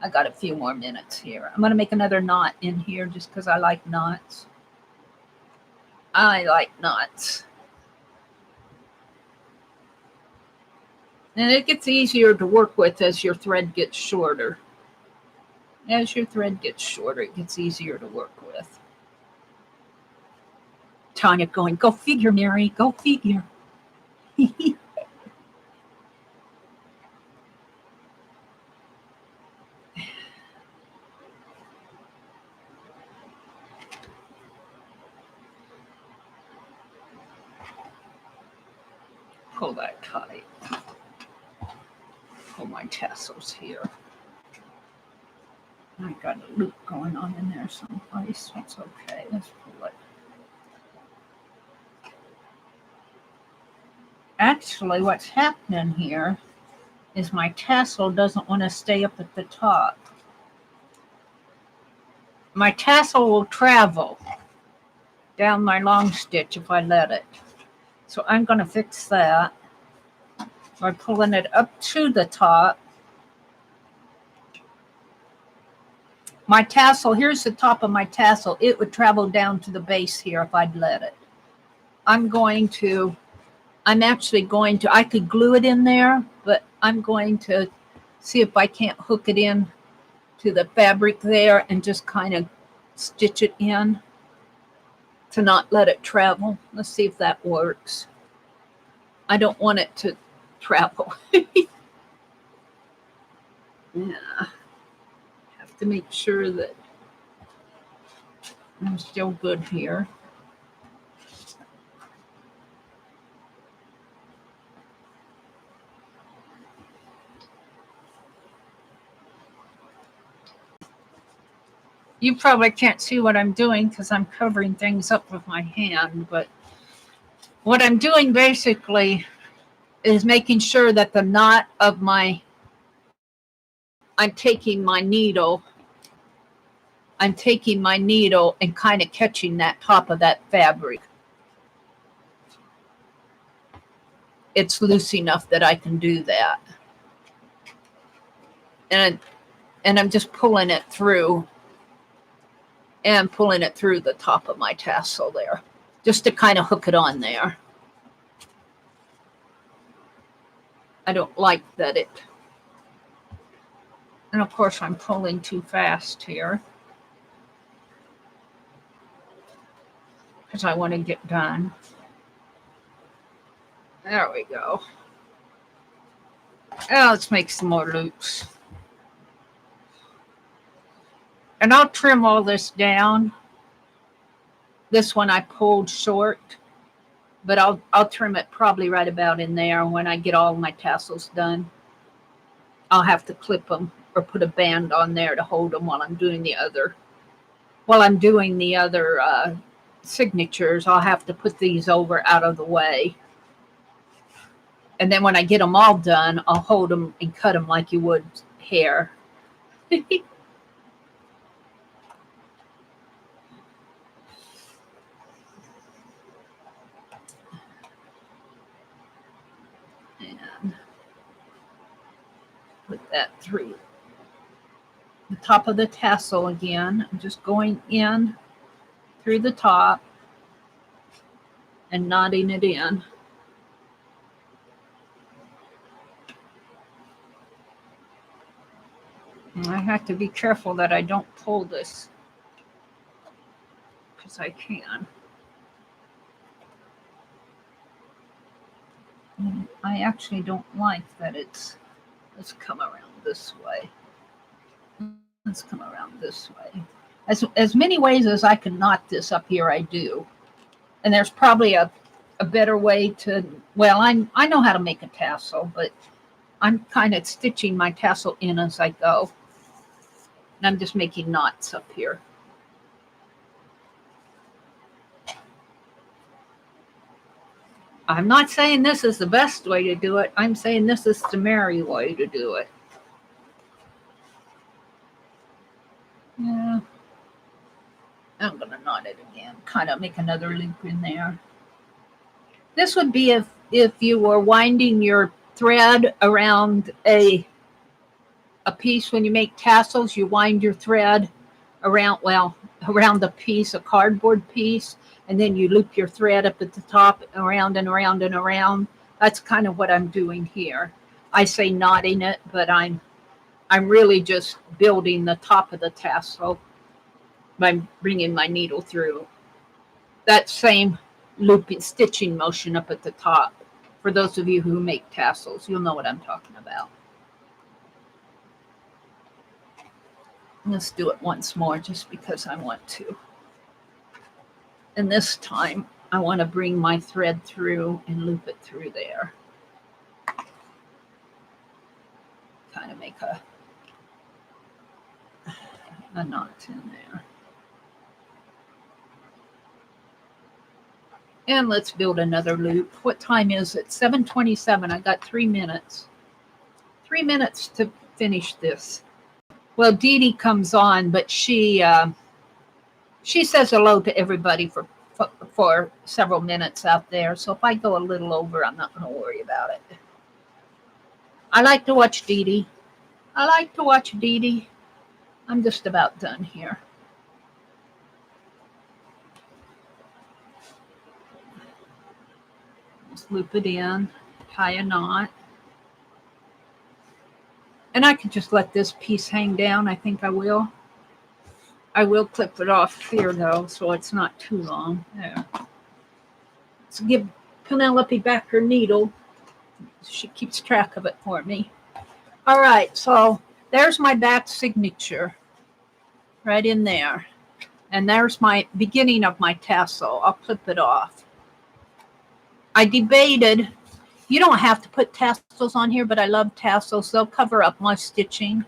Speaker 1: I got a few more minutes here. I'm going to make another knot in here just because I like knots. I like knots. And it gets easier to work with as your thread gets shorter. As your thread gets shorter, it gets easier to work with. Tanya going, go figure, Mary, go figure. Pull that tight. Pull my tassels here. I got a loop going on in there someplace. That's okay. Let's pull it. Actually, what's happening here is my tassel doesn't want to stay up at the top. My tassel will travel down my long stitch if I let it. So I'm going to fix that by pulling it up to the top. My tassel, here's the top of my tassel. It would travel down to the base here if I'd let it. I'm actually going to, I could glue it in there, but I'm going to see if I can't hook it in to the fabric there and just kind of stitch it in. to not let it travel. Let's see if that works. I don't want it to travel. Yeah. Have to make sure that I'm still good here. You probably can't see what I'm doing because I'm covering things up with my hand, but what I'm doing basically is making sure that the knot of I'm taking my needle and kind of catching that top of that fabric. It's loose enough that I can do that. And I'm just pulling it through and pulling it through the top of my tassel there, just to kind of hook it on there. I don't like that and of course I'm pulling too fast here because I want to get done. There we go. Now let's make some more loops. And I'll trim all this down. This one I pulled short, but I'll trim it probably right about in there. When I get all my tassels done, I'll have to clip them or put a band on there to hold them while I'm doing the other. While I'm doing the other signatures, I'll have to put these over out of the way. And then when I get them all done, I'll hold them and cut them like you would hair. And put that through the top of the tassel again. I'm just going in through the top and knotting it in. And I have to be careful that I don't pull this because I can. And I actually don't like that let's come around this way. Let's come around this way. As many ways as I can knot this up here, I do. And there's probably a better way to, well, I know how to make a tassel, but I'm kind of stitching my tassel in as I go. And I'm just making knots up here. I'm not saying this is the best way to do it. I'm saying this is the merry way to do it. Yeah. I'm going to knot it again. Kind of make another loop in there. This would be if you were winding your thread around a piece. When you make tassels, you wind your thread around the piece, a cardboard piece, and then you loop your thread up at the top, around and around and around. That's kind of what I'm doing here. I say knotting it, but I'm really just building the top of the tassel by bringing my needle through. That same looping stitching motion up at the top. For those of you who make tassels, you'll know what I'm talking about. Let's do it once more just because I want to. And this time I want to bring my thread through and loop it through there. Kind of make a knot in there. And let's build another loop. What time is it? 7:27. I got 3 minutes. 3 minutes to finish this. Well, Dee Dee comes on, but she says hello to everybody for several minutes out there. So if I go a little over, I'm not going to worry about it. I like to watch Dee Dee. I like to watch Dee Dee. I'm just about done here. Just loop it in, tie a knot. And I could just let this piece hang down. I think I will. I will clip it off here though, so it's not too long. There. Let's give Penelope back her needle. She keeps track of it for me. All right, so there's my back signature right in there. And there's my beginning of my tassel. I'll clip it off. I debated, you don't have to put tassels on here, but I love tassels. They'll cover up my stitching.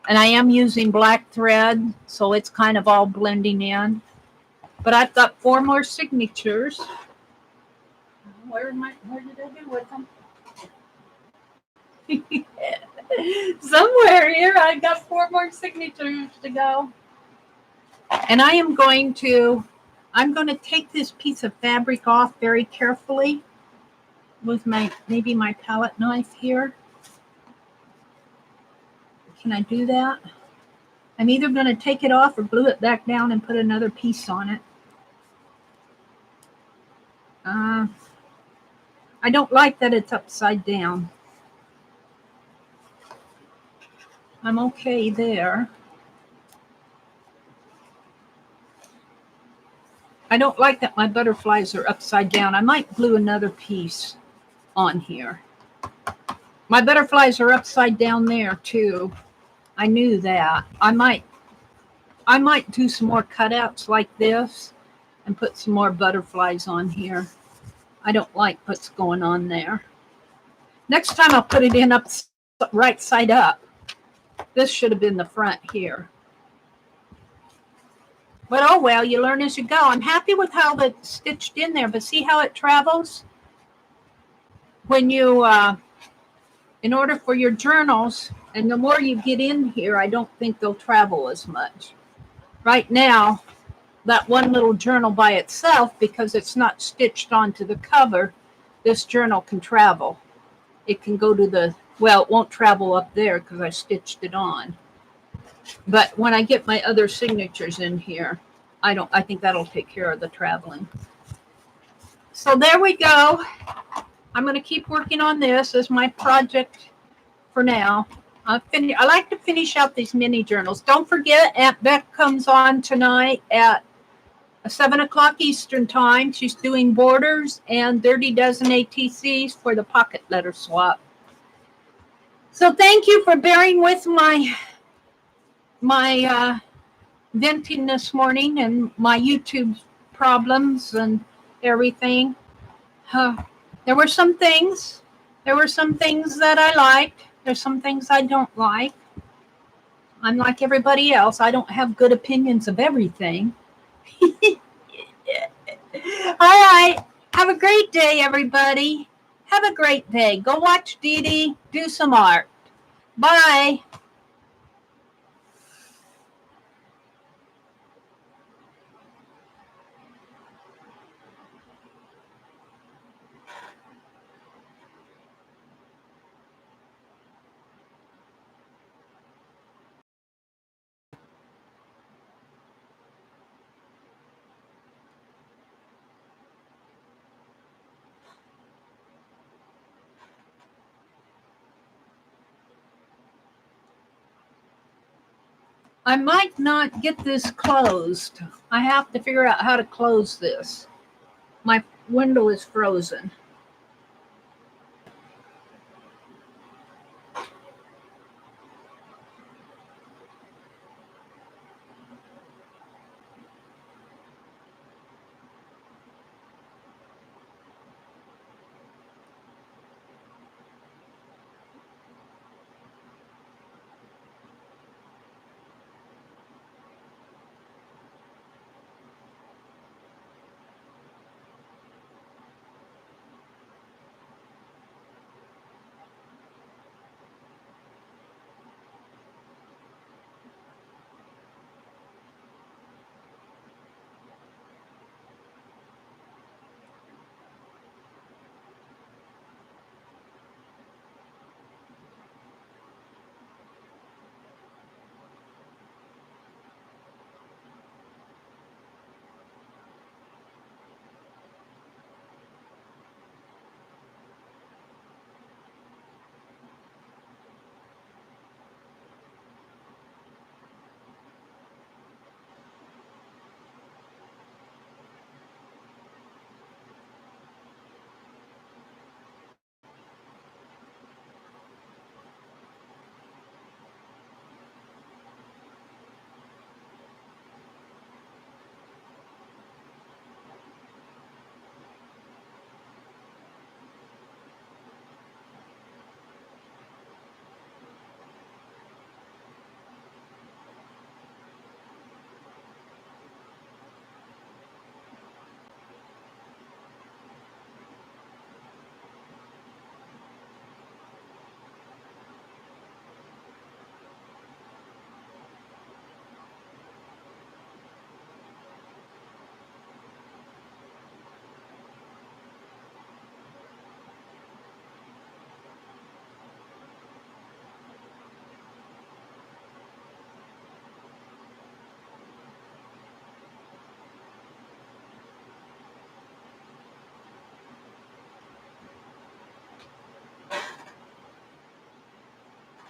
Speaker 1: And I am using black thread, so it's kind of all blending in. But I've got 4 more signatures. Where did I do with them? Somewhere here, I've got 4 more signatures to go. And I'm going to take this piece of fabric off very carefully with maybe my palette knife here. Can I do that? I'm either going to take it off or glue it back down and put another piece on it. I don't like that it's upside down. I'm okay there. I don't like that my butterflies are upside down. I might glue another piece on here. My butterflies are upside down there too. I knew that. I might do some more cutouts like this and put some more butterflies on here. I don't like what's going on there. Next time I'll put it in right side up. This should have been the front here. But oh well, you learn as you go. I'm happy with how it's stitched in there, but see how it travels? When you, in order for your journals, and the more you get in here, I don't think they'll travel as much. Right now, that one little journal by itself, because it's not stitched onto the cover, this journal can travel. It can go to the, well, it won't travel up there because I stitched it on. But when I get my other signatures in here, I think that'll take care of the traveling. So there we go. I'm going to keep working on this as my project for now. I like to finish out these mini journals. Don't forget, Aunt Beck comes on tonight at 7 o'clock Eastern time. She's doing borders and 30 dozen ATCs for the pocket letter swap. So thank you for bearing with my venting this morning and my YouTube problems and everything. There were some things that I liked. There's some things I don't like. I'm like everybody else. I don't have good opinions of everything. All right. Have a great day, everybody. Have a great day. Go watch Dee Dee do some art. Bye. I might not get this closed. I have to figure out how to close this. My window is frozen.